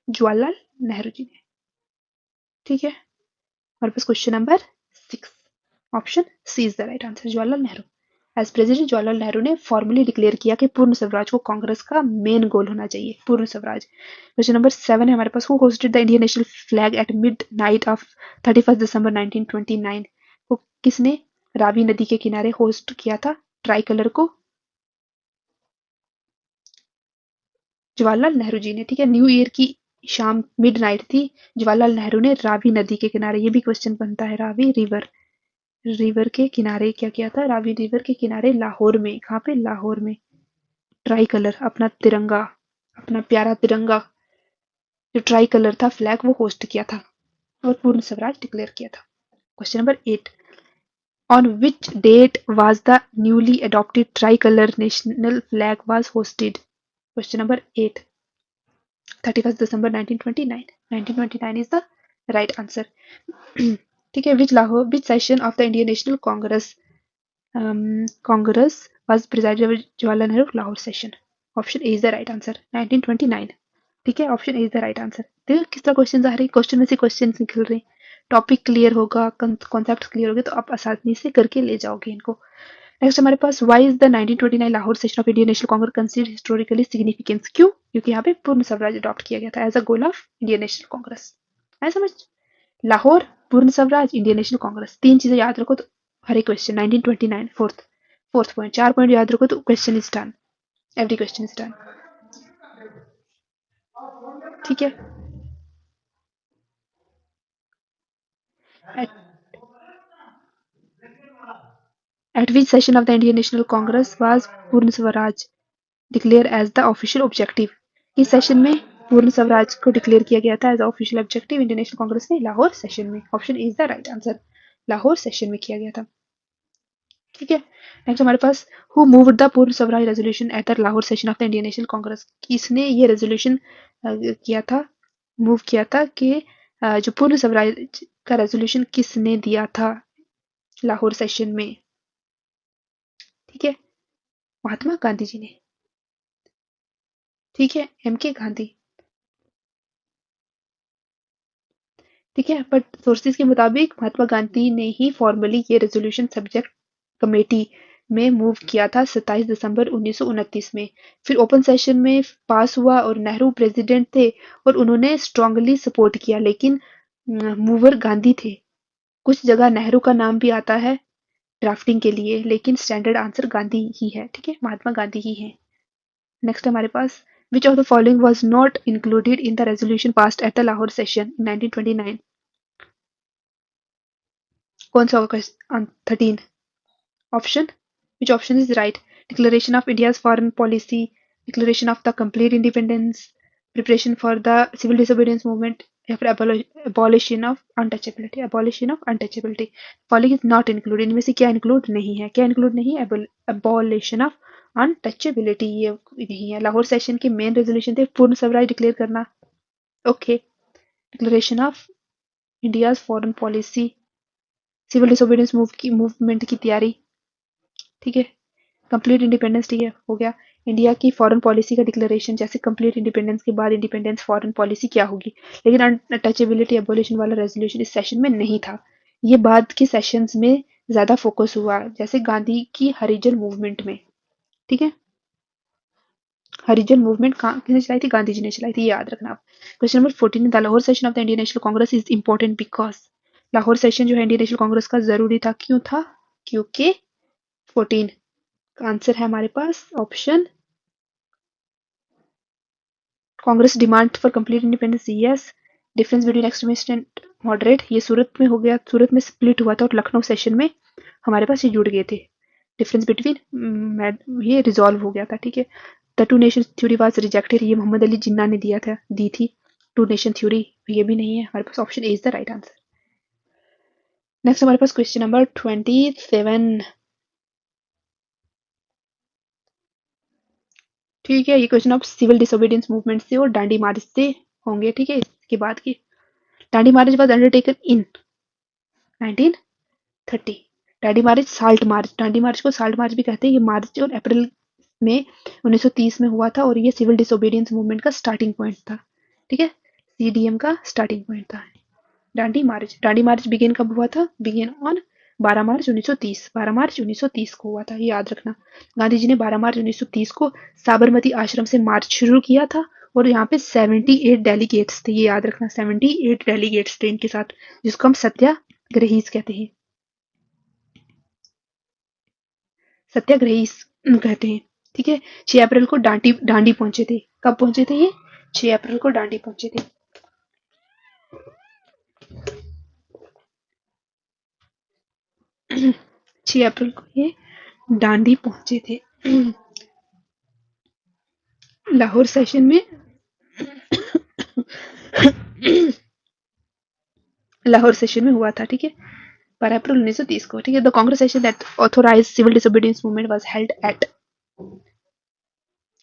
जवाहरलाल नेहरू जी ने। ठीक है, हमारे पास question number 6, option C is the right answer, Jawaharlal Nehru. As president Jawaharlal Nehru ने फॉर्मली डिक्लेयर किया कि पूर्ण स्वराज को कांग्रेस का मेन गोल होना चाहिए, पूर्ण स्वराज। क्वेश्चन नंबर 7 है हमारे पास, who hoisted the Indian national flag at midnight of 31 दिसंबर 1929? को किसने रावी नदी के किनारे होस्ट किया था ट्राई कलर को? जवाहरलाल नेहरू जी ने। ठीक है, न्यू ईयर की शाम मिड नाइट थी, जवाहरलाल नेहरू ने रावी नदी के किनारे, ये भी क्वेश्चन बनता है, रावी रिवर के किनारे क्या किया था? रावी रिवर के किनारे लाहौर में, कहाँ पे? लाहौर में ट्राई कलर, अपना तिरंगा, अपना प्यारा तिरंगा जो ट्राई कलर था फ्लैग, वो होस्ट किया था और पूर्ण स्वराज डिक्लेयर किया था। Question number 8, on which date was the newly adopted tricolour national flag was hoisted? Question number 8, 31 December 1929। 1929 is the right answer. ठीक है, which session of the Indian National Congress was presided by Jawaharlal Nehru? Lahore session. Option A is the right answer, 1929। ठीक है, option A is the right answer. देखो किस तरह question आ रहे हैं, question में से क्वेश्चन निकल रहे हैं। टॉपिक क्लियर होगा, कॉन्सेप्ट क्लियर होगा तो आप आसानी से करके ले जाओगे इनको। नेक्स्ट हमारे पास, why is the 1929 Lahore session of Indian national Congress considered historically significance? क्यों? क्योंकि यहाँ पे पूर्ण स्वराज अडॉप्ट किया गया था as a goal of Indian national Congress. है समझ? लाहौर, पूर्ण स्वराज, इंडियन नेशनल कांग्रेस, तीन चीजें याद रखो तो हर एक क्वेश्चन। 1929 फोर्थ पॉइंट, 4 पॉइंट याद रखो तो question is done, every question is done. ठीक है, at, at which session of the Indian National Congress was Purna Swaraj declare as the official objective? इस सेशन में पूर्ण स्वराज को डिक्लेयर किया गया था as official objective Indian national Congress ने? लाहौर सेशन में। Option is the right answer, Lahore session में किया गया था। ठीक है, नेक्स्ट हमारे पास, हु मूव्ड द पूर्ण Swaraj resolution eight the Lahore session of the Indian national Congress? किसने ये रेजोल्यूशन किया था, मूव किया था कि जो पूर्ण स्वराज का रेजोल्यूशन किसने दिया था लाहौर सेशन में? ठीक है, महात्मा गांधी जी ने। ठीक है, एम के गांधी। ठीक है, बट सोर्सेज के मुताबिक महात्मा गांधी ने ही फॉर्मली ये रेजोल्यूशन सब्जेक्ट कमेटी में मूव किया था 27 दिसंबर 1929 में। फिर ओपन सेशन में पास हुआ और नेहरू प्रेसिडेंट थे और उन्होंने स्ट्रांगली सपोर्ट किया, लेकिन मूवर गांधी थे। कुछ जगह नेहरू का नाम भी आता है ड्राफ्टिंग के लिए, लेकिन स्टैंडर्ड आंसर गांधी ही है। ठीक है, महात्मा गांधी ही है। नेक्स्ट हमारे पास, which of the following was not included in the resolution passed at the Lahore session in 1929? कौन सा होगा? 13 option, which option is right? Declaration of India's foreign policy, declaration of the complete independence, preparation for the civil disobedience movement, या फिर abolition of untouchability? abolition of untouchability following is not included। इनमें से क्या include नहीं है? क्या include नहीं है? abolition of untouchability ये नहीं है। लाहौर सेशन के मेन रेजोल्यूशन थे पूर्ण स्वराज डिक्लेयर करना। Okay, declaration of India's foreign policy, civil disobedience movement की तैयारी। ठीक है, कंप्लीट इंडिपेंडेंस, ठीक है, हो गया। इंडिया की फॉरेन पॉलिसी का डिक्लेरेशन, जैसे कंप्लीट इंडिपेंडेंस के बाद इंडिपेंडेंस फॉरेन पॉलिसी क्या होगी, लेकिन अनटचेबिलिटी एबोलिशन वाला रेजोल्यूशन इस सेशन में नहीं था। ये बाद के सेशंस में ज्यादा फोकस हुआ, जैसे गांधी की हरिजन मूवमेंट में। ठीक है, हरिजन मूवमेंट किसने चलाई थी? गांधी जी ने चलाई थी, ये याद रखना आप। Question number 14, the Lahore session of the Indian national Congress is important because, Lahore session जो है इंडियन नेशनल कांग्रेस का जरूरी था, क्यों था? क्योंकि 14 का आंसर है हमारे पास option Congress demand for complete independence, yes. Difference between extremist and moderate, ये सूरत में हो गया, सूरत में स्प्लिट हुआ था और लखनऊ सेशन में हमारे पास ये जुड़ गए थे। डिफरेंस बिटवीन ये रिजॉल्व हो गया था। ठीक है, the two nation theory was rejected, ये मोहम्मद अली जिन्ना ने दी थी टू नेशन थ्योरी, ये भी नहीं है हमारे पास, option A is the right answer. Next हमारे पास क्वेश्चन नंबर 27। ठीक है, ये क्वेश्चन आप सिविल डिसोबीडियंस मूवमेंट से और डांडी मार्च से होंगे। ठीक है, इसके बाद की Dandi march was undertaken in 1930। Dandi march salt march, Dandi march को साल्ट मार्च भी कहते हैं, ये मार्च और अप्रैल में 1930 में हुआ था और ये सिविल डिसोबीडियंस मूवमेंट का स्टार्टिंग पॉइंट था। ठीक है, सीडीएम का स्टार्टिंग पॉइंट था डांडी मार्च बिगिन कब हुआ था? बिगिन ऑन 12 मार्च 1930, 12 मार्च 1930 को हुआ था, ये याद रखना। गांधी जी ने 12 मार्च 1930 को साबरमती आश्रम से मार्च शुरू किया था और यहाँ पे 78 डेलीगेट्स थे, ये याद रखना, 78 डेलीगेट्स थे इनके साथ, जिसको हम सत्याग्रहीज कहते हैं, सत्याग्रही कहते हैं। ठीक है, 6 अप्रैल को डांडी पहुंचे थे। कब पहुंचे थे ये? 6 अप्रैल को डांडी पहुंचे थे। 6 अप्रैल को ये डांडी पहुंचे थे। लाहौर सेशन में लाहौर सेशन में हुआ था। ठीक है, 12 अप्रैल 1930 को। ठीक है, the Congress session that authorise civil disobedience movement was held at,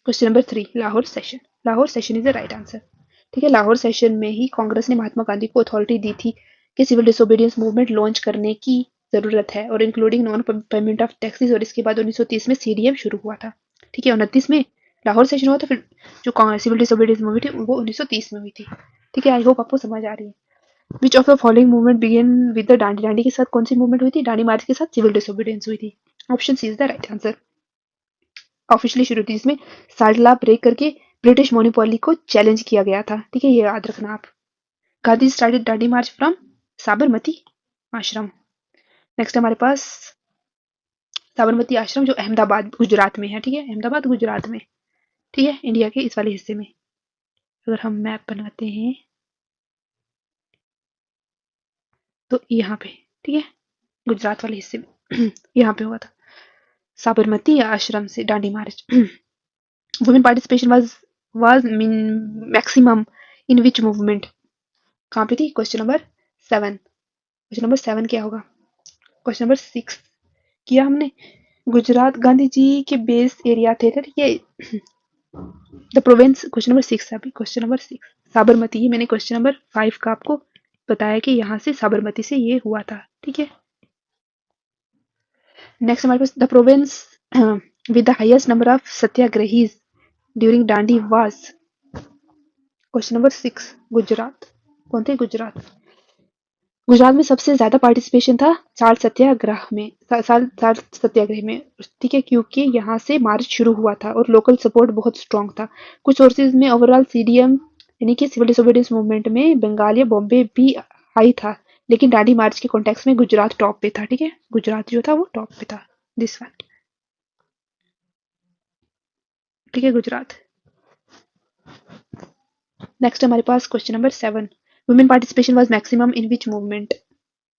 question number 3, Lahore session. Lahore session is the right answer. ठीक है, लाहौर सेशन में ही कांग्रेस ने महात्मा गांधी को अथॉरिटी दी थी कि सिविल डिसोबीडियंस मूवमेंट लॉन्च करने की जरूरत है, और including non payment of taxes, और इसके बाद 1930 में सीडीएम शुरू हुआ था। ठीक है, 29 में लाहौर सेशन हुआ था, फिर जो सिविल डिसोबीडियंस मूवमेंट थी वो 1930 में हुई थी। ठीक है, आई होप आपको समझ आ रही है। Which of the following movement begin with the Dandi, Dandi के साथ कौन सी मूवमेंट हुई थी? डांडी मार्च के साथ सिविल डिसोबीडियंस हुई थी, option C is the right answer. Officially शुरू थी, इसमें साल्ट लॉ ब्रेक करके ब्रिटिश मोनोपोली को चैलेंज किया गया था। ठीक है, ये याद रखना आप। Gandhi started Dandi march from Sabarmati Ashram. Next हमारे पास साबरमती आश्रम जो अहमदाबाद गुजरात में है। ठीक है, अहमदाबाद गुजरात में। ठीक है, इंडिया के इस वाले हिस्से में। अगर हम मैप बनाते हैं तो यहाँ पे, ठीक है, गुजरात वाले हिस्से में यहाँ पे हुआ था साबरमती आश्रम से Dandi march. Women participation was maximum in which movement, कहाँ पे थी? Question number 7। क्वेश्चन नंबर 7 क्या होगा? क्वेश्चन नंबर 6 किया हमने। गुजरात गांधी जी के बेस एरिया थे, ठीक है, द प्रोविंस। क्वेश्चन नंबर 6 है अभी, क्वेश्चन नंबर 6 साबरमती। ये मैंने क्वेश्चन नंबर 5 का आपको बताया कि यहाँ से साबरमती से ये हुआ था। ठीक है, नेक्स्ट हमारे पास the province with the highest number of satyagrahis during Dandi was, question number 6 Gujarat. कौन थे? गुजरात। गुजरात में सबसे ज्यादा पार्टिसिपेशन था साल्ट सत्याग्रह में, साल्ट सत्याग्रह में। ठीक है, क्योंकि यहाँ से मार्च शुरू हुआ था और लोकल सपोर्ट बहुत स्ट्रांग था। कुछ सोर्सेज में ओवरऑल सीडीएम यानी कि सिविल डिसोबीडियंस मूवमेंट में बंगाल या बॉम्बे भी हाई था, लेकिन डांडी मार्च के कॉन्टेक्स्ट में गुजरात टॉप पे था। ठीक है, गुजरात जो था वो टॉप पे था, दिस फैक्ट। ठीक है, गुजरात। नेक्स्ट हमारे पास question number 7, women participation was maximum in which movement,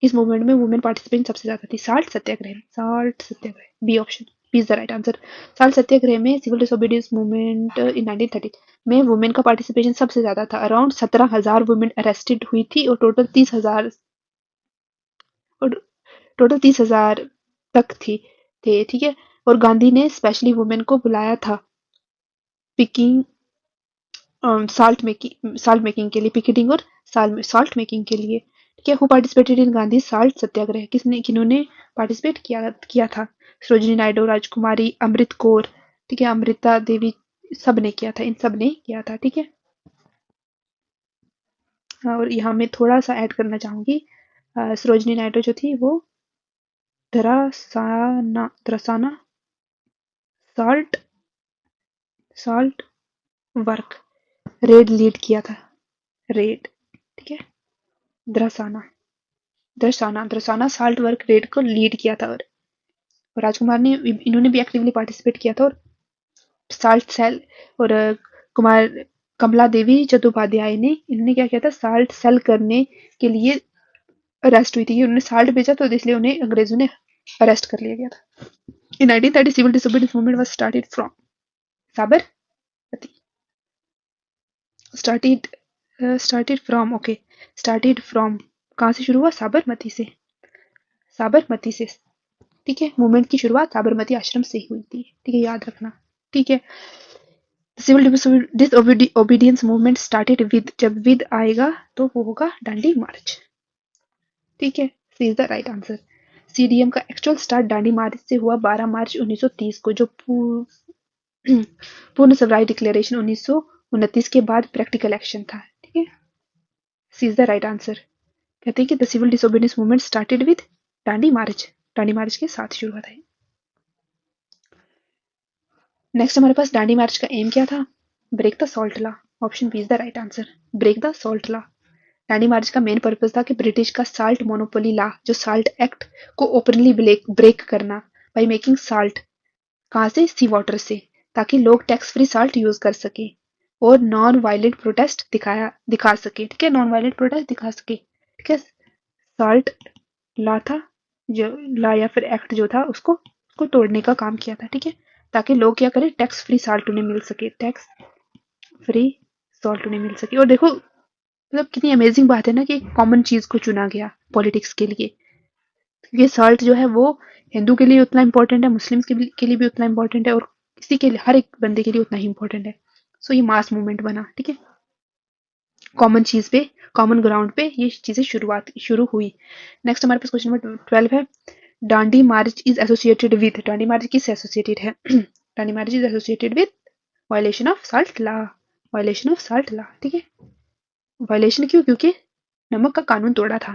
इस मूवमेंट में वुमेन पार्टिसिपेशन सबसे ज्यादा थी? Salt satyagraha, salt satyagraha, B option, B is the right answer. Salt satyagraha में सिविल डिसोबीडियंस मूवमेंट इन 1930 में वुमेन का पार्टिसिपेशन सबसे ज्यादा था। अराउंड 17,000 वुमेन अरेस्टेड हुई थी और टोटल 30,000 तक थे। ठीक है, और गांधी ने स्पेशली वुमेन को बुलाया था पिकिंग साल्ट मेकिंग के लिए, पिकेटिंग और साल्ट मेकिंग के लिए। ठीक है, who participated in Gandhi salt किन्होंने पार्टिसिपेट किया था? सरोजिनी नायडू, राजकुमारी, अमृत कौर। ठीक है, अमृता देवी, सब ने किया था, इन सब ने किया था। ठीक है, और यहाँ मैं थोड़ा सा ऐड करना चाहूंगी, सरोजनी नायडू जो थी वो Dharasana salt salt work raid lead किया था, रेड। ठीक है, Dharasana Dharasana Dharasana salt work raid को लीड किया था, और राजकुमार ने, इन्होंने भी एक्टिवली पार्टिसिपेट किया था, और साल्ट सेल, और कुमार कमला देवी चट्टोपाध्याय ने, इन्होंने क्या किया था, साल्ट सेल करने के लिए अरेस्ट हुई थी। उन्होंने साल्ट भेजा तो इसलिए उन्हें अंग्रेजों ने अरेस्ट कर लिया गया था। In 1930 civil disobedience movement was started from Sabarmati, started started from, okay, started from, कहाँ से शुरू हुआ, साबरमती से, साबरमती से। ठीक है, मूवमेंट की शुरुआत साबरमती आश्रम से ही हुई थी। ठीक है, याद रखना। ठीक है, civil disobedience movement started with, जब विद आएगा तो वो होगा डांडी मार्च। ठीक है, C is the right answer. CDM का एक्चुअल स्टार्ट डांडी मार्च से हुआ 12 मार्च 1930 को, जो पूर्ण स्वराज डिक्लेरेशन 1929 के बाद प्रैक्टिकल एक्शन था। ठीक है, C is the right answer. कहते हैं कि the civil disobedience movement started with Dandi march, Dandi march के साथ शुरू हुआ था। नेक्स्ट हमारे पास डांडी मार्च का एम क्या था, break the salt law, option B is the right answer, break the salt law. Dandi march का मेन पर्पज था कि ब्रिटिश का साल्ट मोनोपोली लॉ, जो साल्ट एक्ट को ओपनली ब्रेक करना बाय मेकिंग साल्ट, कहाँ से, सी वाटर से, ताकि लोग टैक्स फ्री साल्ट यूज कर सके और नॉन वायलेंट प्रोटेस्ट दिखा सके। ठीक है, नॉन वायलेंट प्रोटेस्ट दिखा सके। ठीक है, साल्ट लॉ था, जो लॉ या फिर एक्ट जो था, उसको तोड़ने का काम किया था। ठीक है, ताकि लोग क्या करें, टैक्स फ्री साल्ट उन्हें मिल सके, टैक्स फ्री सॉल्ट उन्हें मिल सके। और देखो, मतलब कितनी अमेजिंग बात है ना कि कॉमन चीज को चुना गया पॉलिटिक्स के लिए। ये सॉल्ट जो है वो हिंदू के लिए उतना इंपॉर्टेंट है, मुस्लिम के लिए भी उतना इंपॉर्टेंट है, और किसी के लिए, हर एक बंदे के लिए उतना ही इंपॉर्टेंट है। सो ये मास मूवमेंट बना। ठीक है, कॉमन चीज पे, कॉमन ग्राउंड पे ये चीजें शुरू हुई। नेक्स्ट हमारे पास क्वेश्चन नंबर 12 है, Dandi march is associated with, Dandi march किससे एसोसिएटेड है, Dandi march is associated with violation of salt law, violation of salt law. ठीक है, वायलेशन क्यों, क्योंकि नमक का कानून तोड़ा था।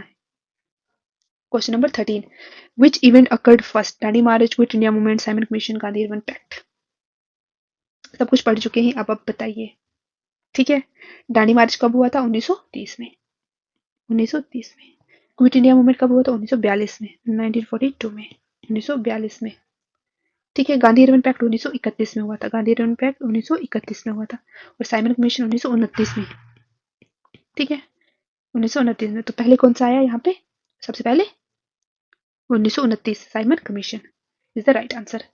Question number 13, which event occurred first, Dandi march, quit India movement, Simon commission, Gandhi Irwin pact. सब कुछ पढ़ चुके हैं, अब बताइए। ठीक है, डांडी मार्च कब हुआ था, 1930 में, 1930 में। क्विट इंडिया मूवमेंट कब हुआ था, 1942 में, 1942 में, 1942 में। ठीक है, गांधी अर्बन पैक्ट 1931 में हुआ था, गांधी अर्बन पैक्ट 1931 में हुआ था, और साइमन कमीशन 1929 में। ठीक है, 1929 में। तो पहले कौन सा आया यहाँ पे, सबसे पहले 1929, Simon commission is the right answer.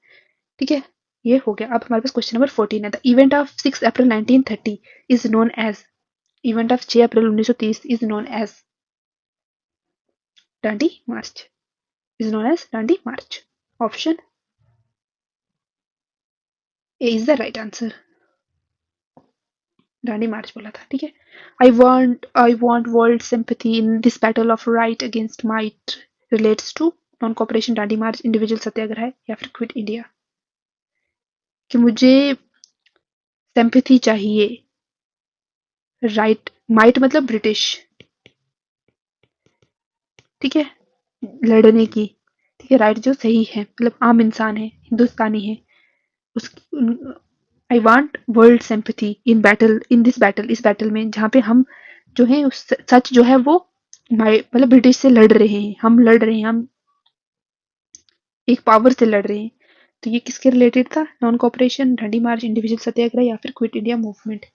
ठीक है, ये हो गया। अब हमारे पास क्वेश्चन नंबर 14 है, the event of 6 April 1930 is known as, event of 6 April 1930 is known as Dandi march, is known as Dandi march, option A is the right answer, Dandi march बोला था। ठीक है, I want world sympathy in this battle of right against might relates to non cooperation, Dandi march, individual satyagraha, या फिर quit India. कि मुझे sympathy चाहिए, right, might मतलब ब्रिटिश, ठीक है, लड़ने की। ठीक है, राइट जो सही है, मतलब आम इंसान है, हिंदुस्तानी है, उस, आई want world sympathy in battle, in this battle, इस बैटल में, जहाँ पे हम जो है उस सच जो है वो मतलब ब्रिटिश से लड़ रहे हैं, हम लड़ रहे हैं, हम एक पावर से लड़ रहे हैं। तो ये किसके रिलेटेड था, non cooperation, Dandi march, individual satyagraha, या फिर क्विट इंडिया मूवमेंट।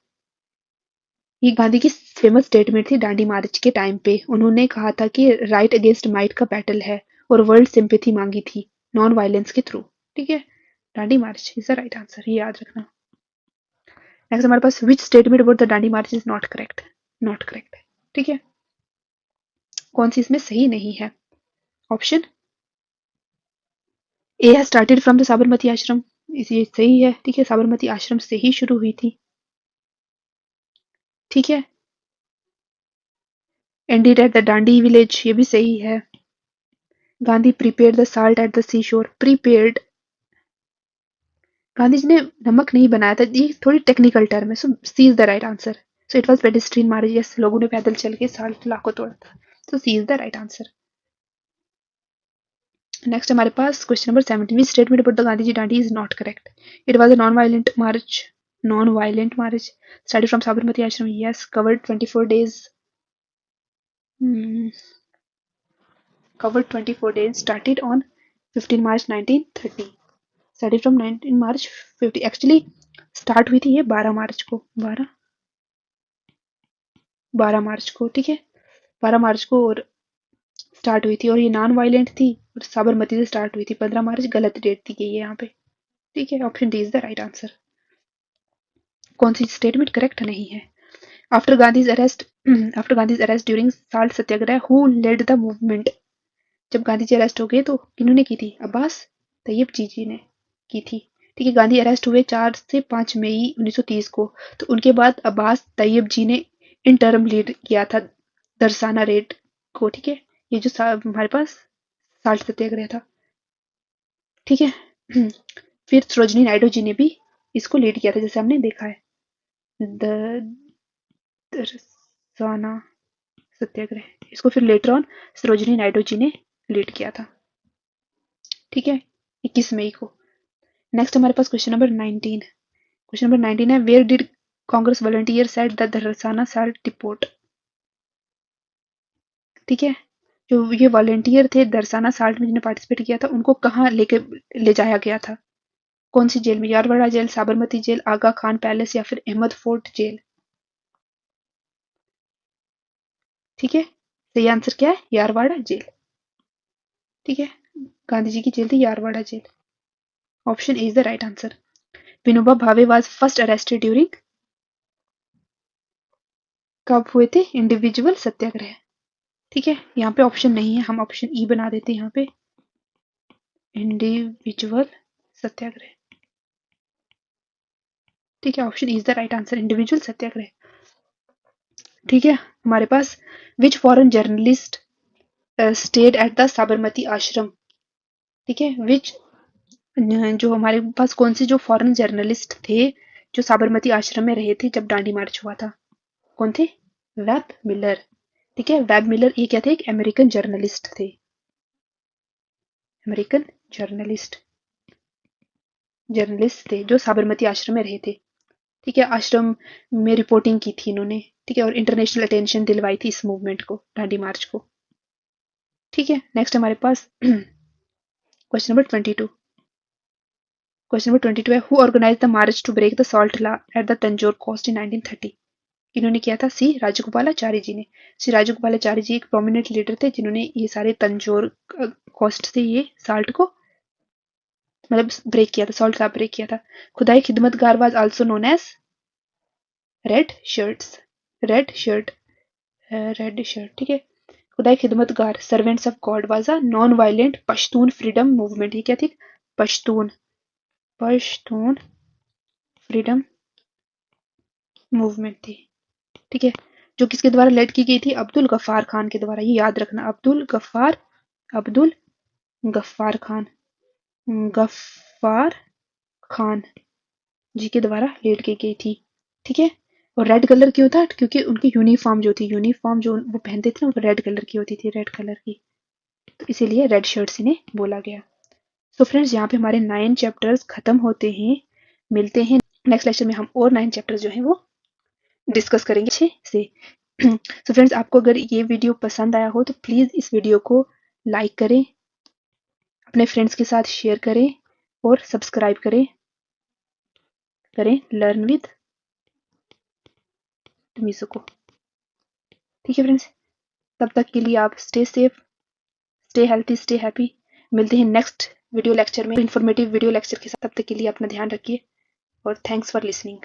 ये गांधी की फेमस स्टेटमेंट थी डांडी मार्च के टाइम पे। उन्होंने कहा था कि राइट अगेंस्ट माइट का बैटल है, और वर्ल्ड सिंपैथी मांगी थी नॉन वायलेंस के थ्रू। ठीक है, Dandi march is the right answer, ये याद रखना। नेक्स्ट हमारे पास, which statement about the Dandi march is not correct, not correct. ठीक है, कौन सी इसमें सही नहीं है, ऑप्शन ए है स्टार्टेड फ्रॉम द साबरमती आश्रम, ये सही है। ठीक है, साबरमती आश्रम से ही शुरू हुई थी। ठीक है, ended at the Dandi village, ये भी सही है। Gandhi prepared the salt at the sea shore, prepared, Gandhi ji ने नमक नहीं बनाया था, ये थोड़ी टेक्निकल टर्म है। So C is the right answer. So it was pedestrian marriage, yes, लोगों ने पैदल चल के साल्ट ला को तोड़ा था। So C is the right answer. Next हमारे पास question number 17, statement about the Gandhi Dandi is not correct. It was a non violent march started from Sabarmati Ashram, yes, covered 24 days, covered 24 days, started on 15 March 1930, started from 19 March 50, actually start हुई थी ये 12 मार्च को, 12 मार्च को, ठीक है, 12 मार्च को और स्टार्ट हुई थी, और ये नॉन वायलेंट थी और साबरमती से स्टार्ट हुई थी। 15 मार्च गलत डेट दी गई है यहाँ पे, ठीक है, option D is the right answer. कौन सी स्टेटमेंट करेक्ट नहीं है? After Gandhi's arrest after Gandhi's arrest during salt satyagraha, who led the movement. जब गांधी जी अरेस्ट हो गए तो किन्होंने की थी? अब्बास तैयब जी ने की थी, ठीक है। गांधी अरेस्ट हुए 4 से 5 मई 1930 को, तो उनके बाद अब्बास तैयब जी ने इंटरम लीड किया था दरसाना रेड को, ठीक है। ये जो हमारे पास साल्ट सत्याग्रह था, ठीक है। फिर सरोजनी नायडू जी ने भी इसको लीड किया था, जैसे हमने देखा है, दरसाना सत्याग्रह। इसको फिर लेटर ऑन सरोजनी नायडू जी ने लीड किया था, ठीक है, 21 मई को। नेक्स्ट हमारे पास क्वेश्चन नंबर 19। क्वेश्चन नंबर 19 है, where did Congress volunteer set the Dharasana salt depot. ठीक है, जो ये वॉलंटियर थे दरसाना साल्ट में जिन्होंने पार्टिसिपेट किया था, उनको कहाँ लेके ले जाया गया था? कौन सी जेल में? यारवाड़ा जेल, साबरमती जेल, आगा खान पैलेस, या फिर अहमद फोर्ट जेल? ठीक है, सही आंसर क्या है? यारवाड़ा जेल, ठीक है। गांधी जी की जेल थी Yerwada jail, option A is the right answer. Vinoba Bhave was first arrested during, कब हुए थे इंडिविजुअल सत्याग्रह? ठीक है, यहाँ पे ऑप्शन नहीं है, हम ऑप्शन ई बना देते हैं यहाँ पे, इंडिविजुअल सत्याग्रह, ठीक है, option E is the right answer, individual satyagraha. ठीक है, हमारे पास which foreign journalist stayed at the Sabarmati Ashram. ठीक है, विच, जो हमारे पास कौन से जो फॉरेन जर्नलिस्ट थे जो साबरमती आश्रम में रहे थे जब दांडी मार्च हुआ था? कौन थे? वेब मिलर, ठीक है। वेब मिलर ये क्या थे? एक अमेरिकन जर्नलिस्ट थे, अमेरिकन जर्नलिस्ट थे जो साबरमती आश्रम में रहे थे, ठीक है। आश्रम में रिपोर्टिंग की थी इन्होंने, ठीक है, और इंटरनेशनल अटेंशन दिलवाई थी इस मूवमेंट को, दांडी मार्च को, ठीक है। नेक्स्ट हमारे पास क्वेश्चन नंबर 22। क्वेश्चन नंबर 22 है, who organise the march to break the salt law at the Tanjore coast in 1930। इन्होंने किया था? सी राजगोपालाचारी जी ने। श्री राजगोपालाचारी जी एक प्रोमिनेंट लीडर थे जिन्होंने ये सारे तंजौर कोस्ट से ये साल्ट को मतलब ब्रेक किया था, सॉल्ट लॉ ब्रेक किया था। Khudai Khidmatgar was also known as red shirts, red shirt, red shirt, ठीक है। Khudai Khidmatgar, servants of God was a non violent Pashtun freedom movement. ये क्या थी? पश्तून फ्रीडम मूवमेंट थी, ठीक है, जो किसके द्वारा लेड की गई थी? अब्दुल गफ्फार खान के द्वारा। ये याद रखना, अब्दुल गफ्फार खान जी के द्वारा लेड की गई थी, ठीक है। और रेड कलर क्यों था? क्योंकि उनकी यूनिफॉर्म जो वो पहनते थे ना, वो रेड कलर की होती थी, रेड कलर की, तो इसीलिए रेड शर्ट्स इन्हें बोला गया। सो फ्रेंड्स, यहाँ पे हमारे 9 चैप्टर्स खत्म होते हैं। मिलते हैं नेक्स्ट लेक्चर में, हम और 9 चैप्टर्स जो हैं वो डिस्कस करेंगे अच्छे से। सो फ्रेंड्स, आपको अगर ये वीडियो पसंद आया हो तो प्लीज़ इस वीडियो को लाइक करें, अपने फ्रेंड्स के साथ शेयर करें और सब्सक्राइब करें लर्न विद मिसो को, ठीक है फ्रेंड्स। तब तक के लिए आप stay safe, stay healthy, stay happy. मिलते हैं नेक्स्ट वीडियो लेक्चर में, इंफॉर्मेटिव वीडियो लेक्चर के साथ। तब तक के लिए अपना ध्यान रखिए और थैंक्स फॉर लिसनिंग।